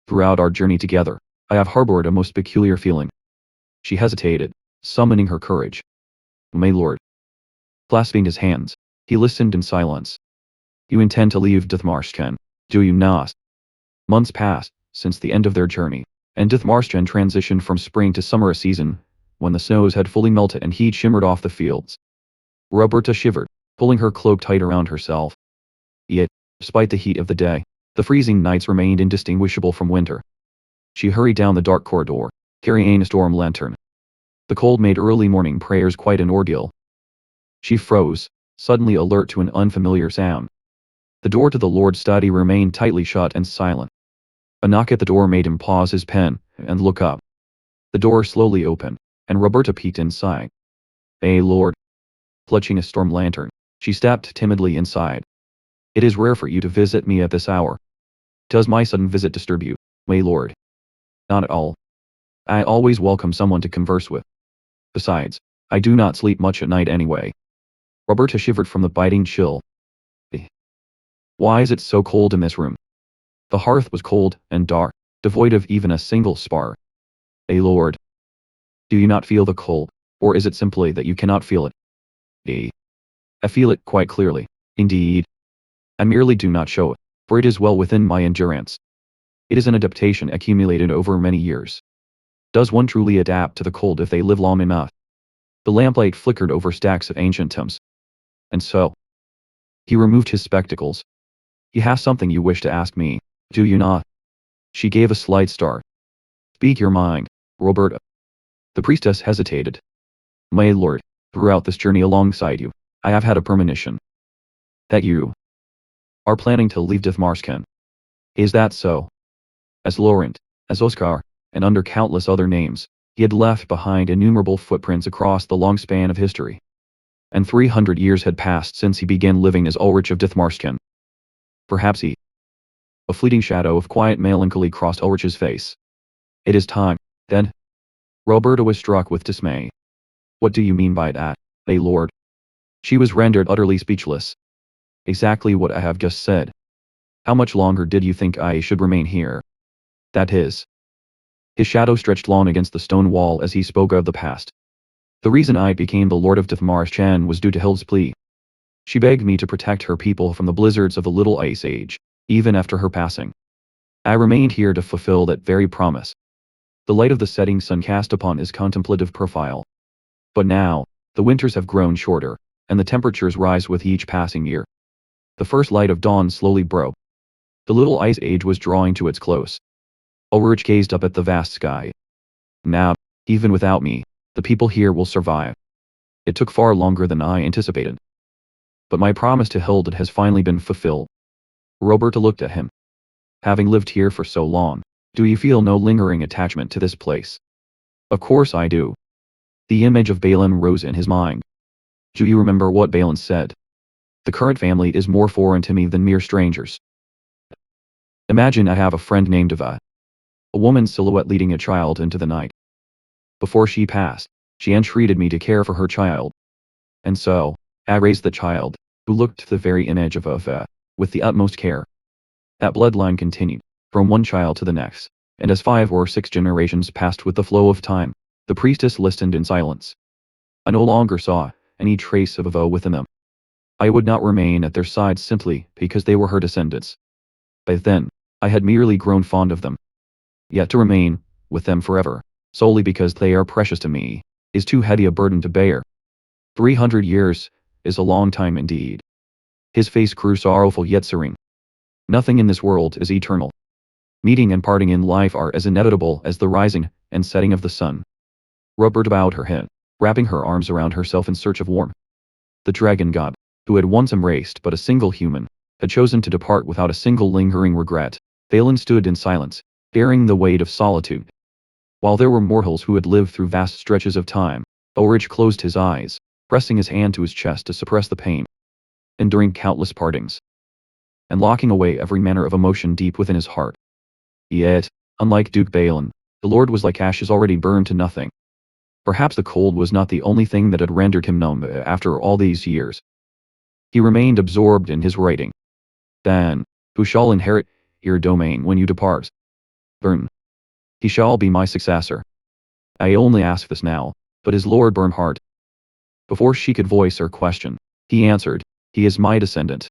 Throughout our journey together, I have harbored a most peculiar feeling. She hesitated, summoning her courage. My lord. Clasping his hands, he listened in silence. You intend to leave Dithmarsken, do you not? Months passed since the end of their journey, and Dithmarsken transitioned from spring to summer season, when the snows had fully melted and heat shimmered off the fields. Roberta shivered, pulling her cloak tight around herself. Yet, despite the heat of the day, the freezing nights remained indistinguishable from winter. She hurried down the dark corridor, carrying a storm lantern. The cold made early morning prayers quite an ordeal. She froze, suddenly alert to an unfamiliar sound. The door to the Lord's study remained tightly shut and silent. A knock at the door made him pause his pen and look up. The door slowly opened, and Roberta peeked inside. Hey Lord. Clutching a storm lantern, she stepped timidly inside. It is rare for you to visit me at this hour. Does my sudden visit disturb you, my lord? Not at all. I always welcome someone to converse with. Besides, I do not sleep much at night anyway. Roberta shivered from the biting chill. Why is it so cold in this room? The hearth was cold and dark, devoid of even a single spark. A lord. Do you not feel the cold, or is it simply that you cannot feel it? I feel it quite clearly, indeed. I merely do not show it, for it is well within my endurance. It is an adaptation accumulated over many years. Does one truly adapt to the cold if they live long enough? The lamplight flickered over stacks of ancient tomes. And so, he removed his spectacles. You have something you wish to ask me, do you not? She gave a slight start. Speak your mind, Roberta. The priestess hesitated. My lord, throughout this journey alongside you, I have had a premonition. That you are planning to leave Dithmarsken. Is that so? As Laurent, as Oscar, and under countless other names, he had left behind innumerable footprints across the long span of history. And 300 years had passed since he began living as Ulrich of Dithmarsken. Perhaps he. A fleeting shadow of quiet melancholy crossed Ulrich's face. It is time, then. Roberta was struck with dismay. What do you mean by that, my lord? She was rendered utterly speechless. Exactly what I have just said. How much longer did you think I should remain here? That is. His shadow stretched long against the stone wall as he spoke of the past. The reason I became the Lord of Chen was due to Hilda's plea. She begged me to protect her people from the blizzards of the Little Ice Age, even after her passing. I remained here to fulfill that very promise. The light of the setting sun cast upon his contemplative profile. But now, the winters have grown shorter, and the temperatures rise with each passing year. The first light of dawn slowly broke. The Little Ice Age was drawing to its close. Ulrich gazed up at the vast sky. Now, even without me, the people here will survive. It took far longer than I anticipated. But my promise to Hilda has finally been fulfilled. Roberta looked at him. Having lived here for so long, do you feel no lingering attachment to this place? Of course I do. The image of Balin rose in his mind. Do you remember what Balin said? The current family is more foreign to me than mere strangers. Imagine I have a friend named Eva. A woman's silhouette leading a child into the night. Before she passed, she entreated me to care for her child. And so, I raised the child, who looked the very image of Eva, with the utmost care. That bloodline continued, from one child to the next, and as 5 or 6 generations passed with the flow of time, the priestess listened in silence. I no longer saw any trace of Eva within them. I would not remain at their side simply because they were her descendants. By then, I had merely grown fond of them. Yet to remain with them forever, solely because they are precious to me, is too heavy a burden to bear. 300 years is a long time indeed. His face grew sorrowful yet serene. Nothing in this world is eternal. Meeting and parting in life are as inevitable as the rising and setting of the sun. Roberta bowed her head, wrapping her arms around herself in search of warmth. The dragon god, who had once embraced but a single human, had chosen to depart without a single lingering regret. Balin stood in silence, bearing the weight of solitude. While there were mortals who had lived through vast stretches of time, Ulrich closed his eyes, pressing his hand to his chest to suppress the pain. Enduring countless partings, and locking away every manner of emotion deep within his heart. Yet, unlike Duke Balin, the Lord was like ashes already burned to nothing. Perhaps the cold was not the only thing that had rendered him numb after all these years. He remained absorbed in his writing. Then, who shall inherit your domain when you depart? Bern. He shall be my successor. I only ask this now, but is Lord Bernhardt? Before she could voice her question, he answered, he is my descendant.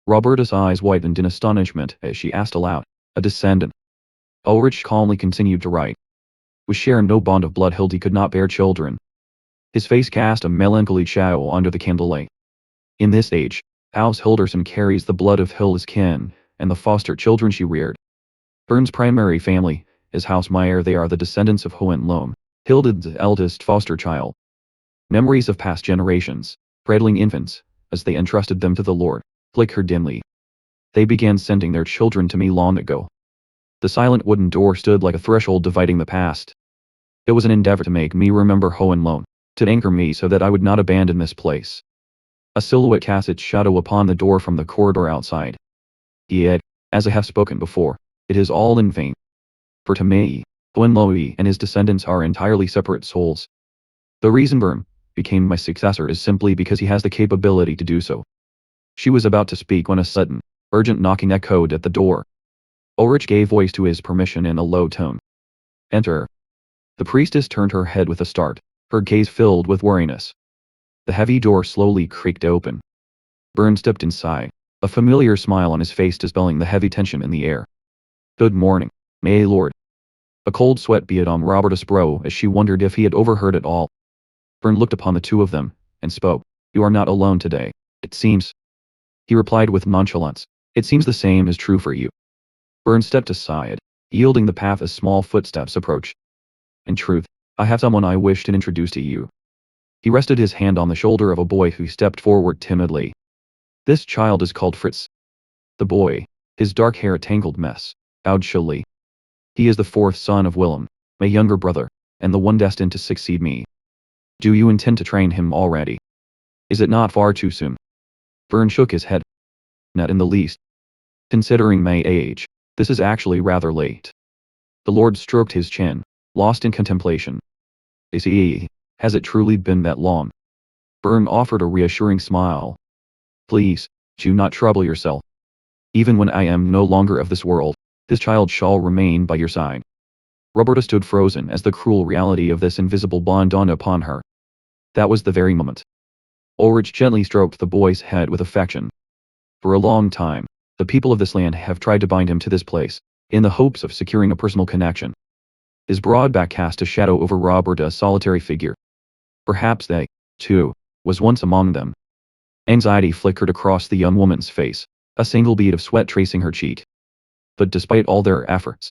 Roberta's eyes widened in astonishment as she asked aloud, a descendant. Ulrich calmly continued to write. With sharing no bond of blood, Hildy could not bear children. His face cast a melancholy shadow under the candlelight. In this age, House Hilderson carries the blood of Hilda's kin, and the foster children she reared. Bern's primary family is House Meyer. They are the descendants of Hohen Lohm, Hilda's eldest foster child. Memories of past generations, cradling infants, as they entrusted them to the Lord, flickered dimly. They began sending their children to me long ago. The silent wooden door stood like a threshold dividing the past. It was an endeavor to make me remember Hohen Lohm, to anchor me so that I would not abandon this place. A silhouette cast its shadow upon the door from the corridor outside. Yet, as I have spoken before, it is all in vain. For to me, Hohen Lohm and his descendants are entirely separate souls. The reason Bern became my successor is simply because he has the capability to do so. She was about to speak when a sudden, urgent knocking echoed at the door. Ulrich gave voice to his permission in a low tone. Enter. The priestess turned her head with a start, her gaze filled with wariness. The heavy door slowly creaked open. Bern stepped inside, a familiar smile on his face dispelling the heavy tension in the air. Good morning, my lord. A cold sweat beat on Roberta's brow as she wondered if he had overheard it all. Bern looked upon the two of them, and spoke. You are not alone today, it seems. He replied with nonchalance. It seems the same is true for you. Bern stepped aside, yielding the path as small footsteps approached. In truth, I have someone I wish to introduce to you. He rested his hand on the shoulder of a boy who stepped forward timidly. This child is called Fritz. The boy, his dark hair a tangled mess, bowed showily. He is the 4th son of Willem, my younger brother, and the one destined to succeed me. Do you intend to train him already? Is it not far too soon? Bern shook his head. Not in the least. Considering my age, this is actually rather late. The Lord stroked his chin, lost in contemplation. I see. Has it truly been that long? Bern offered a reassuring smile. Please, do not trouble yourself. Even when I am no longer of this world, His child shall remain by your side. Roberta stood frozen as the cruel reality of this invisible bond dawned upon her. That was the very moment. Ulrich gently stroked the boy's head with affection. For a long time, the people of this land have tried to bind him to this place, in the hopes of securing a personal connection. His broad back cast a shadow over Roberta's solitary figure. Perhaps they, too, was once among them. Anxiety flickered across the young woman's face, a single bead of sweat tracing her cheek. But despite all their efforts,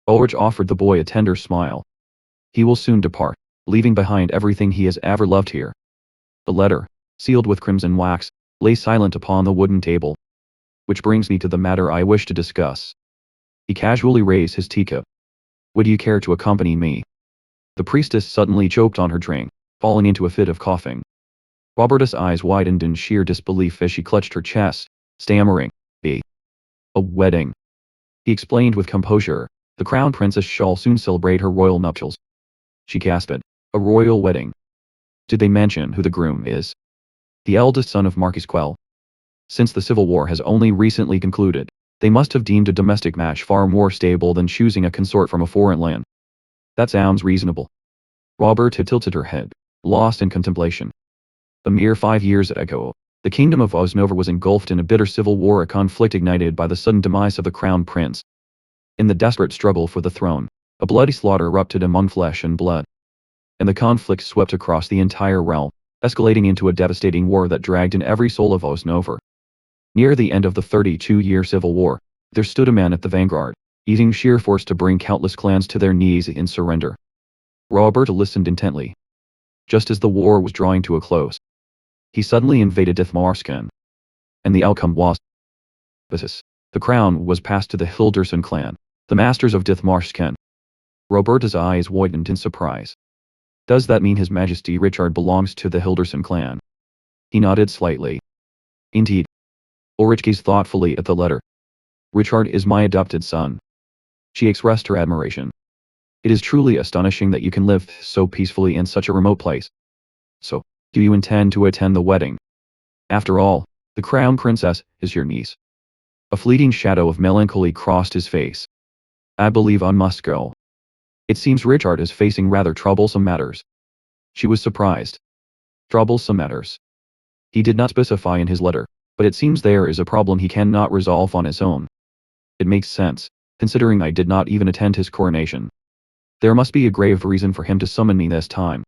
Ulrich offered the boy a tender smile. He will soon depart, leaving behind everything he has ever loved here. The letter, sealed with crimson wax, lay silent upon the wooden table. Which brings me to the matter I wish to discuss. He casually raised his teacup. Would you care to accompany me? The priestess suddenly choked on her drink, falling into a fit of coughing. Roberta's eyes widened in sheer disbelief as she clutched her chest, stammering, "A wedding." He explained with composure, "The crown princess shall soon celebrate her royal nuptials." She gasped, "A royal wedding? Did they mention who the groom is?" "The eldest son of Marquis Quell. Since the civil war has only recently concluded, they must have deemed a domestic match far more stable than choosing a consort from a foreign land." "That sounds reasonable." Roberta tilted her head, lost in contemplation. A mere 5 years ago, the kingdom of Osnova was engulfed in a bitter civil war, a conflict ignited by the sudden demise of the crown prince. In the desperate struggle for the throne, a bloody slaughter erupted among flesh and blood. And the conflict swept across the entire realm, escalating into a devastating war that dragged in every soul of Osnova. Near the end of the 32-year civil war, there stood a man at the vanguard, using sheer force to bring countless clans to their knees in surrender. Roberta listened intently. Just as the war was drawing to a close, he suddenly invaded Dithmarskan. And the outcome was the crown was passed to the Hilderson clan, the masters of Dithmarskan. Roberta's eyes widened in surprise. "Does that mean His Majesty Richard belongs to the Hilderson clan?" He nodded slightly. "Indeed." Ulrich gazed thoughtfully at the letter. "Richard is my adopted son." She expressed her admiration. "It is truly astonishing that you can live so peacefully in such a remote place. So, do you intend to attend the wedding? After all, the crown princess is your niece." A fleeting shadow of melancholy crossed his face. "I believe I must go. It seems Richard is facing rather troublesome matters." She was surprised. Troublesome matters. He did not specify in his letter, but it seems there is a problem he cannot resolve on his own. It makes sense, considering I did not even attend his coronation. There must be a grave reason for him to summon me this time.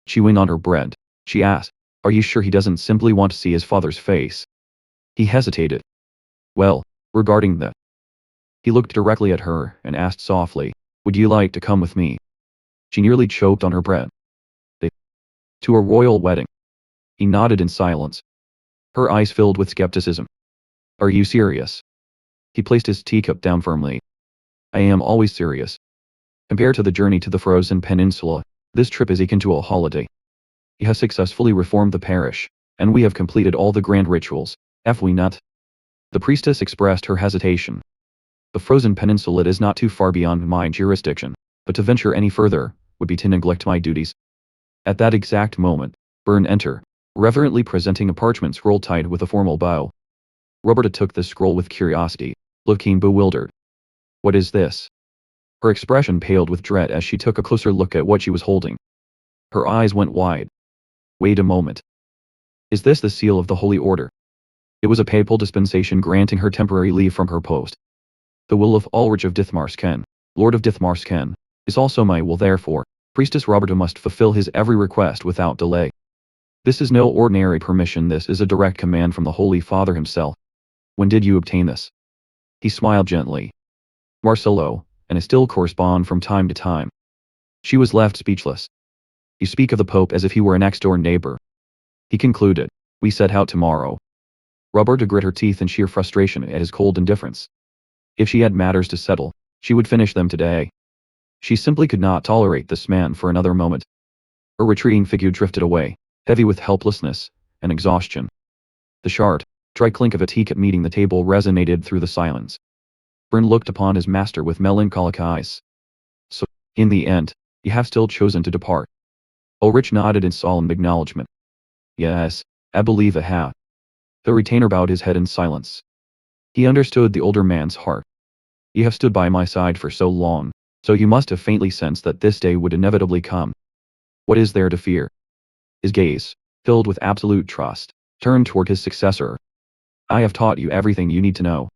Chewing on her bread, she asked, "Are you sure he doesn't simply want to see his father's face?" He hesitated. "Well, regarding that." He looked directly at her and asked softly, "Would you like to come with me?" She nearly choked on her bread. "To a royal wedding?" He nodded in silence. Her eyes filled with skepticism. "Are you serious?" He placed his teacup down firmly. "I am always serious. Compared to the journey to the frozen peninsula, this trip is akin to a holiday. He has successfully reformed the parish, and we have completed all the grand rituals, have we not?" The priestess expressed her hesitation. "The frozen peninsula is not too far beyond my jurisdiction, but to venture any further would be to neglect my duties." At that exact moment, Byrne entered, reverently presenting a parchment scroll tied with a formal bow. Roberta took the scroll with curiosity, looking bewildered. "What is this?" Her expression paled with dread as she took a closer look at what she was holding. Her eyes went wide. "Wait a moment. Is this the seal of the Holy Order?" It was a papal dispensation granting her temporary leave from her post. "The will of Ulrich of Dithmarsken, Lord of Dithmarsken, is also my will, therefore, Priestess Roberta must fulfill his every request without delay. This is no ordinary permission, this is a direct command from the Holy Father himself." "When did you obtain this?" He smiled gently. "Marcelo, and I still correspond from time to time." She was left speechless. "You speak of the Pope as if he were a next-door neighbor." He concluded, "We set out tomorrow." Roberta grit her teeth in sheer frustration at his cold indifference. If she had matters to settle, she would finish them today. She simply could not tolerate this man for another moment. Her retreating figure drifted away, heavy with helplessness and exhaustion. The sharp, dry clink of a teacup meeting the table resonated through the silence. Byrne looked upon his master with melancholic eyes. "So, in the end, you have still chosen to depart?" Ulrich nodded in solemn acknowledgement. "Yes, I believe I have." The retainer bowed his head in silence. He understood the older man's heart. You have stood by my side for so long, so you must have faintly sensed that this day would inevitably come. What is there to fear? His gaze, filled with absolute trust, turned toward his successor. I have taught you everything you need to know.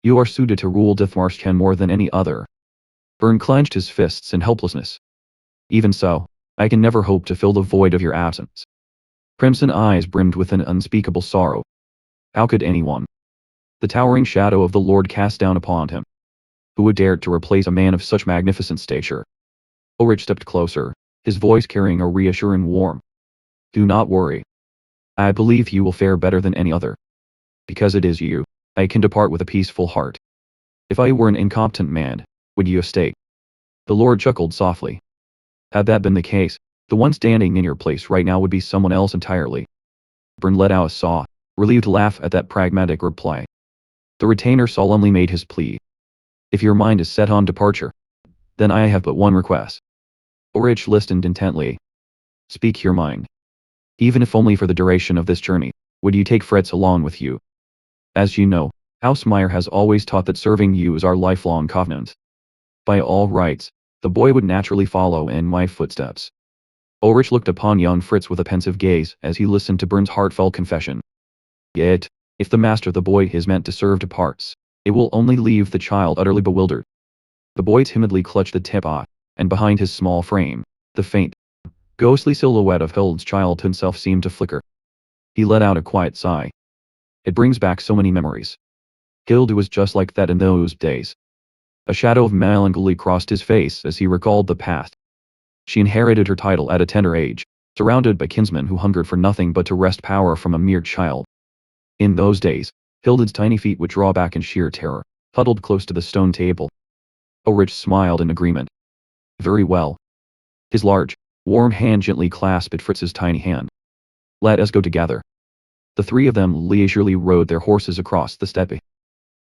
You are suited to rule Dithmarschen more than any other. Byrne clenched his fists in helplessness. Even so, I can never hope to fill the void of your absence. Crimson eyes brimmed with an unspeakable sorrow. How could anyone? The towering shadow of the Lord cast down upon him. Who would dare to replace a man of such magnificent stature? Ulrich stepped closer, his voice carrying a reassuring warmth. Do not worry. I believe you will fare better than any other. Because it is you, I can depart with a peaceful heart. If I were an incompetent man, would you have stayed? The Lord chuckled softly. Had that been the case, the one standing in your place right now would be someone else entirely. Byrne let out a soft, relieved laugh at that pragmatic reply. The retainer solemnly made his plea. If your mind is set on departure, then I have but one request. Ulrich listened intently. Speak your mind. Even if only for the duration of this journey, would you take Fritz along with you? As you know, House Meyer has always taught that serving you is our lifelong covenant. By all rights, the boy would naturally follow in my footsteps. Ulrich looked upon young Fritz with a pensive gaze as he listened to Byrne's heartfelt confession. Yet, if the master the boy is meant to serve departs, it will only leave the child utterly bewildered. The boy timidly clutched the teapot, and behind his small frame, the faint, ghostly silhouette of Hild's child himself seemed to flicker. He let out a quiet sigh. It brings back so many memories. Hilde was just like that in those days. A shadow of melancholy crossed his face as he recalled the past. She inherited her title at a tender age, surrounded by kinsmen who hungered for nothing but to wrest power from a mere child. In those days, Hilde's tiny feet would draw back in sheer terror, huddled close to the stone table. Ulrich smiled in agreement. Very well. His large, warm hand gently clasped Fritz's tiny hand. Let us go together. The three of them leisurely rode their horses across the steppe.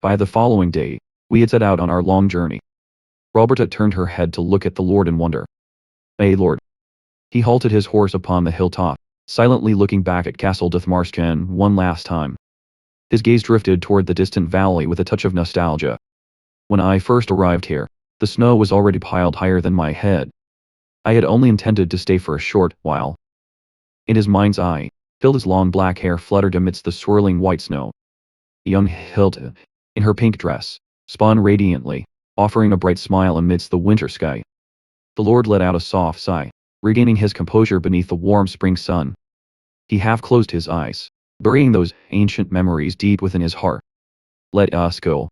By the following day, we had set out on our long journey. Roberta turned her head to look at the Lord in wonder. "Hey Lord." He halted his horse upon the hilltop, silently looking back at Castle Dithmarschen one last time. His gaze drifted toward the distant valley with a touch of nostalgia. When I first arrived here, the snow was already piled higher than my head. I had only intended to stay for a short while. In his mind's eye, Hilda's long black hair fluttered amidst the swirling white snow. Young Hilda, in her pink dress, spun radiantly, offering a bright smile amidst the winter sky. The Lord let out a soft sigh, regaining his composure beneath the warm spring sun. He half closed his eyes, burying those ancient memories deep within his heart. Let us go.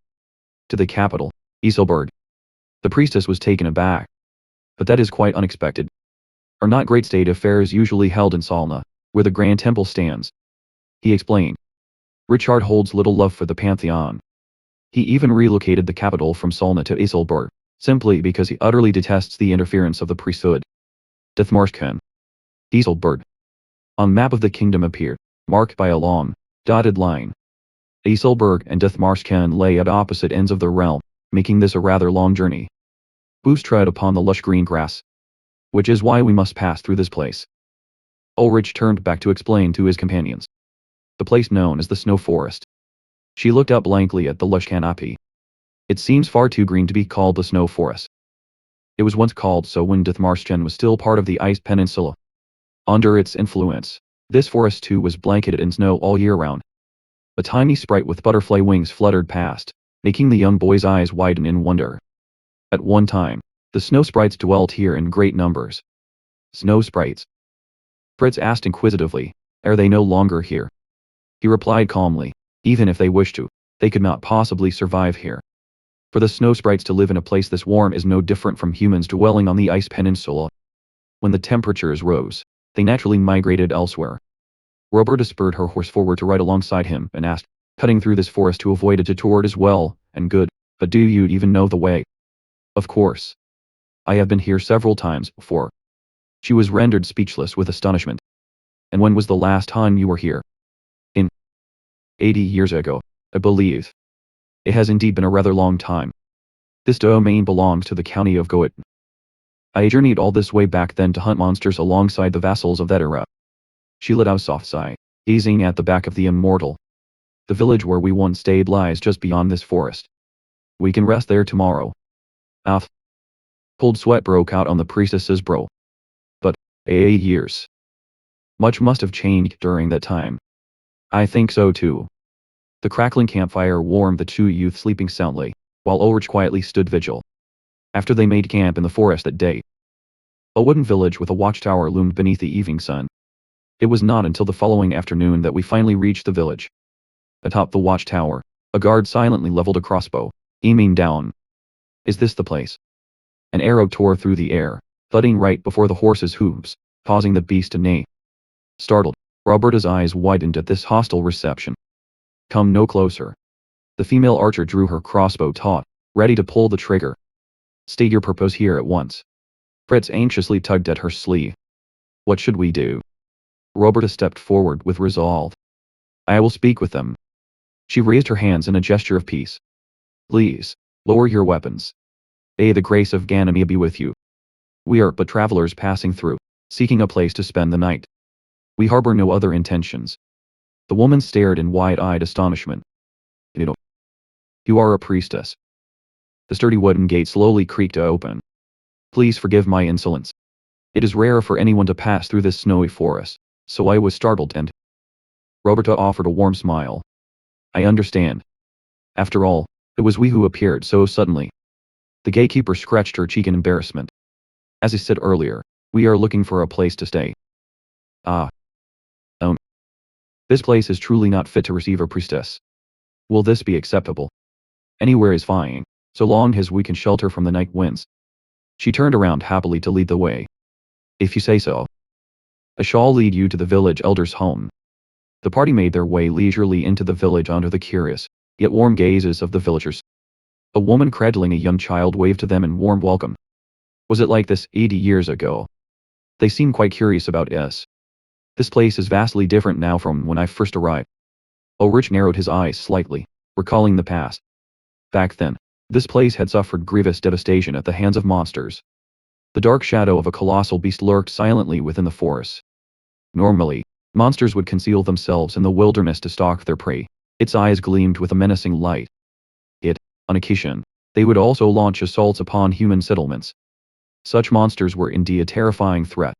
To the capital, Iselberg. The priestess was taken aback. But that is quite unexpected. Are not great state affairs usually held in Solna, where the grand temple stands? He explained. Richard holds little love for the Pantheon. He even relocated the capital from Solna to Iselberg, simply because he utterly detests the interference of the priesthood. Dithmarschen. Iselberg. On map of the kingdom appeared, marked by a long, dotted line. Iselberg and Dithmarschen lay at opposite ends of the realm, making this a rather long journey. Boots tread upon the lush green grass. Which is why we must pass through this place. Ulrich turned back to explain to his companions. The place known as the Snow Forest. She looked up blankly at the lush canopy. It seems far too green to be called the Snow Forest. It was once called so when Dithmarschen was still part of the Ice Peninsula. Under its influence, this forest too was blanketed in snow all year round. A tiny sprite with butterfly wings fluttered past, making the young boy's eyes widen in wonder. At one time, the snow sprites dwelt here in great numbers. Snow sprites? Fritz asked inquisitively, are they no longer here? He replied calmly, even if they wished to, they could not possibly survive here. For the snow sprites to live in a place this warm is no different from humans dwelling on the ice peninsula. When the temperatures rose, they naturally migrated elsewhere. Roberta spurred her horse forward to ride alongside him and asked, cutting through this forest to avoid a detour is well and good, but do you even know the way? Of course. I have been here several times before. She was rendered speechless with astonishment. And when was the last time you were here? In 80 years ago, I believe. It has indeed been a rather long time. This domain belongs to the county of Goet. I journeyed all this way back then to hunt monsters alongside the vassals of that era. She let out a soft sigh, gazing at the back of the Immortal. The village where we once stayed lies just beyond this forest. We can rest there tomorrow. Ah, cold sweat broke out on the priestess's brow. But, 8 years. Much must have changed during that time. I think so too. The crackling campfire warmed the two youths sleeping soundly, while Ulrich quietly stood vigil. After they made camp in the forest that day, a wooden village with a watchtower loomed beneath the evening sun. It was not until the following afternoon that we finally reached the village. Atop the watchtower, a guard silently leveled a crossbow, aiming down. Is this the place? An arrow tore through the air, thudding right before the horse's hooves, causing the beast to neigh. Startled, Roberta's eyes widened at this hostile reception. Come no closer. The female archer drew her crossbow taut, ready to pull the trigger. State your purpose here at once. Fritz anxiously tugged at her sleeve. What should we do? Roberta stepped forward with resolve. I will speak with them. She raised her hands in a gesture of peace. Please, lower your weapons. May the grace of Ganymede be with you. We are but travelers passing through, seeking a place to spend the night. We harbor no other intentions. The woman stared in wide-eyed astonishment. You are a priestess. The sturdy wooden gate slowly creaked open. Please forgive my insolence. It is rare for anyone to pass through this snowy forest, so I was startled and... Roberta offered a warm smile. I understand. After all, it was we who appeared so suddenly. The gatekeeper scratched her cheek in embarrassment. As I said earlier, we are looking for a place to stay. Ah. This place is truly not fit to receive a priestess. Will this be acceptable? Anywhere is fine, so long as we can shelter from the night winds. She turned around happily to lead the way. If you say so. I shall lead you to the village elder's home. The party made their way leisurely into the village under the curious, yet warm gazes of the villagers. A woman cradling a young child waved to them in warm welcome. Was it like this 80 years ago? They seemed quite curious about us. This place is vastly different now from when I first arrived. Ulrich narrowed his eyes slightly, recalling the past. Back then, this place had suffered grievous devastation at the hands of monsters. The dark shadow of a colossal beast lurked silently within the forest. Normally, monsters would conceal themselves in the wilderness to stalk their prey. Its eyes gleamed with a menacing light. Yet, on occasion, they would also launch assaults upon human settlements. Such monsters were indeed a terrifying threat.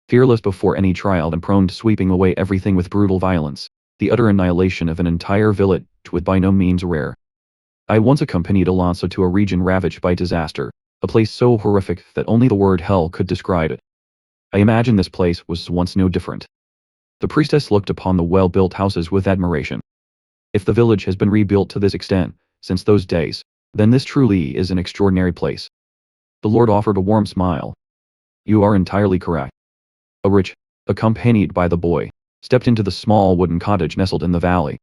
Fearless before any trial and prone to sweeping away everything with brutal violence, the utter annihilation of an entire village was by no means rare. I once accompanied Alonso to a region ravaged by disaster, a place so horrific that only the word hell could describe it. I imagine this place was once no different. The priestess looked upon the well-built houses with admiration. If the village has been rebuilt to this extent, since those days, then this truly is an extraordinary place. The Lord offered a warm smile. You are entirely correct. Ulrich, accompanied by the boy, stepped into the small wooden cottage nestled in the valley.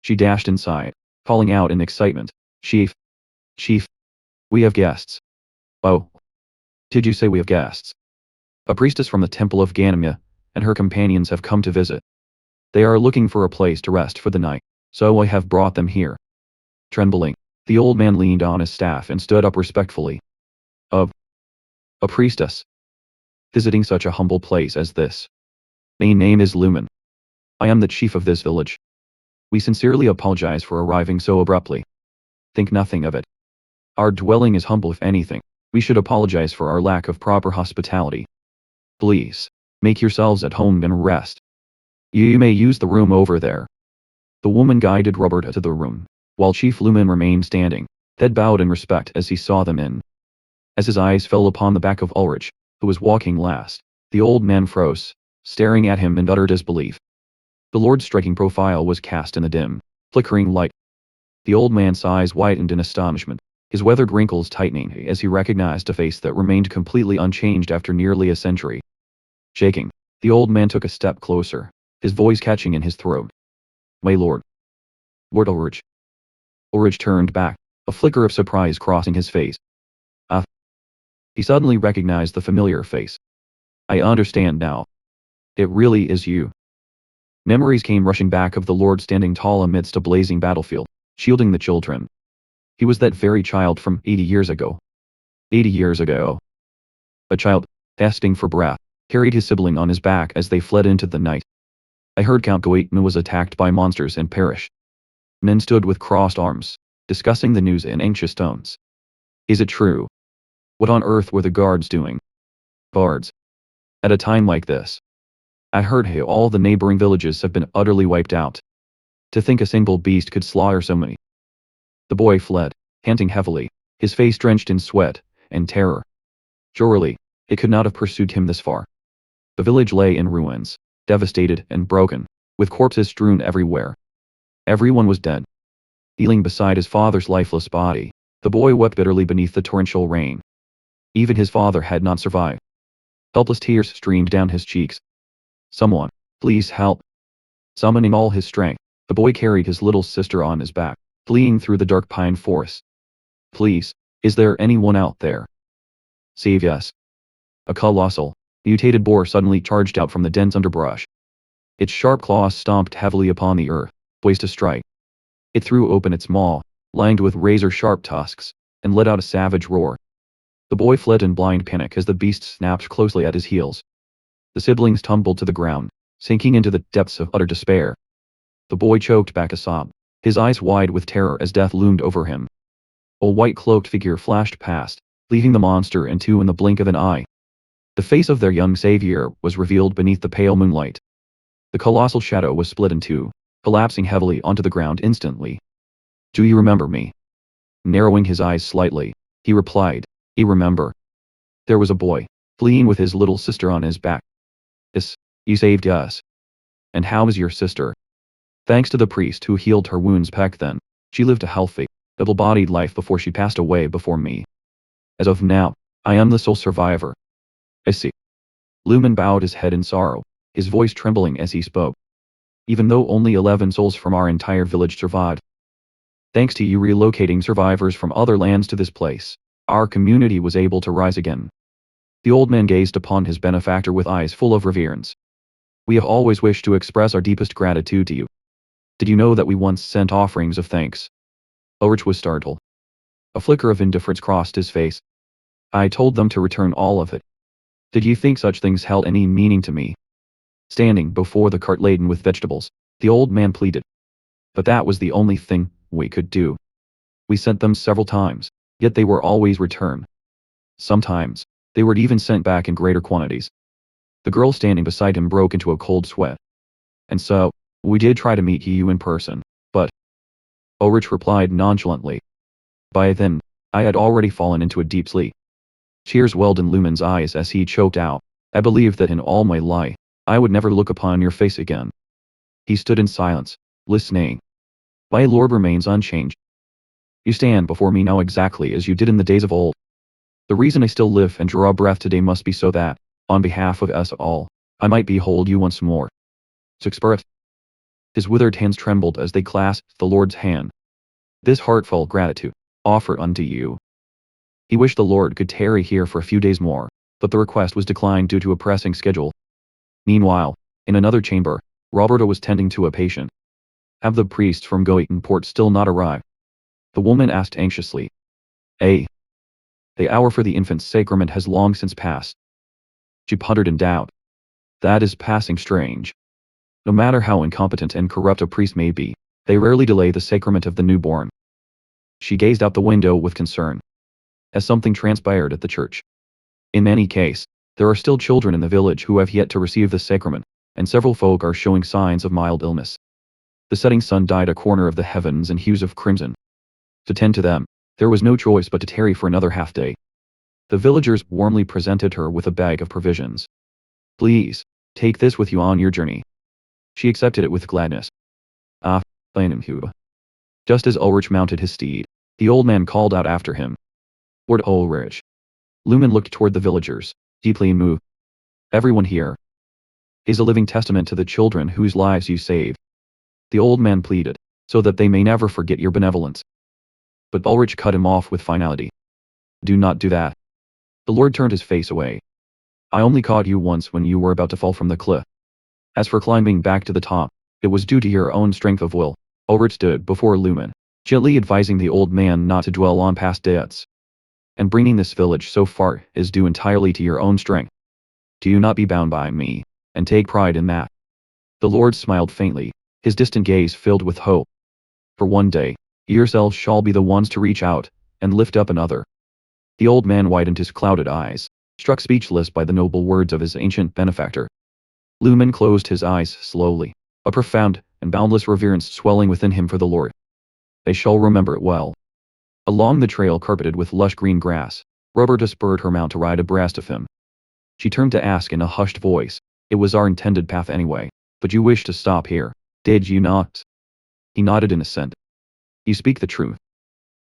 She dashed inside, calling out in excitement, Chief! Chief! We have guests. Oh. Did you say we have guests? A priestess from the temple of Ganymede, and her companions have come to visit. They are looking for a place to rest for the night, so I have brought them here. Trembling, the old man leaned on his staff and stood up respectfully. A priestess. Visiting such a humble place as this. My name is Lumen. I am the chief of this village. We sincerely apologize for arriving so abruptly. Think nothing of it. Our dwelling is humble if anything. We should apologize for our lack of proper hospitality. Please, make yourselves at home and rest. You may use the room over there. The woman guided Roberta to the room, while Chief Lumen remained standing, head bowed in respect as he saw them in. As his eyes fell upon the back of Ulrich, who was walking last, the old man froze, staring at him in utter disbelief. The Lord's striking profile was cast in the dim, flickering light. The old man's eyes widened in astonishment, his weathered wrinkles tightening as he recognized a face that remained completely unchanged after nearly a century. Shaking, the old man took a step closer, his voice catching in his throat. My lord. Lord Ulrich. Ulrich turned back, a flicker of surprise crossing his face. Ah. He suddenly recognized the familiar face. I understand now. It really is you. Memories came rushing back of the Lord standing tall amidst a blazing battlefield, shielding the children. He was that very child from 80 years ago. 80 years ago. A child, gasping for breath, carried his sibling on his back as they fled into the night. I heard Count Goitman was attacked by monsters and perished. Men stood with crossed arms, discussing the news in anxious tones. Is it true? What on earth were the guards doing? Guards. At a time like this. I heard how all the neighboring villages have been utterly wiped out. To think a single beast could slaughter so many. The boy fled, panting heavily, his face drenched in sweat and terror. Surely, it could not have pursued him this far. The village lay in ruins, devastated and broken, with corpses strewn everywhere. Everyone was dead. Kneeling beside his father's lifeless body, the boy wept bitterly beneath the torrential rain. Even his father had not survived. Helpless tears streamed down his cheeks. Someone, please help. Summoning all his strength, the boy carried his little sister on his back, fleeing through the dark pine forest. Please, is there anyone out there? Save us. A colossal, mutated boar suddenly charged out from the dense underbrush. Its sharp claws stomped heavily upon the earth, poised to strike. It threw open its maw, lined with razor-sharp tusks, and let out a savage roar. The boy fled in blind panic as the beast snapped closely at his heels. The siblings tumbled to the ground, sinking into the depths of utter despair. The boy choked back a sob, his eyes wide with terror as death loomed over him. A white-cloaked figure flashed past, leaving the monster in two in the blink of an eye. The face of their young savior was revealed beneath the pale moonlight. The colossal shadow was split in two, collapsing heavily onto the ground instantly. Do you remember me? Narrowing his eyes slightly, he replied, I remember. There was a boy, fleeing with his little sister on his back. Yes, you saved us. And how is your sister? Thanks to the priest who healed her wounds back then, she lived a healthy, double-bodied life before she passed away before me. As of now, I am the sole survivor. I see. Lumen bowed his head in sorrow, his voice trembling as he spoke. Even though only 11 souls from our entire village survived. Thanks to you relocating survivors from other lands to this place, our community was able to rise again. The old man gazed upon his benefactor with eyes full of reverence. We have always wished to express our deepest gratitude to you. Did you know that we once sent offerings of thanks? Ulrich was startled. A flicker of indifference crossed his face. I told them to return all of it. Did you think such things held any meaning to me? Standing before the cart laden with vegetables, the old man pleaded. But that was the only thing we could do. We sent them several times, yet they were always returned. Sometimes, they were even sent back in greater quantities. The girl standing beside him broke into a cold sweat. And so, we did try to meet you in person, but... Ulrich replied nonchalantly. By then, I had already fallen into a deep sleep. Tears welled in Lumen's eyes as he choked out. I believed that in all my life, I would never look upon your face again. He stood in silence, listening. My lord remains unchanged. You stand before me now exactly as you did in the days of old. The reason I still live and draw breath today must be so that, on behalf of us all, I might behold you once more. Spirit. His withered hands trembled as they clasped the Lord's hand. This heartfelt gratitude, offered unto you. He wished the Lord could tarry here for a few days more, but the request was declined due to a pressing schedule. Meanwhile, in another chamber, Roberta was tending to a patient. Have the priests from Goiten Port still not arrived? The woman asked anxiously. The hour for the infant's sacrament has long since passed. She pondered in doubt. That is passing strange. No matter how incompetent and corrupt a priest may be, they rarely delay the sacrament of the newborn. She gazed out the window with concern. As something transpired at the church. In any case, there are still children in the village who have yet to receive the sacrament, and several folk are showing signs of mild illness. The setting sun dyed a corner of the heavens in hues of crimson. To tend to them, there was no choice but to tarry for another half-day. The villagers warmly presented her with a bag of provisions. Please, take this with you on your journey. She accepted it with gladness. Just as Ulrich mounted his steed, the old man called out after him. Lord Ulrich. Lumen looked toward the villagers, deeply moved. Everyone here is a living testament to the children whose lives you saved. The old man pleaded, so that they may never forget your benevolence. But Ulrich cut him off with finality. Do not do that. The Lord turned his face away. I only caught you once when you were about to fall from the cliff. As for climbing back to the top, it was due to your own strength of will. Ulrich stood before Lumen, gently advising the old man not to dwell on past debts. And bringing this village so far is due entirely to your own strength. Do you not be bound by me, and take pride in that? The Lord smiled faintly, his distant gaze filled with hope. For one day, Yourselves shall be the ones to reach out and lift up another. The old man widened his clouded eyes, struck speechless by the noble words of his ancient benefactor. Lumen closed his eyes slowly, a profound and boundless reverence swelling within him for the Lord. They shall remember it well. Along the trail carpeted with lush green grass, Roberta spurred her mount to ride abreast of him. She turned to ask in a hushed voice, "It was our intended path anyway, but you wished to stop here, did you not?" He nodded in assent. "You speak the truth."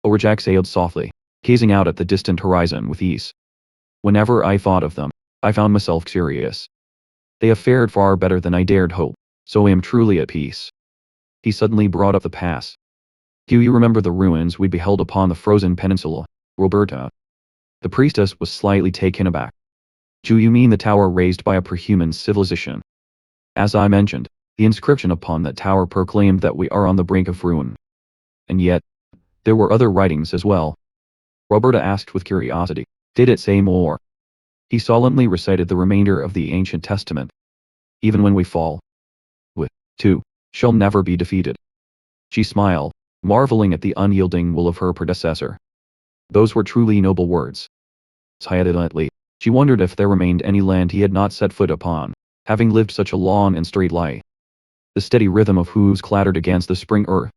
Orjak exhaled softly, gazing out at the distant horizon with ease. "Whenever I thought of them, I found myself curious. They have fared far better than I dared hope, so I am truly at peace." He suddenly brought up the past. "Do you remember the ruins we beheld upon the frozen peninsula, Roberta?" The priestess was slightly taken aback. "Do you mean the tower raised by a prehuman civilization?" "As I mentioned, the inscription upon that tower proclaimed that we are on the brink of ruin. And yet, there were other writings as well." Roberta asked with curiosity, "Did it say more?" He solemnly recited the remainder of the ancient testament. "Even when we fall, we, too, shall never be defeated." She smiled, marveling at the unyielding will of her predecessor. Those were truly noble words. Silently, she wondered if there remained any land he had not set foot upon, having lived such a long and straight life. The steady rhythm of hooves clattered against the spring earth.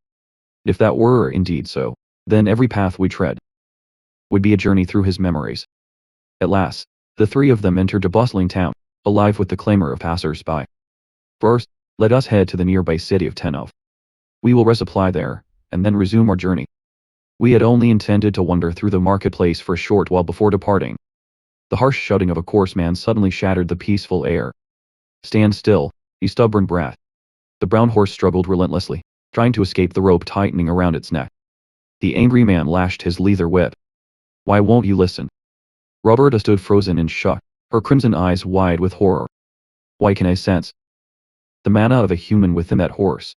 If that were indeed so, then every path we tread would be a journey through his memories. At last, the three of them entered a bustling town, alive with the clamor of passers-by. "First, let us head to the nearby city of Tenov. We will resupply there, and then resume our journey." We had only intended to wander through the marketplace for a short while before departing. The harsh shouting of a coarse man suddenly shattered the peaceful air. "Stand still, you stubborn brat." The brown horse struggled relentlessly, trying to escape the rope tightening around its neck. The angry man lashed his leather whip. "Why won't you listen?" Roberta stood frozen and shocked, her crimson eyes wide with horror. "Why can I sense the mana of a human within that horse?"